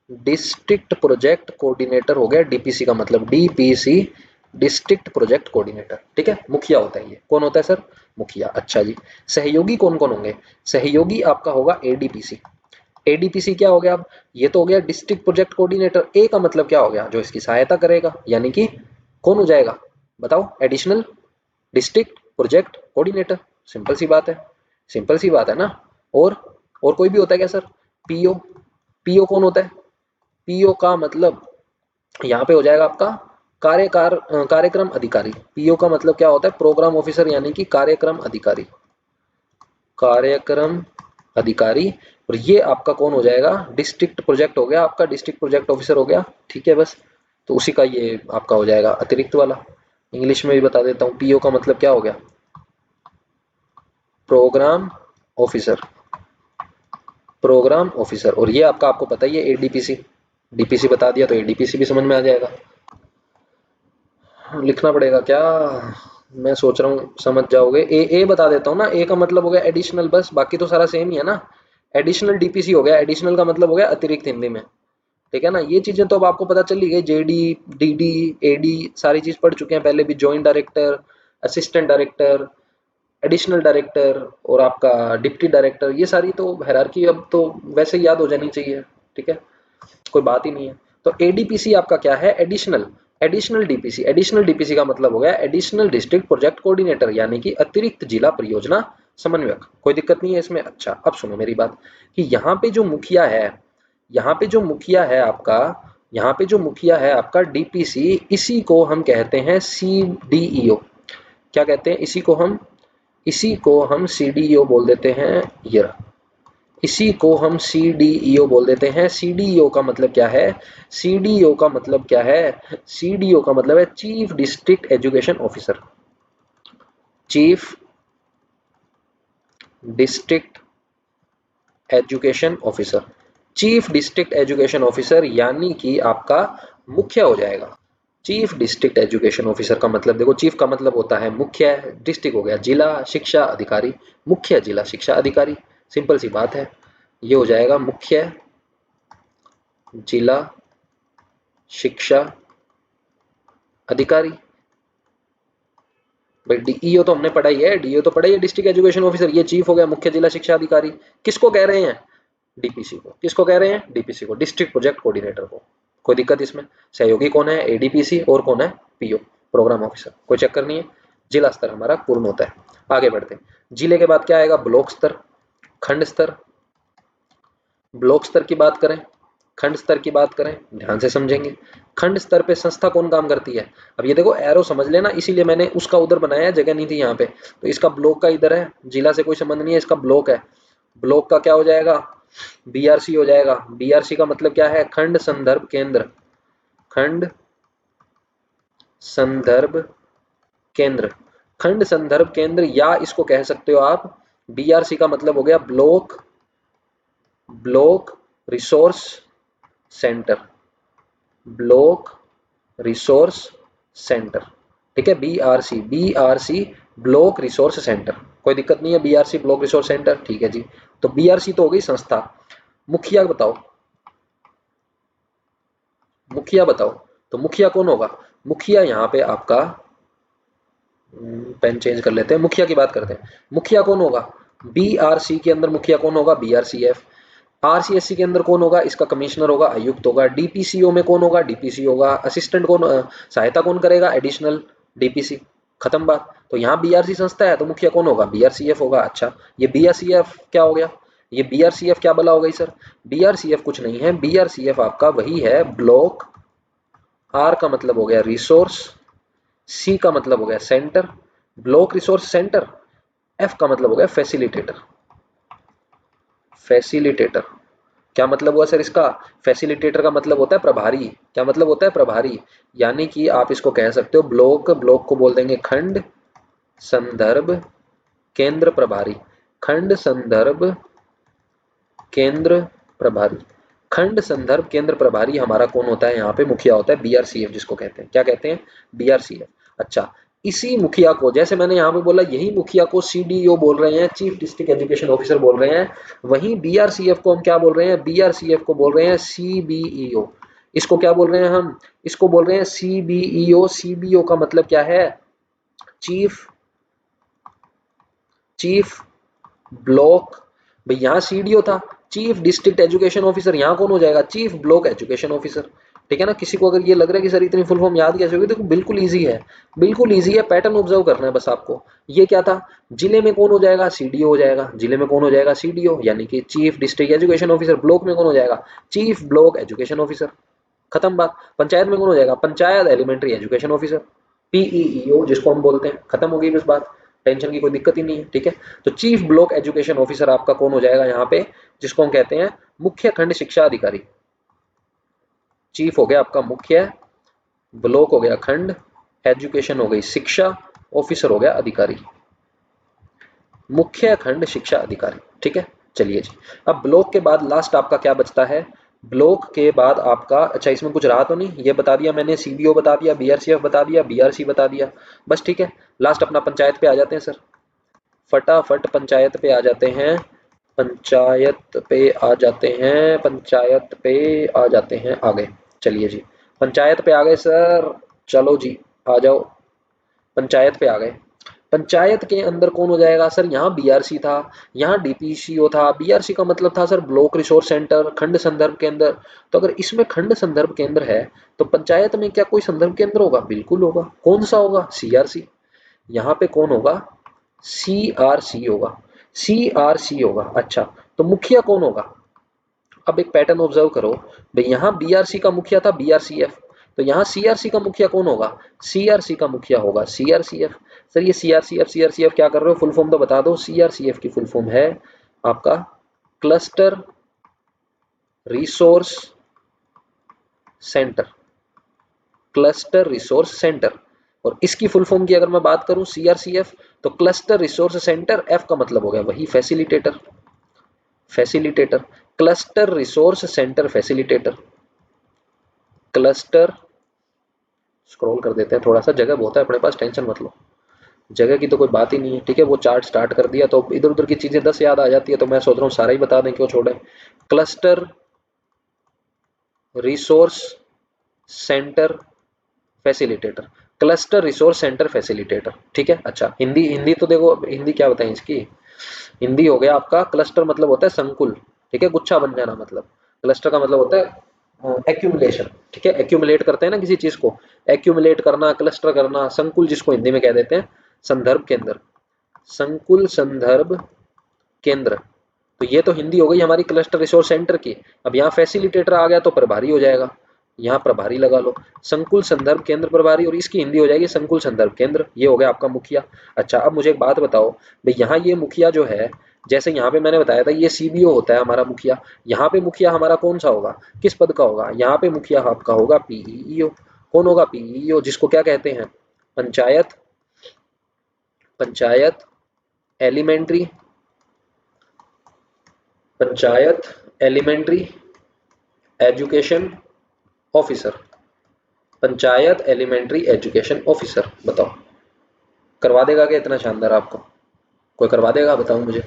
District project coordinator हो गया डीपीसी का मतलब, डीपीसी डिस्ट्रिक्ट प्रोजेक्ट कोऑर्डिनेटर, ठीक है। मुखिया होता है ये, कौन होता है सर, मुखिया। अच्छा जी, सहयोगी कौन कौन होंगे, सहयोगी आपका होगा एडीपीसी। एडीपीसी क्या हो गया, अब ये तो हो गया डिस्ट्रिक्ट प्रोजेक्ट कोऑर्डिनेटर, ए का मतलब क्या हो गया, जो इसकी सहायता करेगा, यानी कि कौन हो जाएगा, बताओ, additional district project coordinator. Simple सी बात है, सिंपल सी बात है ना। और कोई भी होता है क्या सर, पीओ। पीओ कौन होता है, पीओ का मतलब यहाँ पे हो जाएगा आपका कार्यक्रम अधिकारी। पीओ का मतलब क्या होता है, प्रोग्राम ऑफिसर, यानी कि कार्यक्रम अधिकारी, कार्यक्रम अधिकारी। और ये आपका कौन हो जाएगा, डिस्ट्रिक्ट प्रोजेक्ट हो गया आपका, डिस्ट्रिक्ट प्रोजेक्ट ऑफिसर हो गया, ठीक है बस। तो उसी का ये आपका हो जाएगा अतिरिक्त वाला। इंग्लिश में भी बता देता हूँ, पीओ का मतलब क्या हो गया, प्रोग्राम ऑफिसर, प्रोग्राम ऑफिसर। और ये आपका, आपको पता ही है, एडीपीसी। डीपीसी बता दिया तो एडीपीसी भी समझ में आ जाएगा। लिखना पड़ेगा क्या, मैं सोच रहा हूँ समझ जाओगे। ए बता देता हूँ ना, ए का मतलब हो गया एडिशनल, बस, बाकी तो सारा सेम ही है ना। एडिशनल डीपीसी हो गया, एडिशनल का मतलब हो गया अतिरिक्त हिंदी में, ठीक है ना। ये चीजें तो अब आपको पता चली गई, जेडी, डीडी, एडी, सारी चीज पढ़ चुके हैं पहले भी, joint director, assistant director, additional director और आपका डिप्टी डायरेक्टर, ये सारी तो हायरार्की अब तो वैसे ही याद हो जानी चाहिए, ठीक है, कोई बात ही नहीं है। तो एडीपीसी आपका क्या है, additional, additional DPC. Additional DPC का मतलब हो गया एडिशनल डिस्ट्रिक्ट प्रोजेक्ट कोऑर्डिनेटर, यानी कि अतिरिक्त जिला परियोजना समन्वयक। कोई दिक्कत नहीं है इसमें। अच्छा, अब सुनो मेरी बात, कि यहाँ पे जो मुखिया है, यहाँ पे जो मुखिया है आपका, यहाँ पे जो मुखिया है आपका डीपीसी, इसी को हम कहते हैं सीडीईओ। क्या कहते हैं इसी को हम सीडीईओ बोल देते हैं, ये रहा। इसी को हम सीडीईओ बोल देते हैं। सीडीईओ का मतलब क्या है, सीडीईओ का मतलब क्या है, सीडीओ का मतलब है chief district education officer, chief district education officer, chief district education officer, यानी कि आपका मुख्य हो जाएगा। चीफ डिस्ट्रिक्ट एजुकेशन ऑफिसर का मतलब देखो, चीफ का मतलब होता है मुख्य, डिस्ट्रिक्ट हो गया जिला शिक्षा अधिकारी, मुख्य जिला शिक्षा अधिकारी, सिंपल सी बात है। ये हो जाएगा मुख्य जिला शिक्षा अधिकारी। भाई डीईओ तो हमने पढ़ा ही है, डीईओ तो पढ़ा ही है, डिस्ट्रिक्ट एजुकेशन ऑफिसर। ये चीफ हो गया मुख्य जिला शिक्षा अधिकारी। किसको कह रहे हैं, डीपीसी को। किसको कह रहे हैं, डीपीसी को, डिस्ट्रिक्ट प्रोजेक्ट कोऑर्डिनेटर को। कोई दिक्कत इसमें। सहयोगी कौन है, एडीपीसी, और कौन है, पीओ, प्रोग्राम ऑफिसर। कोई चक्कर नहीं है। जिला स्तर हमारा पूर्ण होता है। आगे बढ़ते हैं, जिले के बाद क्या आएगा, ब्लॉक स्तर, खंड स्तर। ब्लॉक स्तर की बात करें, खंड स्तर की बात करें, ध्यान से समझेंगे। खंड स्तर पे संस्था कौन काम करती है। अब ये देखो एरो समझ लेना, इसीलिए मैंने उसका उधर बनाया, जगह नहीं थी यहाँ पे, तो इसका ब्लॉक का इधर है, जिला से कोई संबंध नहीं है, इसका ब्लॉक है। ब्लॉक का क्या हो जाएगा, बीआरसी हो जाएगा। बीआरसी का मतलब क्या है, खंड संदर्भ केंद्र, खंड संदर्भ केंद्र, खंड संदर्भ केंद्र, या इसको कह सकते हो आप, बीआरसी का मतलब हो गया block, block resource centre, block resource centre, ठीक है। BRC, BRC block resource centre, कोई दिक्कत नहीं है, बीआरसी ब्लॉक रिसोर्स सेंटर, ठीक है जी। तो बीआरसी तो हो गई संस्था। मुखिया बताओ, मुखिया बताओ, तो मुखिया कौन होगा, मुखिया यहाँ पे आपका, पेन चेंज कर लेते हैं, मुखिया की बात करते हैं। मुखिया कौन होगा, बीआरसी के अंदर मुखिया कौन होगा, बीआरसीएफ। आरसीएससी के अंदर कौन होगा, इसका कमिश्नर होगा, आयुक्त होगा। डीपीसीओ में कौन होगा, डीपीसी होगा। असिस्टेंट कौन, सहायता कौन करेगा, एडिशनल डीपीसी। खत्म बात। तो यहाँ बीआरसी संस्था है तो मुखिया कौन होगा, बीआरसीएफ होगा। अच्छा, ये बीआरसीएफ क्या हो गया, ये BRCF क्या बला हो गई सर? BRCF कुछ नहीं है, BRCF आपका वही है ब्लॉक, R का मतलब हो गया रिसोर्स, C का मतलब हो गया centre, block resource centre, F का मतलब हो गया फैसिलिटेटर। फैसिलिटेटर क्या मतलब हुआ सर इसका? फैसिलिटेटर का मतलब होता है प्रभारी। क्या मतलब होता है? प्रभारी। यानी कि आप इसको कह सकते हो ब्लॉक, ब्लॉक को बोल देंगे खंड संदर्भ केंद्र प्रभारी, खंड संदर्भ केंद्र प्रभारी। खंड संदर्भ केंद्र प्रभारी हमारा कौन होता है? यहाँ पे मुखिया होता है, BRCF जिसको कहते हैं। क्या कहते हैं? BRCF। अच्छा, इसी मुखिया को, जैसे मैंने यहाँ पे बोला, यही मुखिया को CDO बोल रहे हैं, चीफ डिस्ट्रिक्ट एजुकेशन ऑफिसर बोल रहे हैं। वहीं BRCF को हम क्या बोल रहे हैं? BRCF को बोल रहे हैं CBEO। इसको क्या बोल रहे हैं हम? इसको बोल रहे हैं CBEO। CBO का मतलब क्या है? Chief chief block. भाई यहाँ CDO था, चीफ डिस्ट्रिक्ट एजुकेशन ऑफिसर, यहाँ कौन हो जाएगा? Chief block education officer. ठीक है ना? किसी को अगर ये लग रहा है कि सर इतनी फुल फॉर्म याद कैसे होगी, देखो बिल्कुल इजी है, बिल्कुल इजी है, पैटर्न ऑब्जर्व करना है बस आपको। ये क्या था? जिले में कौन हो जाएगा? CDO हो जाएगा। जिले में कौन हो जाएगा? CDO, यानी कि chief district education officer. Block में कौन हो जाएगा? Chief block education officer. खत्म बात। पंचायत में कौन हो जाएगा? Panchayat elementary education officer, PEEO जिसको हम बोलते हैं। खत्म हो गई बस बात, टेंशन की कोई दिक्कत ही नहीं है। ठीक है, तो चीफ ब्लॉक एजुकेशन ऑफिसर आपका कौन हो जाएगा यहाँ पे? जिसको हम कहते हैं मुख्य खंड शिक्षा अधिकारी। चीफ हो गया आपका मुख्य, ब्लॉक हो गया खंड, एजुकेशन हो गई शिक्षा, ऑफिसर हो गया अधिकारी, मुख्य खंड शिक्षा अधिकारी। ठीक है, चलिए जी। अब ब्लॉक के बाद लास्ट आपका क्या बचता है? ब्लॉक के बाद आपका, अच्छा इसमें कुछ रहा तो नहीं? ये बता दिया मैंने, CBO बता दिया, BRCF बता दिया, BRC बता दिया, बस। ठीक है, लास्ट अपना पंचायत पे आ जाते हैं सर। फटाफट पंचायत पे आ जाते हैं, पंचायत पे आ जाते हैं, पंचायत पे आ जाते हैं आगे। चलिए जी, पंचायत पे आ गए सर। चलो जी, आ जाओ, पंचायत पे आ गए। पंचायत के अंदर कौन हो जाएगा सर? यहाँ BRC था, यहाँ DPCO था। BRC का मतलब था सर ब्लॉक रिसोर्स सेंटर, खंड संदर्भ केंद्र। तो अगर इसमें खंड संदर्भ केंद्र है तो पंचायत में क्या कोई संदर्भ केंद्र होगा? बिल्कुल होगा। कौन सा होगा? CRC। यहाँ पे कौन होगा? CRC होगा, CRC होगा। अच्छा, तो मुखिया कौन होगा? अब एक पैटर्न ऑब्जर्व करो भाई, यहाँ BRC का मुखिया था BRCF, तो यहाँ CRC का मुखिया कौन होगा? CRC का मुखिया होगा CRCF। सर ये CRCF क्या कर रहे हो? फुल फॉर्म तो बता दो। CRCF की फुल फॉर्म है आपका cluster resource centre, cluster resource centre. और इसकी फुल फॉर्म की अगर मैं बात करूं CRCF, तो क्लस्टर रिसोर्स सेंटर, F का मतलब हो गया वही facilitator, facilitator, cluster resource centre facilitator, cluster, scroll कर देते हैं थोड़ा सा, जगह बहुत है अपने पास, टेंशन मत लो, जगह की तो कोई बात ही नहीं है। ठीक है, वो चार्ट स्टार्ट कर दिया तो इधर उधर की चीजें 10 याद आ जाती है, तो मैं सोच रहा हूँ सारा ही बता दें, क्यों छोड़े। Cluster resource centre facilitator, cluster resource centre facilitator. ठीक है, अच्छा हिंदी, हिंदी तो देखो हिंदी क्या बताएं इसकी। हिंदी हो गया आपका, क्लस्टर मतलब होता है संकुल। ठीक है, गुच्छा बन जाना मतलब। क्लस्टर का मतलब होता है एक्यूमुलेशन। ठीक है, एक्यूमुलेट करते हैं ना किसी चीज को, एक्यूमुलेट करना, क्लस्टर करना। संकुल जिसको हिंदी में कह देते हैं संदर्भ केंद्र, संकुल संदर्भ केंद्र। तो ये तो हिंदी हो गई हमारी क्लस्टर रिसोर्स सेंटर की। अब यहाँ फैसिलिटेटर आ गया तो प्रभारी हो जाएगा, यहाँ प्रभारी लगा लो, संकुल संदर्भ केंद्र प्रभारी, और इसकी हिंदी हो जाएगी संकुल संदर्भ केंद्र। ये हो गया आपका मुखिया। अच्छा, अब मुझे एक बात बताओ भाई, यहाँ ये मुखिया जो है, जैसे यहाँ पे मैंने बताया था ये CBO होता है हमारा मुखिया, यहाँ पे मुखिया हमारा कौन सा होगा? किस पद का होगा? यहाँ पे मुखिया आपका होगा PEO। कौन होगा? PEO, जिसको क्या कहते हैं? Panchayat, panchayat elementary, panchayat elementary education officer, panchayat elementary education officer. बताओ, करवा देगा क्या इतना शानदार आपको? कोई करवा देगा? बताओ मुझे,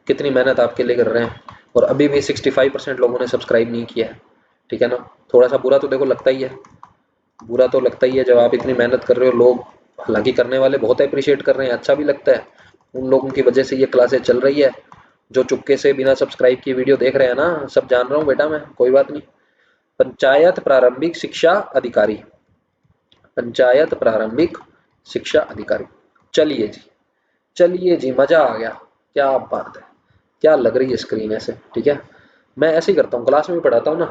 कितनी मेहनत आपके लिए कर रहे हैं, और अभी भी 65% लोगों ने सब्सक्राइब नहीं किया है। ठीक है ना, थोड़ा सा बुरा तो देखो लगता ही है, बुरा तो लगता ही है जब आप इतनी मेहनत कर रहे हो। लोग हालांकि करने वाले बहुत अप्रिशिएट कर रहे हैं, अच्छा भी लगता है, उन लोगों की वजह से ये क्लासेस चल रही है। जो चुपके से बिना सब्सक्राइब की वीडियो देख रहे हैं ना, सब जान रहा हूँ बेटा मैं, कोई बात नहीं। पंचायत प्रारंभिक शिक्षा अधिकारी, पंचायत प्रारंभिक शिक्षा अधिकारी। चलिए जी, चलिए जी, मजा आ गया, क्या बात है, क्या लग रही है स्क्रीन ऐसे, ठीक है। मैं ऐसे ही करता हूँ, क्लास में भी पढ़ाता हूँ ना,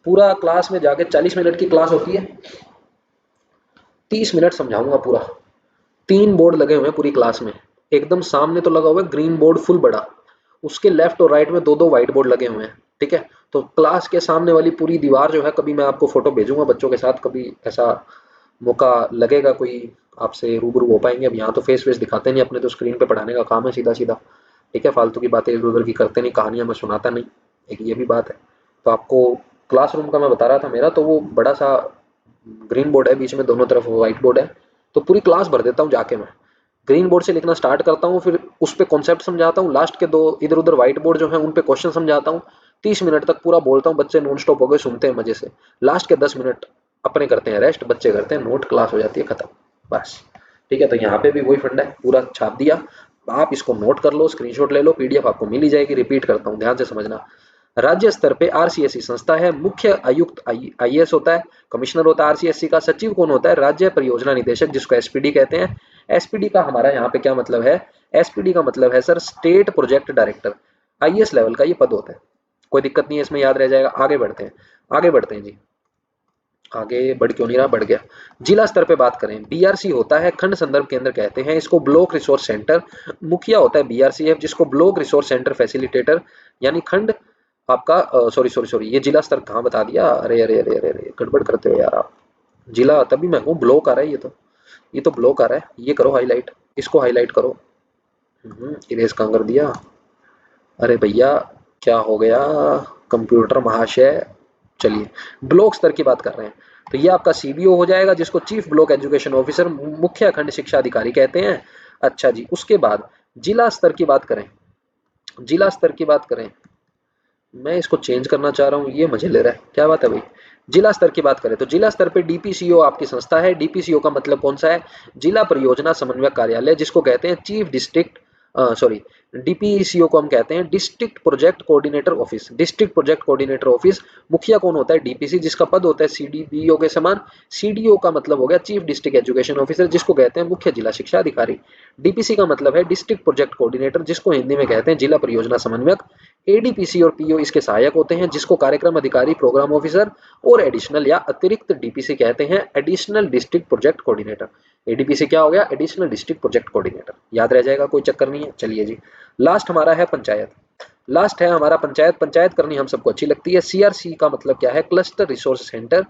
पूरा क्लास में जाके 40 मिनट की क्लास होती है, 30 मिनट समझाऊंगा पूरा। 3 बोर्ड लगे हुए हैं पूरी क्लास में, एकदम सामने तो लगा हुआ है ग्रीन बोर्ड फुल बड़ा, उसके लेफ्ट और राइट में 2-2 व्हाइट बोर्ड लगे हुए हैं, ठीक है। तो क्लास के सामने वाली पूरी दीवार जो है, कभी मैं आपको फोटो भेजूंगा बच्चों के साथ, कभी ऐसा मौका लगेगा कोई आपसे रूबरू हो पाएंगे। अब यहाँ तो फेस फेस दिखाते नहीं, अपने तो स्क्रीन पे पढ़ाने का काम है सीधा सीधा, ठीक है। फालतू की बातें इधर उधर की करते नहीं, कहानियां मैं सुनाता नहीं, एक ये भी बात है। तो आपको क्लासरूम का मैं बता रहा था मेरा, तो वो बड़ा सा ग्रीन बोर्ड है, बीच में दोनों तरफ व्हाइट बोर्ड है। तो पूरी क्लास भर देता हूँ जाके मैं, ग्रीन बोर्ड से लिखना स्टार्ट करता हूँ, फिर उस पर कॉन्सेप्ट समझाता हूँ, लास्ट के 2 इधर उधर व्हाइट बोर्ड जो है उन पे क्वेश्चन समझाता हूँ। 30 मिनट तक पूरा बोलता हूँ, बच्चे नॉन स्टॉप हो गए, सुनते हैं मजे से। लास्ट के 10 मिनट अपने करते हैं रेस्ट, बच्चे करते हैं नोट, क्लास हो जाती है खत्म, बस, ठीक है। तो यहाँ पे भी वही फंडा है, पूरा छाप दिया, आप इसको नोट कर लो, स्क्रीनशॉट ले लो, पीडीएफ आपको मिल ही जाएगी। रिपीट करता हूँ, ध्यान से समझना। राज्य स्तर पे आरसीएससी संस्था है, मुख्य आयुक्त आईएएस होता है, कमिश्नर होता है आरसीएससी का, सचिव कौन होता है, राज्य परियोजना निदेशक, जिसको एसपीडी कहते हैं। एसपीडी का हमारा यहाँ पे क्या मतलब है, एसपीडी का मतलब है sir state project director, IAS level का ये पद होता है। कोई दिक्कत नहीं है इसमें, याद रह जाएगा। आगे बढ़ते हैं, आगे बढ़ते हैं जी, आगे बढ़ क्यों नहीं रहा, बढ़ गया। जिला स्तर पे बात करें, बीआरसी होता है खंड संदर्भ केंद्र कहते हैं इसको, ब्लॉक रिसोर्स सेंटर। मुखिया होता है बीआरसीएफ, जिसको ब्लॉक रिसोर्स सेंटर फैसिलिटेटर, यानी खंड आपका सॉरी सॉरी सॉरी, ये जिला स्तर कहाँ बता दिया, अरे अरे अरे अरे अरे गड़बड़ करते हो यार आप। जिला तभी मैं हूँ, ब्लॉक आ रहा है ये तो ब्लॉक आ रहा है, ये करो हाईलाइट, इसको हाईलाइट करो। इरेज कहाँ कर दिया, अरे भैया क्या हो गया कंप्यूटर महाशय। चलिए, ब्लॉक स्तर की बात कर रहे हैं, तो ये आपका सीबीओ हो जाएगा, जिसको चीफ ब्लॉक एजुकेशन ऑफिसर, मुख्य खंड शिक्षा अधिकारी कहते हैं। अच्छा जी, उसके बाद जिला स्तर की बात करें, जिला स्तर की बात करें, मैं इसको चेंज करना चाह रहा हूँ, ये मुझे ले रहा है, क्या बात है भाई। जिला स्तर की बात करें तो जिला स्तर पे डीपीसीओ आपकी संस्था है। डीपीसीओ का मतलब कौन सा है, जिला परियोजना समन्वय कार्यालय, जिसको कहते हैं चीफ डिस्ट्रिक्ट सॉरी, डीपीसीओ को हम कहते हैं district project coordinator office, district project coordinator office. मुखिया कौन होता है, डीपीसी, जिसका पद होता है सीडीपीओ के समान। सीडीओ का मतलब हो गया चीफ डिस्ट्रिक्ट एजुकेशन ऑफिसर, जिसको कहते हैं मुख्य जिला शिक्षा अधिकारी। डीपीसी का मतलब है डिस्ट्रिक्ट प्रोजेक्ट कोऑर्डिनेटर, जिसको हिंदी में कहते हैं जिला परियोजना समन्वयक। एडीपीसी और पीओ इसके सहायक होते हैं, जिसको कार्यक्रम अधिकारी, प्रोग्राम ऑफिसर और एडिशनल या अतिरिक्त डीपीसी कहते हैं, additional district project coordinator. ADPC क्या हो गया, एडिशनल डिस्ट्रिक्ट प्रोजेक्ट कोऑर्डिनेटर, याद रह जाएगा, कोई चक्कर नहीं है। चलिए जी, लास्ट हमारा है पंचायत, लास्ट है हमारा पंचायत। पंचायत करनी हम सबको अच्छी लगती है। सीआरसी का मतलब क्या है, क्लस्टर रिसोर्स सेंटर,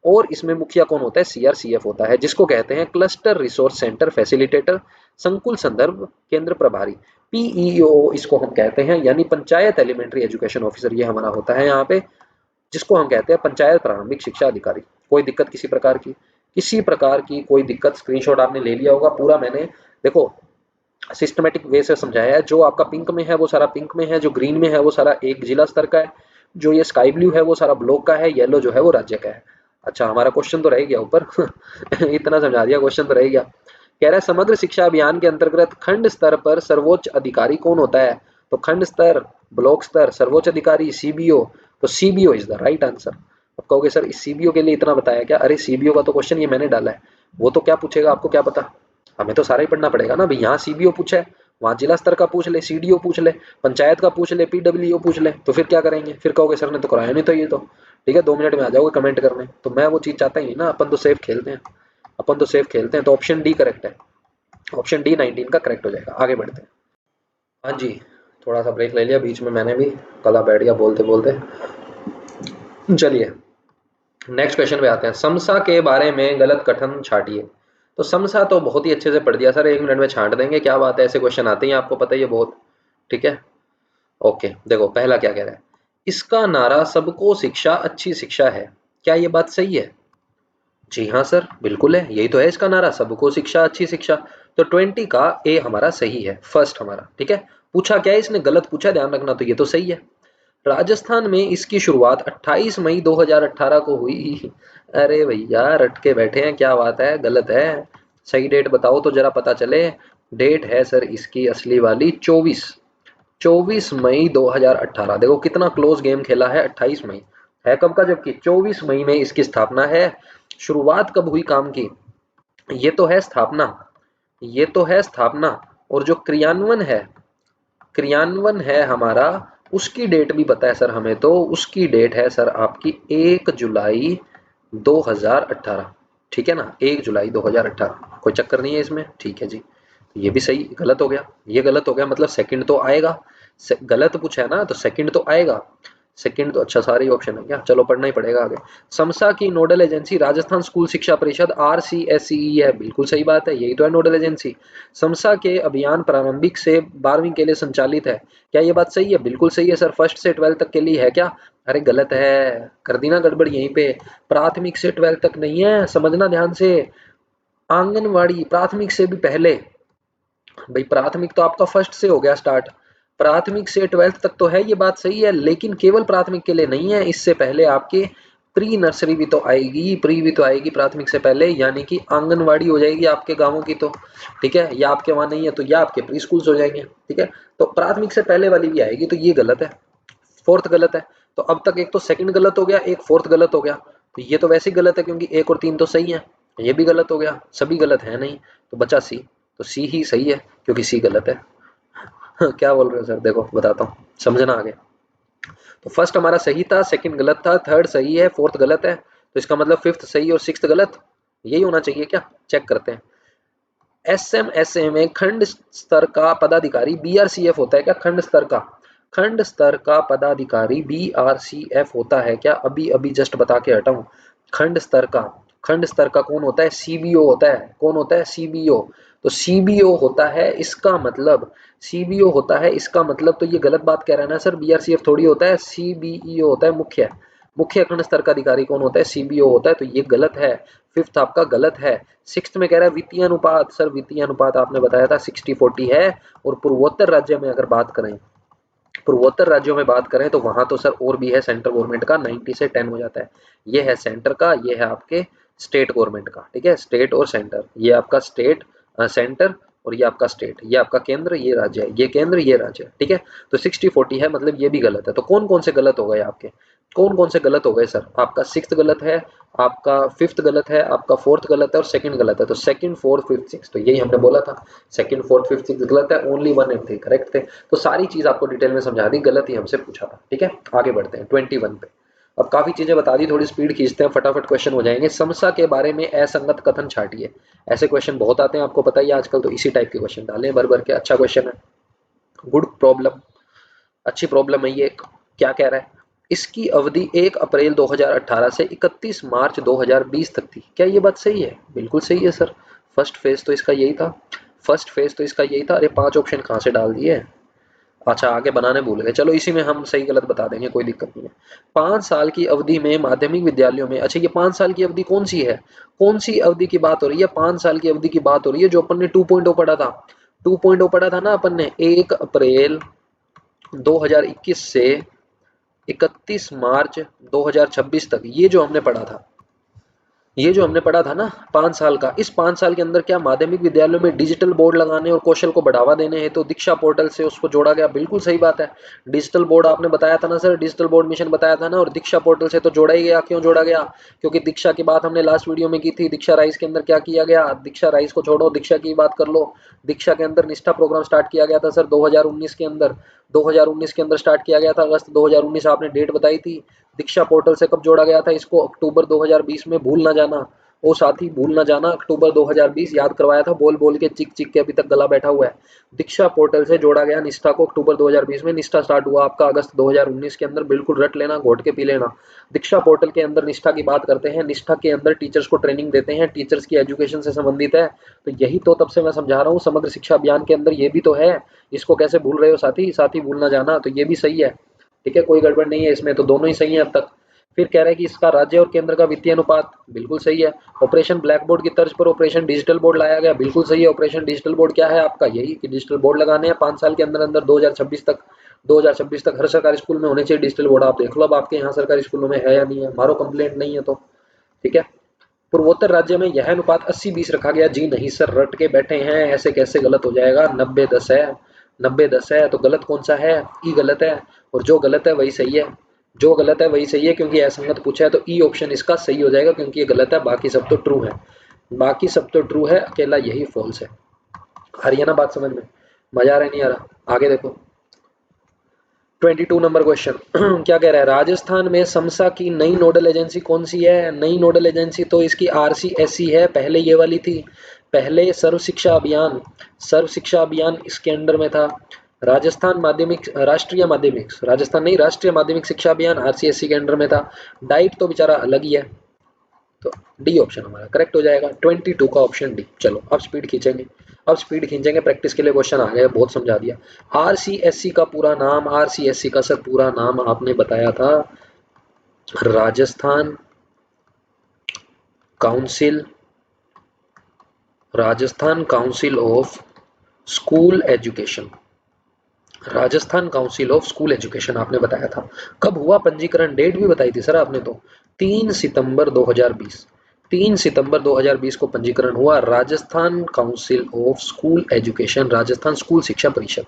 और इसमें मुखिया कौन होता है, सीआरसीएफ होता है, जिसको कहते हैं क्लस्टर रिसोर्स सेंटर फैसिलिटेटर, संकुल संदर्भ केंद्र प्रभारी। पीईओ इसको हम कहते हैं, यानी पंचायत एलिमेंट्री एजुकेशन ऑफिसर, ये हमारा होता है यहाँ पे, जिसको हम कहते हैं पंचायत प्रारंभिक शिक्षा अधिकारी। कोई दिक्कत किसी प्रकार की, किसी प्रकार की कोई दिक्कत, स्क्रीनशॉट आपने ले लिया होगा पूरा, मैंने देखो सिस्टमेटिक वे से समझाया है। जो आपका पिंक में है वो सारा पिंक में है, जो ग्रीन में है वो सारा एक जिला स्तर का है, जो ये स्काई ब्लू है वो सारा ब्लॉक का है, येलो जो है वो राज्य का है। अच्छा, हमारा क्वेश्चन तो रह गया ऊपर इतना समझा दिया, क्वेश्चन तो रह गया। कह रहा है समग्र शिक्षा अभियान के अंतर्गत खंड स्तर पर सर्वोच्च अधिकारी कौन होता है, तो खंड स्तर, ब्लॉक स्तर, सर्वोच्च अधिकारी सीबीओ। तो CBO is the right answer. अब कहोगे सर इस सीबीओ के लिए इतना बताया क्या, अरे सीबीओ का तो क्वेश्चन ये मैंने डाला है, वो तो क्या पूछेगा आपको क्या पता, हमें तो सारा ही पढ़ना पड़ेगा ना भाई। यहाँ सीबीओ पूछा है, वहाँ जिला स्तर का पूछ ले, सीडीओ पूछ ले, पंचायत का पूछ ले, पीडब्ल्यूओ पूछ ले, तो फिर क्या करेंगे, फिर कहोगे सर ने तो कराया नहीं था ये तो, ठीक है 2 मिनट में आ जाओगे कमेंट करने। तो मैं वो चीज़ चाहता ही नहीं ना, अपन तो सेफ खेलते हैं, अपन तो सेफ खेलते हैं। तो ऑप्शन डी करेक्ट है, ऑप्शन डी 19 का करेक्ट हो जाएगा। आगे बढ़ते हैं। हाँ जी, थोड़ा सा ब्रेक ले लिया बीच में मैंने भी, गला बैठ गया बोलते बोलते। चलिए नेक्स्ट क्वेश्चन पे आते हैं। समसा के बारे में गलत कथन छाटिए। तो समसा तो बहुत ही अच्छे से पढ़ दिया सर, 1 मिनट में छांट देंगे, क्या बात है, ऐसे क्वेश्चन आते हैं आपको पता ही है बहुत, ठीक है। ओके, देखो पहला क्या कह रहा है, इसका नारा सबको शिक्षा अच्छी शिक्षा है, क्या ये बात सही है। जी हाँ सर, बिल्कुल है, यही तो है इसका नारा, सबको शिक्षा अच्छी शिक्षा। तो 20 का ए हमारा सही है, फर्स्ट हमारा, ठीक है। पूछा क्या है इसने, गलत पूछा, ध्यान रखना, तो ये तो सही है। राजस्थान में इसकी शुरुआत 28 मई 2018 को हुई। अरे भैया रट के बैठे हैं, क्या बात है, गलत है। सही डेट बताओ तो जरा पता चले। डेट है सर इसकी असली वाली 24 मई 2018। देखो कितना क्लोज गेम खेला है, 28 मई है कब का, जबकि 24 मई में इसकी स्थापना है। शुरुआत कब हुई काम की, ये तो है स्थापना, ये तो है स्थापना, और जो क्रियान्वयन है, क्रियान्वयन है हमारा, उसकी डेट भी पता है सर हमें, तो उसकी डेट है सर आपकी 1 जुलाई 2018। ठीक है ना, 1 जुलाई 2018, कोई चक्कर नहीं है इसमें, ठीक है जी। ये भी सही, गलत हो गया, ये गलत हो गया, मतलब सेकंड तो आएगा, गलत पूछा है ना तो सेकंड तो आएगा, सेकंड तो अच्छा सारे ऑप्शन है क्या, चलो पढ़ना ही पड़ेगा आगे। समसा की नोडल एजेंसी राजस्थान स्कूल शिक्षा परिषद RCSE है, बिल्कुल सही बात है, यही तो है नोडल एजेंसी। समसा के अभियान प्रारंभिक से 12वीं के लिए संचालित है, क्या ये बात सही है, बिल्कुल सही है सर, फर्स्ट से 12th तक के लिए है क्या, अरे गलत है, कर दी ना गड़बड़ यहीं पे, प्राथमिक से 12th तक नहीं है, समझना ध्यान से, आंगनवाड़ी प्राथमिक से भी पहले, भाई प्राथमिक तो आपका फर्स्ट से हो गया स्टार्ट, प्राथमिक से 12th तक तो है, ये बात सही है, लेकिन केवल प्राथमिक के लिए नहीं है, इससे पहले आपके प्री नर्सरी भी तो आएगी, प्री भी तो आएगी प्राथमिक से पहले, यानी कि आंगनवाड़ी हो जाएगी आपके गांवों की तो, ठीक है, या आपके वहां नहीं है तो या आपके प्री स्कूल्स हो जाएंगे, ठीक है, तो प्राथमिक से पहले वाली भी आएगी, तो ये गलत है, फोर्थ गलत है। तो अब तक एक तो सेकंड गलत हो गया, एक फोर्थ गलत हो गया, तो ये तो वैसे ही गलत है क्योंकि 1 और 3 तो सही है, ये भी गलत हो गया, सभी गलत है नहीं, तो बचा सी, तो सी ही सही है क्योंकि सी गलत है। क्या बोल रहे हो सर, देखो बताता हूँ, समझना आगे। तो फर्स्ट हमारा सही था, सेकंड गलत था, थर्ड सही है, फोर्थ गलत है, तो इसका मतलब फिफ्थ सही और सिक्स्थ गलत, यही होना चाहिए क्या, चेक करते हैं। SMSA में खंड स्तर का पदाधिकारी BRCF होता है क्या, खंड स्तर का, खंड स्तर का पदाधिकारी BRCF होता है क्या, अभी अभी जस्ट बता के हटा हूँ, खंड स्तर का, खंड स्तर का कौन होता है, CBO होता है, कौन होता है, CBO, तो CBO होता है, इसका मतलब CBO होता है, इसका मतलब, तो ये गलत बात कह रहा है ना सर, BRCF थोड़ी होता है, CBEO होता है, मुख्य, मुख्य खंड स्तर का अधिकारी कौन होता है, CBO होता है, तो ये गलत है, फिफ्थ आपका गलत है। सिक्स्थ में कह रहा है वित्तीय अनुपात, सर वित्तीय अनुपात आपने बताया था 60-40 है, और पूर्वोत्तर राज्य में अगर बात करें, पूर्वोत्तर राज्यों में बात करें तो वहां तो सर और भी है, सेंट्रल गवर्नमेंट का 90 से 10 हो जाता है, ये है सेंटर का, ये है आपके स्टेट गवर्नमेंट का, ठीक है, स्टेट और सेंटर, ये आपका स्टेट सेंटर, और ये आपका स्टेट, ये आपका केंद्र, ये राज्य है, ये केंद्र ये राज्य, ठीक है, तो 60-40 है, मतलब ये भी गलत है, तो कौन कौन से गलत हो गए आपके, कौन कौन से गलत हो गए सर, आपका सिक्स्थ गलत है, आपका फिफ्थ गलत है, आपका फोर्थ गलत है, और सेकंड गलत है, तो सेकंड फोर्थ फिफ्थ सिक्स, तो यही हमने बोला था, सेकंड फोर्थ फिफ्थ सिक्स गलत है, ओनली 1 एंड 3 करेक्ट थे, तो सारी चीज आपको डिटेल में समझा दी, गलत ही हमसे पूछा था, ठीक है, आगे बढ़ते हैं 21 पे। अब काफी चीजें बता दी, थोड़ी स्पीड खींचते हैं, फटाफट क्वेश्चन हो जाएंगे। समस्या के बारे में असंगत कथन छाटिए, ऐसे क्वेश्चन बहुत आते हैं, आपको पता ही है आजकल, तो इसी टाइप के क्वेश्चन डालें भर भर के, अच्छा क्वेश्चन है, गुड प्रॉब्लम, अच्छी प्रॉब्लम है ये, क्या कह रहा है, इसकी अवधि 1 अप्रैल 2018 से 31 मार्च 2020 तक थी, क्या ये बात सही है, बिल्कुल सही है सर, फर्स्ट फेज तो इसका यही था, फर्स्ट फेज तो इसका यही था, अरे 5 ऑप्शन कहाँ से डाल दिए, अच्छा आगे बनाने भूल गए, चलो इसी में हम सही गलत बता देंगे, कोई दिक्कत नहीं है। 5 साल की अवधि में माध्यमिक विद्यालयों में, अच्छा ये 5 साल की अवधि कौन सी है, कौन सी अवधि की बात हो रही है, 5 साल की अवधि की बात हो रही है, जो अपन ने 2.0 पढ़ा था, 2.0 पढ़ा था ना अपन ने, 1 अप्रैल 2021 से 31 मार्च 2026 तक, ये जो हमने पढ़ा था, ये जो हमने पढ़ा था ना 5 साल का, इस 5 साल के अंदर क्या माध्यमिक विद्यालयों में डिजिटल बोर्ड लगाने और कौशल को बढ़ावा देने हैं तो दीक्षा पोर्टल से उसको जोड़ा गया, बिल्कुल सही बात है, डिजिटल बोर्ड आपने बताया था ना सर, डिजिटल बोर्ड मिशन बताया था ना, और दीक्षा पोर्टल से तो जोड़ा ही गया, क्यों जोड़ा गया, क्योंकि दीक्षा की बात हमने लास्ट वीडियो में की थी, दीक्षा राइस के अंदर क्या किया गया, दीक्षा राइस को छोड़ो, दीक्षा की बात कर लो, दीक्षा के अंदर निष्ठा प्रोग्राम स्टार्ट किया गया था सर 2019 के अंदर, 2019 के अंदर स्टार्ट किया गया था, अगस्त 2019 आपने डेट बताई थी। दीक्षा पोर्टल से कब जोड़ा गया था इसको, अक्टूबर 2020 में, भूल ना जाना, ओ साथी भूल ना जाना, अक्टूबर 2020 याद करवाया था, बोल बोल के चिक चिक के अभी तक गला बैठा हुआ है। दीक्षा पोर्टल से जोड़ा गया निष्ठा को अक्टूबर 2020 में, निष्ठा स्टार्ट हुआ आपका अगस्त 2019 के अंदर, बिल्कुल रट लेना, घोट के पी लेना। दीक्षा पोर्टल के अंदर निष्ठा की बात करते हैं, निष्ठा के अंदर टीचर्स को ट्रेनिंग देते हैं, टीचर्स की एजुकेशन से संबंधित है, तो यही तो तब से मैं समझा रहा हूँ, समग्र शिक्षा अभियान के अंदर ये भी तो है, इसको कैसे भूल रहे हो साथी, साथी भूल ना जाना, तो ये भी सही है, ठीक है, कोई गड़बड़ नहीं है इसमें, तो दोनों ही सही है अब तक। फिर कह रहे हैं कि इसका राज्य और केंद्र का वित्तीय अनुपात, बिल्कुल सही है। ऑपरेशन ब्लैक बोर्ड की तर्ज पर ऑपरेशन डिजिटल बोर्ड लाया गया, बिल्कुल सही है। ऑपरेशन डिजिटल बोर्ड क्या है आपका, यही कि डिजिटल बोर्ड लगाने हैं 5 साल के अंदर अंदर, 2026 तक हर सरकारी स्कूल में होने चाहिए डिजिटल बोर्ड, आप देख लो अब आपके यहाँ सरकारी स्कूलों में है या नहीं है, मारो कंप्लेंट नहीं है तो, ठीक है। पूर्वोत्तर राज्य में यह अनुपात 80-20 रखा गया, जी नहीं सर, रट के बैठे हैं, ऐसे कैसे गलत हो जाएगा, 90-10 है, 90-10 है, तो गलत कौन सा है, ई गलत है, और जो गलत है वही सही है, जो गलत है वही सही है, क्योंकि असंगत पूछा है तो ई ऑप्शन इसका सही हो जाएगा, क्योंकि ये गलत है, बाकी सब तो ट्रू है, बाकी सब तो ट्रू है, अकेला यही फॉल्स है। आ रही है ना बात समझ में, मजा आ रहा है नहीं आ रहा, आगे देखो। 22 नंबर क्वेश्चन क्या कह रहा है, राजस्थान में समसा की नई नोडल एजेंसी कौन सी है? नई नोडल एजेंसी तो इसकी आरसीएससी है, पहले ये वाली थी, पहले सर्व शिक्षा अभियान, सर्व शिक्षा अभियान इसके अंडर में था। राजस्थान माध्यमिक राष्ट्रीय माध्यमिक, राजस्थान नहीं, राष्ट्रीय माध्यमिक शिक्षा अभियान आरसीएससी के अंडर में था। डाइट तो बेचारा अलग ही है, तो डी ऑप्शन हमारा करेक्ट हो जाएगा, 22 का ऑप्शन डी। चलो अब स्पीड खींचेंगे, अब स्पीड खींचेंगे, प्रैक्टिस के लिए क्वेश्चन आ गए, बहुत समझा दिया। आरसीएससी का पूरा नाम, आरसीएससी का सर पूरा नाम आपने बताया था, Rajasthan council, Rajasthan council of school education, Rajasthan council of school education आपने बताया था। कब हुआ पंजीकरण, डेट भी बताई थी सर आपने तो, 3 सितंबर 2020, 3 सितंबर 2020 को पंजीकरण हुआ। Rajasthan council of school education, Rajasthan school शिक्षा परिषद,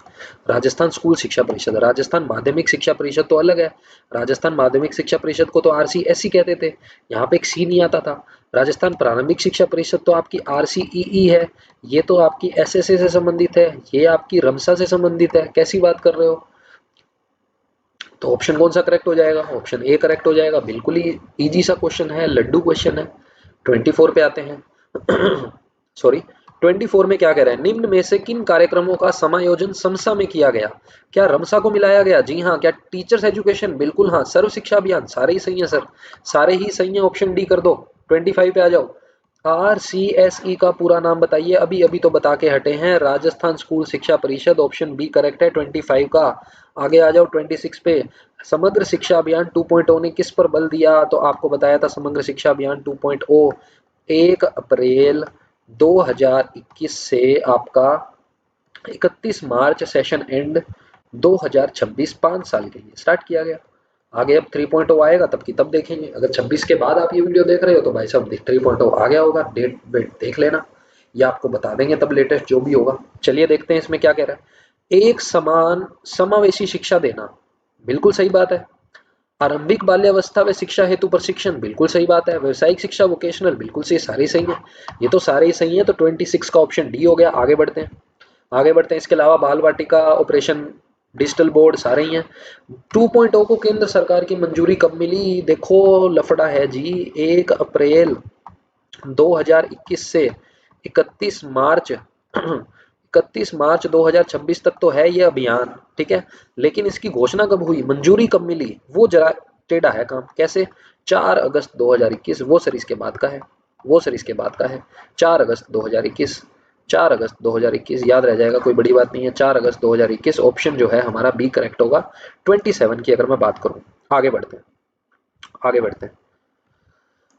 राजस्थान स्कूल शिक्षा परिषद। राजस्थान माध्यमिक शिक्षा परिषद तो अलग है, राजस्थान माध्यमिक शिक्षा परिषद को तो आरसीएससी कहते थे, यहाँ पे एक सी नहीं आता था। राजस्थान प्रारंभिक शिक्षा परिषद तो आपकी आरसीईई है, ये तो आपकी एसएसए से संबंधित है, ये आपकी रमसा से संबंधित है, कैसी बात कर रहे हो? तो ऑप्शन कौन सा करेक्ट हो जाएगा? ऑप्शन ए करेक्ट हो जाएगा, बिल्कुल ही इजी सा क्वेश्चन है, लड्डू क्वेश्चन है। 24 पे आते हैं सॉरी 24 में क्या कह रहे हैं, निम्न में से किन कार्यक्रमों का समायोजन समसा में किया गया? क्या रमसा को मिलाया गया? जी हाँ। क्या टीचर्स एजुकेशन? बिल्कुल हाँ। सर्व शिक्षा अभियान? सारे ही सही है सर, सारे ही सही है, ऑप्शन डी कर दो। 25 पे आ जाओ, आरसीएसई का पूरा नाम बताइए, अभी अभी तो बता के हटे हैं, राजस्थान स्कूल शिक्षा परिषद, ऑप्शन बी करेक्ट है 25 का। आगे आ जाओ 26 पे, समग्र शिक्षा अभियान 2.0 ने किस पर बल दिया? तो आपको बताया था समग्र शिक्षा अभियान 2.0 1 अप्रैल 2021 से आपका 31 मार्च सेशन एंड 2026 5 साल के लिए स्टार्ट किया गया। आगे अब 3.0 आएगा तब की तब देखेंगे, अगर 26 के बाद आप ये वीडियो देख रहे हो तो भाई साहब 3.0 आ गया होगा, डेट वेट देख लेना, या आपको बता देंगे तब लेटेस्ट जो भी होगा। चलिए देखते हैं इसमें क्या कह रहा है, एक समान समावेशी शिक्षा देना, बिल्कुल सही बात है। आरंभिक बाल्यावस्था व शिक्षा हेतु प्रशिक्षण, बिल्कुल सही बात है। व्यवसायिक शिक्षा वोकेशनल, बिल्कुल सही, सारे सही है, ये तो सारे ही सही है। तो 26 का ऑप्शन डी हो गया। आगे बढ़ते हैं, आगे बढ़ते हैं। इसके अलावा बाल वाटिका, ऑपरेशन डिजिटल बोर्ड, सारे ही हैं। 2.0 को केंद्र सरकार की मंजूरी कब मिली? देखो लफड़ा है जी, 1 अप्रैल 2021 से 31 मार्च 31 मार्च 2026 तक तो है ये अभियान, ठीक है, लेकिन इसकी घोषणा कब हुई, मंजूरी कब मिली, वो जरा टेढ़ा है काम। कैसे? 4 अगस्त 2021, वो सर इसके बाद का है, वो सर इसके बाद का है, 4 अगस्त 2021, 4 अगस्त 2021 याद रह जाएगा, कोई बड़ी बात नहीं है। 4 अगस्त 2021 ऑप्शन जो है हमारा बी करेक्ट होगा। 27 की अगर मैं बात करूं, आगे बढ़ते हैं, आगे बढ़ते हैं।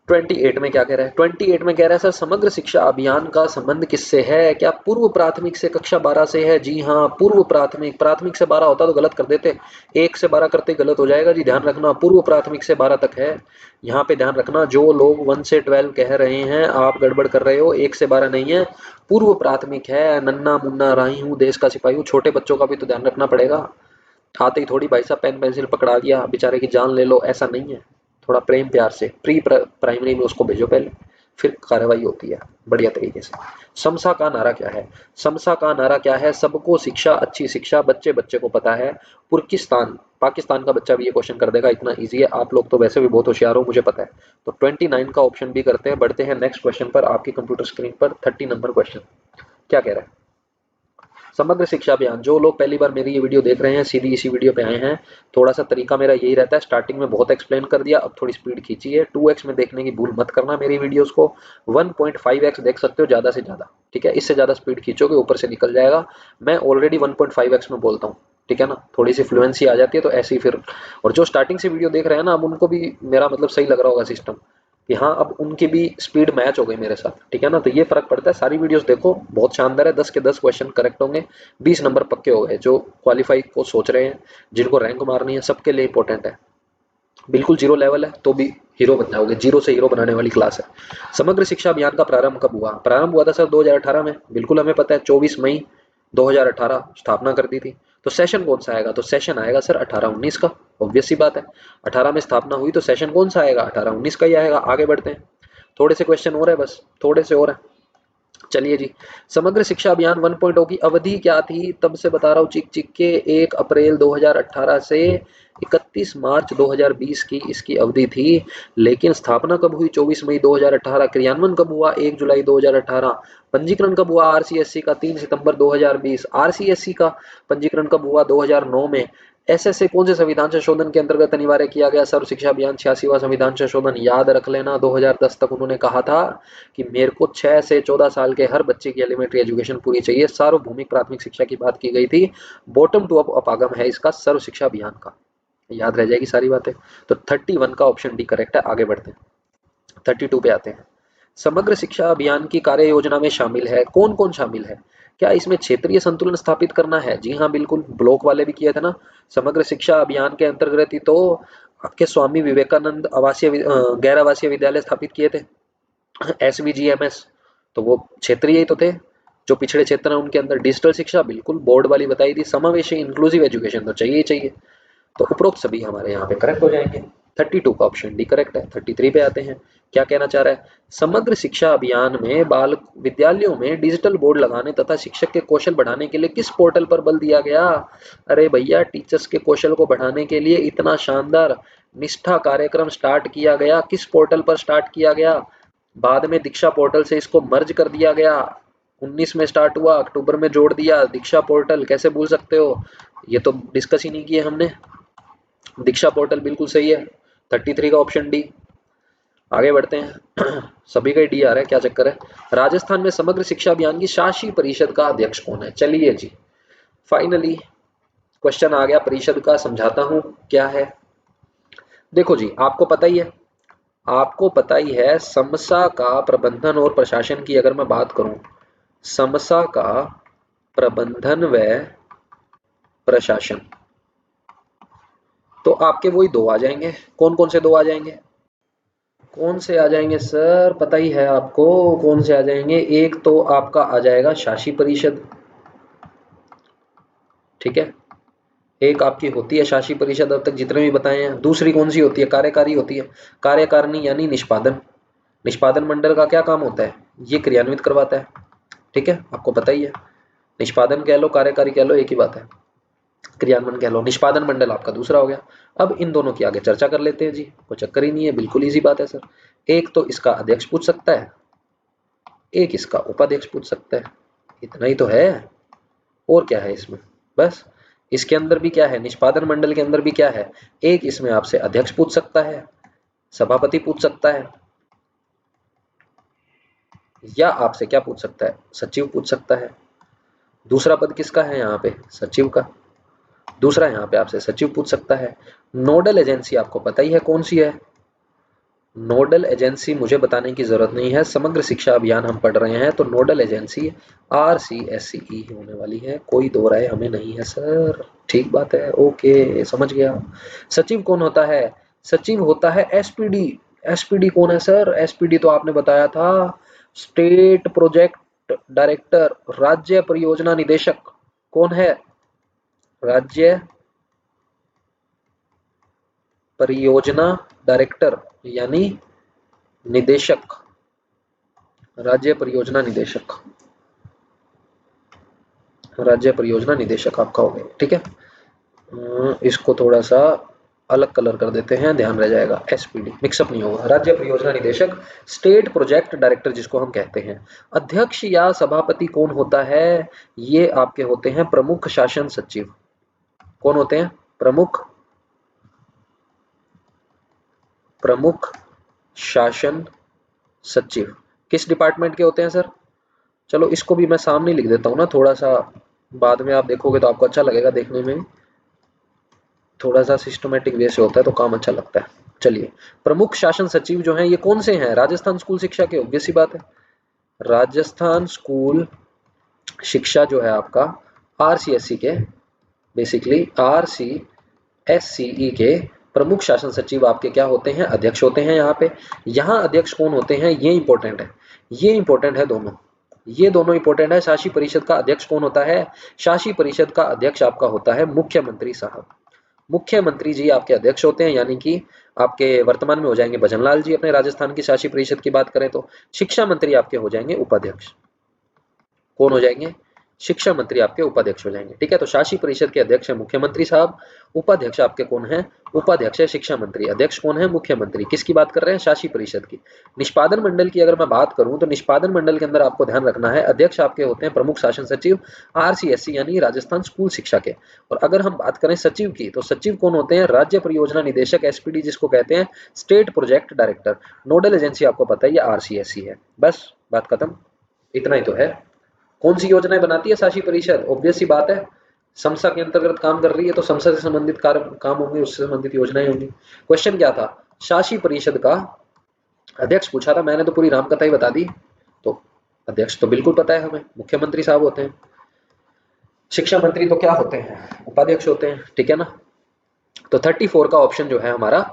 28 में क्या कह रहा है, 28 में कह रहा है सर समग्र शिक्षा अभियान का संबंध किससे है? क्या पूर्व प्राथमिक से कक्षा 12 से है? जी हाँ, पूर्व प्राथमिक, प्राथमिक से 12 होता तो गलत कर देते, 1 से 12 करते गलत हो जाएगा जी, ध्यान रखना पूर्व प्राथमिक से 12 तक है। यहाँ पे ध्यान रखना, जो लोग 1 से 12 कह रहे हैं आप गड़बड़ कर रहे हो, 1 से 12 नहीं है, पूर्व प्राथमिक है। नन्ना मुन्ना राही हूँ, देश का सिपाही हूँ, छोटे बच्चों का भी तो ध्यान रखना पड़ेगा। आते ही थोड़ी भाई साहब पेन पेंसिल पकड़ा दिया बेचारे की जान ले लो, ऐसा नहीं है। थोड़ा प्रेम प्यार से प्री प्राइमरी में उसको भेजो पहले, फिर कार्रवाई होती है बढ़िया तरीके से। समसा का नारा क्या है? समसा का नारा क्या है? सबको शिक्षा, अच्छी शिक्षा, बच्चे बच्चे को पता है। पुर्किस्तान, पाकिस्तान का बच्चा भी ये क्वेश्चन कर देगा, इतना इजी है, आप लोग तो वैसे भी बहुत होशियार हो मुझे पता है। तो 29 का ऑप्शन भी करते हैं। बढ़ते हैं नेक्स्ट क्वेश्चन पर, आपकी कंप्यूटर स्क्रीन पर 30 नंबर क्वेश्चन क्या कह रहा है, समग्र शिक्षा अभियान। जो लोग पहली बार मेरी ये वीडियो देख रहे हैं, सीधी इसी वीडियो पे आए हैं, थोड़ा सा तरीका मेरा यही रहता है, स्टार्टिंग में बहुत एक्सप्लेन कर दिया, अब थोड़ी स्पीड खींची है। 2x में देखने की भूल मत करना मेरी वीडियोस को, 1.5x देख सकते हो ज़्यादा से ज़्यादा, ठीक है, इससे ज़्यादा स्पीड खींचोगे ऊपर से निकल जाएगा। मैं ऑलरेडी 1.5x में बोलता हूँ, ठीक है ना, थोड़ी सी फ्लुएंसी आ जाती है तो ऐसे ही फिर। और जो स्टार्टिंग से वीडियो देख रहे हैं ना, अब उनको भी मेरा मतलब सही लग रहा होगा सिस्टम, कि हाँ अब उनकी भी स्पीड मैच हो गई मेरे साथ, ठीक है ना, तो ये फर्क पड़ता है। सारी वीडियोस देखो, बहुत शानदार है, 10 के 10 क्वेश्चन करेक्ट होंगे, 20 नंबर पक्के हो गए। जो क्वालिफाई को सोच रहे हैं, जिनको रैंक मारनी है, सबके लिए इंपॉर्टेंट है। बिल्कुल जीरो लेवल है तो भी हीरो बन जाओगे, जीरो से हीरो बनाने वाली क्लास है। समग्र शिक्षा अभियान का प्रारंभ कब हुआ? प्रारंभ हुआ था सर 2018 में, बिल्कुल हमें पता है, 24 मई 2018 स्थापना कर दी थी। तो सेशन कौन सा आएगा? तो सेशन आएगा सर 18-19 का, ऑब्वियस सी बात है, 18 में स्थापना हुई तो सेशन कौन सा आएगा? 18-19 का ही आएगा। आगे बढ़ते हैं, थोड़े से क्वेश्चन और है, बस थोड़े से और है। चलिए जी, समग्र शिक्षा अभियान 1.0 की अवधि क्या थी? तब से बता रहा हूँ चिक चिक के 1 अप्रैल 2018 से 31 मार्च 2020 की इसकी अवधि थी। लेकिन स्थापना कब हुई? 24 मई 2018। क्रियान्वयन कब हुआ? 1 जुलाई 2018। पंजीकरण कब हुआ आरसीएससी का? 3 सितंबर 2020। आरसीएससी का पंजीकरण कब हुआ? 2009 में। ऐसे कौन से संविधान संशोधन के अंतर्गत अनिवार्य किया गया सर्व शिक्षा अभियान? 86वां संविधान संशोधन। याद रख लेना, 2010 तक उन्होंने कहा था कि मेरे को 6 से 14 साल के हर बच्चे की एलिमेंट्री एजुकेशन पूरी चाहिए। सार्वभौमिक प्राथमिक शिक्षा की बात की गई थी। बॉटम टू अप अपागम है इसका सर्व शिक्षा अभियान का। याद रह जाएगी सारी बातें। तो 31 का ऑप्शन डी करेक्ट है। आगे बढ़ते हैं, 32 पे आते हैं। समग्र शिक्षा अभियान की कार्य योजना में शामिल है, कौन कौन शामिल है? क्या इसमें क्षेत्रीय संतुलन स्थापित करना है? जी हाँ बिल्कुल, ब्लॉक वाले भी किए थे ना। समग्र शिक्षा अभियान के अंतर्गत ही तो आपके स्वामी विवेकानंद आवासीय गैर आवासीय विद्यालय स्थापित किए थे, एसवीजीएमएस। तो वो क्षेत्रीय ही तो थे। जो पिछड़े क्षेत्र हैं उनके अंदर डिजिटल शिक्षा, बिल्कुल बोर्ड वाली बताई थी। समावेशी इंक्लूसिव एजुकेशन तो चाहिए ही चाहिए। तो उपरोक्त सभी हमारे यहाँ पे करेक्ट हो जाएंगे। 32 का ऑप्शन डी करेक्ट है। 33 पे आते हैं, क्या कहना चाह रहा है? समग्र शिक्षा अभियान में बाल विद्यालयों में डिजिटल बोर्ड लगाने तथा शिक्षक के कौशल बढ़ाने के लिए किस पोर्टल पर बल दिया गया? अरे भैया, टीचर्स के कौशल को बढ़ाने के लिए इतना शानदार निष्ठा कार्यक्रम स्टार्ट किया गया। किस पोर्टल पर स्टार्ट किया गया? बाद में दीक्षा पोर्टल से इसको मर्ज कर दिया गया। 19 में स्टार्ट हुआ, अक्टूबर में जोड़ दिया दीक्षा पोर्टल। कैसे भूल सकते हो? ये तो डिस्कस ही नहीं किए हमने। दीक्षा पोर्टल बिल्कुल सही है। 33 का ऑप्शन डी। आगे बढ़ते हैं। सभी का डी आ रहा है, क्या चक्कर है? राजस्थान में समग्र शिक्षा अभियान की शासी परिषद का अध्यक्ष कौन है? चलिए जी, फाइनली क्वेश्चन आ गया परिषद का। समझाता हूं क्या है। देखो जी, आपको पता ही है समसा का प्रबंधन और प्रशासन की अगर मैं बात करूं, समसा का प्रबंधन व प्रशासन, तो आपके वही दो आ जाएंगे। कौन कौन से दो आ जाएंगे? कौन से आ जाएंगे सर? पता ही है आपको कौन से आ जाएंगे। एक तो आपका आ जाएगा शासी परिषद, ठीक है। एक आपकी होती है शासी परिषद, अब तक जितने भी बताए हैं। दूसरी कौन सी होती है? कार्यकारी होती है। कार्यकारिणी यानी निष्पादन। निष्पादन मंडल का क्या काम होता है? ये क्रियान्वित करवाता है, ठीक है, आपको पता ही है। निष्पादन कह लो, कार्यकारी कह लो, एक ही बात है। क्रियान्वयन कह लो। निष्पादन मंडल आपका दूसरा हो गया। अब इन दोनों की आगे चर्चा कर लेते हैं जी, कोई चक्कर ही नहीं है, बिल्कुल इजी बात है सर। एक तो इसका अध्यक्ष पूछ सकता है, एक इसका उपाध्यक्ष पूछ सकता है। इतना ही तो है, और क्या है इसमें? बस। इसके अंदर भी क्या है? निष्पादन मंडल के अंदर भी क्या है? एक इसमें आपसे अध्यक्ष पूछ सकता है, सभापति पूछ सकता है, या आपसे क्या पूछ सकता है? सचिव पूछ सकता है। दूसरा पद किसका है यहाँ पे? सचिव का। दूसरा यहाँ पे आपसे सचिव पूछ सकता है। नोडल एजेंसी आपको पता ही है कौन सी है। नोडल एजेंसी मुझे बताने की जरूरत नहीं है, समग्र शिक्षा अभियान हम पढ़ रहे हैं तो नोडल एजेंसी RCSCE होने वाली है, कोई दो राय हमें नहीं है सर। ठीक बात है, ओके, समझ गया। सचिव कौन होता है? सचिव होता है SPD। SPD कौन है सर? SPD तो आपने बताया था, स्टेट प्रोजेक्ट डायरेक्टर, राज्य परियोजना निदेशक। कौन है? राज्य परियोजना डायरेक्टर यानी निदेशक। राज्य परियोजना निदेशक, राज्य परियोजना निदेशक आपका हो गया, ठीक है। इसको थोड़ा सा अलग कलर कर देते हैं, ध्यान रह जाएगा। SPD मिक्सअप नहीं होगा। राज्य परियोजना निदेशक, स्टेट प्रोजेक्ट डायरेक्टर जिसको हम कहते हैं। अध्यक्ष या सभापति कौन होता है? ये आपके होते हैं प्रमुख शासन सचिव। कौन होते हैं? प्रमुख शासन सचिव। किस डिपार्टमेंट के होते हैं सर? चलो इसको भी मैं सामने लिख देता हूँ ना, थोड़ा सा बाद में आप देखोगे तो आपको अच्छा लगेगा देखने में। थोड़ा सा सिस्टमेटिक वे से होता है तो काम अच्छा लगता है। चलिए, प्रमुख शासन सचिव जो हैं ये कौन से हैं? राजस्थान स्कूल शिक्षा के, ऑब्वियस सी बात है। राजस्थान स्कूल शिक्षा जो है आपका RCSE के, बेसिकली RCSCE के प्रमुख शासन सचिव आपके क्या होते हैं? अध्यक्ष होते हैं। यहाँ पे यहाँ अध्यक्ष कौन होते हैं? ये इंपॉर्टेंट है, ये इंपॉर्टेंट है दोनों, ये दोनों इंपॉर्टेंट है। शासी परिषद का अध्यक्ष कौन होता है? शासी परिषद का अध्यक्ष आपका होता है मुख्यमंत्री साहब। मुख्यमंत्री जी आपके अध्यक्ष होते हैं, यानी कि आपके वर्तमान में हो जाएंगे भजनलाल जी अपने राजस्थान की शासी परिषद की बात करें तो। शिक्षा मंत्री आपके हो जाएंगे उपाध्यक्ष। कौन हो जाएंगे? शिक्षा मंत्री आपके उपाध्यक्ष हो जाएंगे। ठीक है, तो शासी परिषद के अध्यक्ष है मुख्यमंत्री साहब, उपाध्यक्ष आपके कौन है? उपाध्यक्ष है शिक्षा मंत्री, अध्यक्ष कौन है? मुख्यमंत्री। किसकी बात कर रहे हैं? शासी परिषद की। निष्पादन मंडल की अगर मैं बात करूं तो निष्पादन मंडल के अंदर आपको ध्यान रखना है, अध्यक्ष आपके होते हैं प्रमुख शासन सचिव, RCSC यानी राजस्थान स्कूल शिक्षा के। और अगर हम बात करें सचिव की, तो सचिव कौन होते हैं? राज्य परियोजना निदेशक, SPD जिसको कहते हैं, state project director. Nodal agency आपको पता है, ये RCSC है। बस बात खत्म, इतना ही तो है। कौन सी योजनाएं बनाती है शासी परिषद? ऑब्वियस सी बात है, समसा के अंतर्गत काम कर रही है तो समसा से संबंधित काम होंगे, उससे संबंधित योजनाएं होंगी। क्वेश्चन क्या था? शासी परिषद का अध्यक्ष पूछा था, मैंने तो पूरी रामकथा ही बता दी। तो अध्यक्ष तो बिल्कुल पता है हमें, मुख्यमंत्री साहब होते हैं। शिक्षा मंत्री तो क्या होते हैं? उपाध्यक्ष होते हैं। ठीक है ना, तो 34 का ऑप्शन जो है हमारा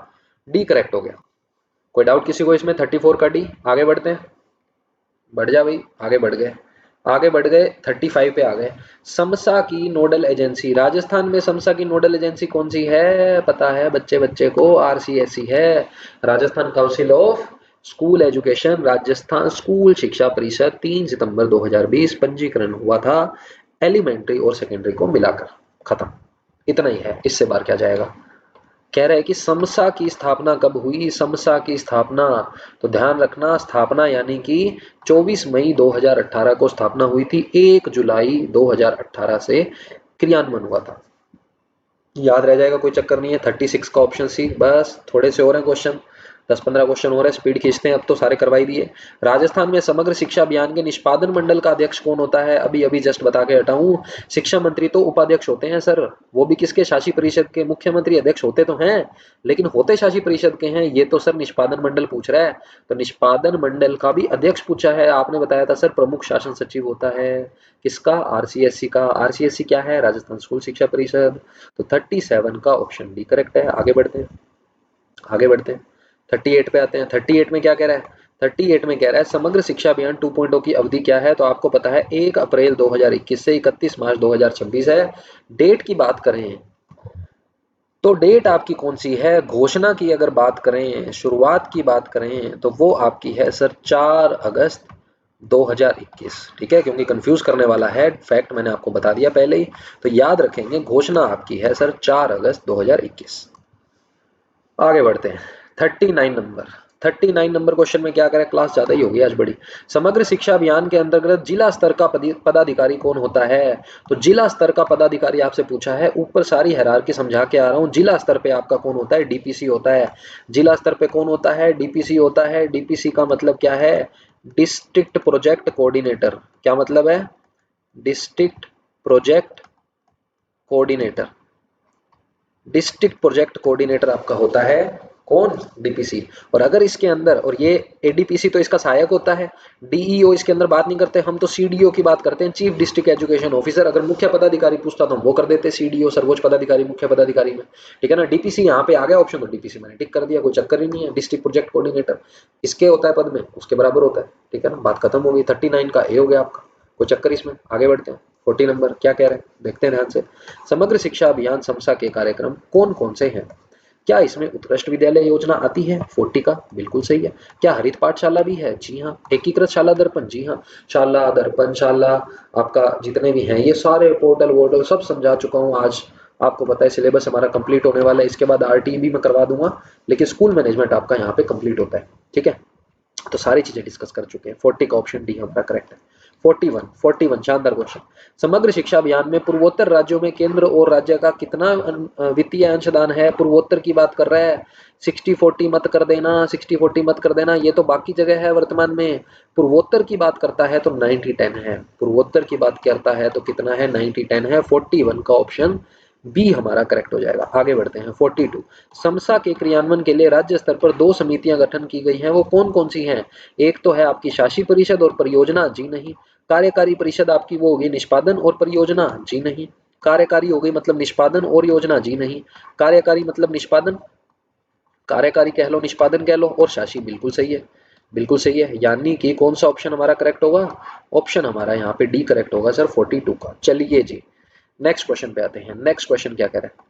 डी करेक्ट हो गया। कोई डाउट किसी को इसमें? 34 का डी। आगे बढ़ते हैं, बढ़ जा भाई, आगे बढ़ गए, आगे बढ़ गए, 35 पे आ गए। समसा की नोडल एजेंसी, राजस्थान में समसा की नोडल एजेंसी कौन सी है? पता है बच्चे बच्चे को? RCSC है, Rajasthan council of school education. Rajasthan school शिक्षा परिषद 3 सितंबर 2020 पंजीकरण हुआ था, एलिमेंट्री और सेकेंडरी को मिलाकर। खत्म, इतना ही है, इससे बाहर क्या जाएगा। कह रहे हैं कि समसा की स्थापना कब हुई? समसा की स्थापना, तो ध्यान रखना, स्थापना यानी कि 24 मई 2018 को स्थापना हुई थी, 1 जुलाई 2018 से क्रियान्वयन हुआ था। याद रह जाएगा, कोई चक्कर नहीं है। 36 का ऑप्शन सी। बस थोड़े से और हैं क्वेश्चन, 10-15 क्वेश्चन हो रहे हैं, स्पीड खींचते हैं, अब तो सारे करवाई दिए। राजस्थान में समग्र शिक्षा अभियान के निष्पादन मंडल का अध्यक्ष कौन होता है? अभी अभी जस्ट बता के हटा हूं, शिक्षा मंत्री तो उपाध्यक्ष होते हैं सर, वो भी किसके? शासी परिषद के। मुख्यमंत्री अध्यक्ष होते तो हैं, लेकिन होते शासी परिषद के हैं। ये तो सर निष्पादन मंडल पूछ रहा है, तो निष्पादन मंडल का भी अध्यक्ष पूछा है। आपने बताया था सर प्रमुख शासन सचिव होता है, किसका? RCSC का। RCSC क्या है? राजस्थान स्कूल शिक्षा परिषद। तो 37 का ऑप्शन डी करेक्ट है। आगे बढ़ते हैं, आगे बढ़ते हैं, 38 पे आते हैं। 38 में क्या कह रहा है? 38 में कह रहा है समग्र शिक्षा अभियान 2.0 की अवधि क्या है? तो आपको पता है 1 अप्रैल 2021 से 31 मार्च 2026 है। डेट की बात करें तो डेट आपकी कौन सी है? घोषणा की अगर बात करें, शुरुआत की बात करें, तो वो आपकी है सर 4 अगस्त 2021। ठीक है, क्योंकि कंफ्यूज करने वाला है, फैक्ट मैंने आपको बता दिया पहले ही, तो याद रखेंगे घोषणा आपकी है सर 4 अगस्त 2021। आगे बढ़ते हैं, 39 नंबर क्वेश्चन में क्या करें? क्लास ज्यादा ही होगी आज बड़ी। समग्र शिक्षा अभियान के अंतर्गत जिला स्तर का पदाधिकारी कौन होता है? तो जिला स्तर का पदाधिकारी आपसे पूछा है, ऊपर सारी हायरार्की समझा के आ रहा हूँ। जिला स्तर पे आपका कौन होता है? DPC होता है। जिला स्तर पे कौन होता है? DPC होता है। DPC का मतलब क्या है? District project coordinator. क्या मतलब है? District project coordinator. District project coordinator आपका होता है कौन? DPC। और अगर इसके अंदर, और ये ADPC तो इसका सहायक होता है, DEO इसके अंदर बात नहीं करते हम, तो CDO की बात करते हैं, चीफ डिस्ट्रिक्ट एजुकेशन ऑफिसर। अगर मुख्य पदाधिकारी पूछता तो हम वो कर देते CDO, सर्वोच्च पदाधिकारी मुख्य पदाधिकारी में। ठीक है ना, DPC यहाँ पे आ गया ऑप्शन, तो DPC मैंने टिक कर दिया, कोई चक्कर ही नहीं है। डिस्ट्रिक्ट प्रोजेक्ट कोऑर्डिनेटर इसके होता है पद में, उसके बराबर होता है। ठीक है ना, बात खत्म हो गई। 39 का ए हो गया आपका, कोई चक्कर इसमें। आगे बढ़ते हैं, 40 नंबर क्या कह रहे हैं देखते हैं ध्यान से। समग्र शिक्षा अभियान समसा के कार्यक्रम कौन कौन से हैं? क्या इसमें उत्कृष्ट विद्यालय योजना आती है? 40 का बिल्कुल सही है। क्या हरित पाठशाला भी है? जी हाँ। एकीकृत शाला दर्पण? जी हाँ। शाला दर्पण, शाला आपका जितने भी हैं, ये सारे पोर्टल वोर्टल सब समझा चुका हूँ आज। आपको पता है सिलेबस हमारा कंप्लीट होने वाला है, इसके बाद RTE भी मैं करवा दूंगा, लेकिन स्कूल मैनेजमेंट आपका यहाँ पे कंप्लीट होता है। ठीक है, तो सारी चीजें डिस्कस कर चुके हैं। 40 का ऑप्शन डी हमारा करेक्ट है। 41 शानदार क्वेश्चन। समग्र शिक्षा अभियान में पूर्वोत्तर राज्यों में केंद्र और राज्य का कितना वित्तीय अंशदान है? पूर्वोत्तर की बात कर रहा है। 60-40 मत कर देना, 60-40 मत कर देना, ये तो बाकी जगह है वर्तमान में। पूर्वोत्तर की बात करता है तो 90-10 है। पूर्वोत्तर की बात करता है तो कितना है? 90-10 है। 41 का ऑप्शन बी हमारा करेक्ट हो जाएगा। आगे बढ़ते हैं, 42। समसा के क्रियान्वयन के लिए राज्य स्तर पर 2 समितियां गठन की गई हैं, वो कौन कौन सी हैं? एक तो है आपकी शासी परिषद और परियोजना, जी नहीं। कार्यकारी परिषद आपकी वो होगी निष्पादन और परियोजना, जी नहीं। कार्यकारी हो गई मतलब निष्पादन और योजना, जी नहीं। कार्यकारी मतलब निष्पादन, कार्यकारी कह लो, निष्पादन कह लो, और शासी बिल्कुल सही है, बिल्कुल सही है। यानी कि कौन सा ऑप्शन हमारा करेक्ट होगा? ऑप्शन हमारा यहाँ पे डी करेक्ट होगा सर, 42 का। चलिए जी, नेक्स्ट क्वेश्चन पे आते हैं। नेक्स्ट क्वेश्चन क्या कह रहे हैं?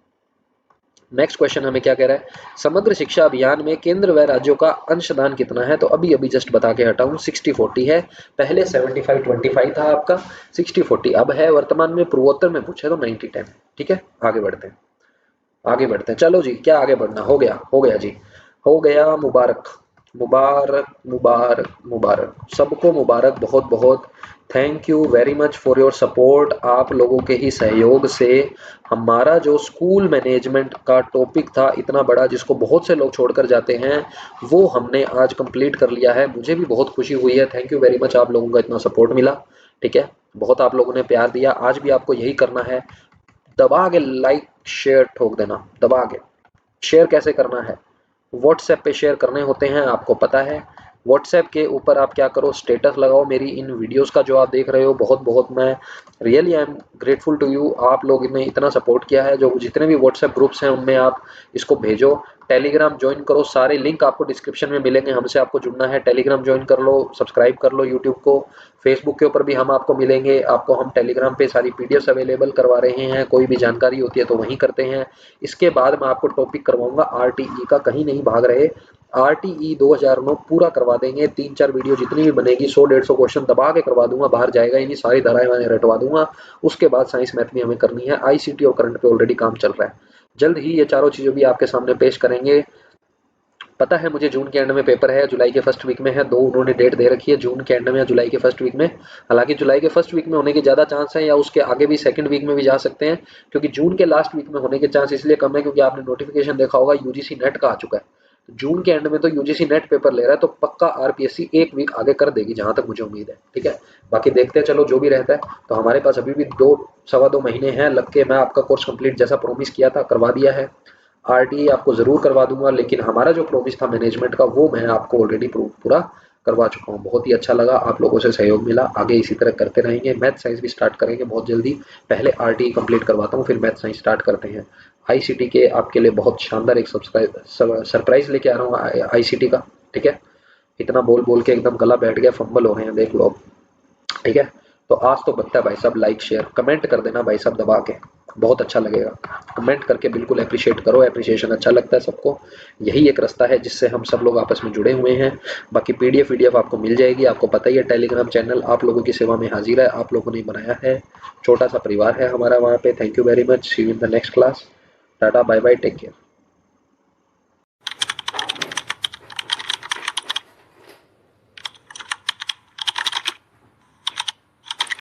नेक्स्ट क्वेश्चन हमें क्या कह रहा है, समग्र शिक्षा अभियान में केंद्र व राज्यों का अंशदान कितना है? तो अभी अभी जस्ट बता के हटा हूं, 60-40 है। पहले 75-25 था आपका, 60-40 अब है। वर्तमान में पूर्वोत्तर में पूछे तो 90-10। ठीक है, आगे बढ़ते हैं, आगे बढ़ते हैं। चलो जी, क्या आगे बढ़ना, हो गया जी, हो गया। मुबारक मुबारक मुबारक मुबारक, सबको मुबारक, बहुत बहुत thank you very much for your support. आप लोगों के ही सहयोग से हमारा जो स्कूल मैनेजमेंट का टॉपिक था इतना बड़ा, जिसको बहुत से लोग छोड़कर जाते हैं, वो हमने आज कंप्लीट कर लिया है। मुझे भी बहुत खुशी हुई है, थैंक यू वेरी मच, आप लोगों का इतना सपोर्ट मिला। ठीक है, बहुत आप लोगों ने प्यार दिया, आज भी आपको यही करना है। दबा के लाइक शेयर ठोक देना, दबा के। शेयर कैसे करना है, व्हाट्सएप पे शेयर करने होते हैं, आपको पता है। व्हाट्सएप के ऊपर आप क्या करो, स्टेटस लगाओ मेरी इन वीडियोस का जो आप देख रहे हो। बहुत बहुत मैं really I am grateful to you, आप लोग ने इतना सपोर्ट किया है। जो जितने भी व्हाट्सएप ग्रुप्स हैं उनमें आप इसको भेजो। टेलीग्राम ज्वाइन करो, सारे लिंक आपको डिस्क्रिप्शन में मिलेंगे। हमसे आपको जुड़ना है, टेलीग्राम ज्वाइन कर लो, सब्सक्राइब कर लो यूट्यूब को। फेसबुक के ऊपर भी हम आपको मिलेंगे, आपको हम टेलीग्राम पे सारी पीडीएफ अवेलेबल करवा रहे हैं, कोई भी जानकारी होती है तो वहीं करते हैं। इसके बाद मैं आपको टॉपिक करवाऊंगा आरटीई का, कहीं नहीं भाग रहे। आरटीई 2009 पूरा करवा देंगे, 3-4 वीडियो जितनी भी बनेगी, 100-150 क्वेश्चन दबा के करवा दूंगा, बाहर जाएगा ही नहीं, सारी धाराएं मैंने रटवा दूंगा। उसके बाद साइंस मैथ में हमें करनी है, आईसीटी और करंट पे ऑलरेडी काम चल रहा है। जल्द ही ये चारों चीजें भी आपके सामने पेश करेंगे। पता है मुझे जून के एंड में पेपर है, जुलाई के फर्स्ट वीक में है, दो उन्होंने डेट दे रखी है, जून के एंड में या जुलाई के फर्स्ट वीक में। हालांकि जुलाई के फर्स्ट वीक में होने के ज़्यादा चांस है, या उसके आगे भी सेकंड वीक में भी जा सकते हैं, क्योंकि जून के लास्ट वीक में होने के चांस इसलिए कम है क्योंकि आपने नोटिफिकेशन देखा होगा यूजीसी नेट का आ चुका है। तो जून के एंड में तो यूजीसी नेट पेपर ले रहा है, तो पक्का आरपीएससी एक वीक आगे कर देगी, जहां तक मुझे उम्मीद है। ठीक है, बाकी देखते हैं, चलो जो भी रहता है। तो हमारे पास अभी भी 2 सवा 2 महीने हैं लग के, मैं आपका कोर्स कंप्लीट जैसा प्रॉमिस किया था करवा दिया है। आरटीई आपको ज़रूर करवा दूंगा, लेकिन हमारा जो प्रॉमिस था मैनेजमेंट का वो मैं आपको ऑलरेडी पूरा करवा चुका हूँ। बहुत ही अच्छा लगा, आप लोगों से सहयोग मिला, आगे इसी तरह करते रहेंगे। मैथ साइंस भी स्टार्ट करेंगे बहुत जल्दी, पहले आरटीई कंप्लीट करवाता हूँ, फिर मैथ साइंस स्टार्ट करते हैं। आईसीटी के आपके लिए बहुत शानदार एक सरप्राइज लेके आ रहा हूँ आईसीटी का। ठीक है, इतना बोल बोल के एकदम गला बैठ गया, फंबल हो रहे हैं, देख लो अब। ठीक है, तो आज तो बनता है भाई साहब, लाइक शेयर कमेंट कर देना भाई साहब दबा के, बहुत अच्छा लगेगा। कमेंट करके बिल्कुल अप्रिशिएट करो, अप्रिशिएशन अच्छा लगता है सबको। यही एक रास्ता है जिससे हम सब लोग आपस में जुड़े हुए हैं। बाकी पीडीएफ वीडीएफ आपको मिल जाएगी, आपको पता ही है टेलीग्राम चैनल आप लोगों की सेवा में हाजिर है, आप लोगों ने बनाया है, छोटा सा परिवार है हमारा वहाँ पे। Thank you very much, see you in the next class, tata bye bye, take care.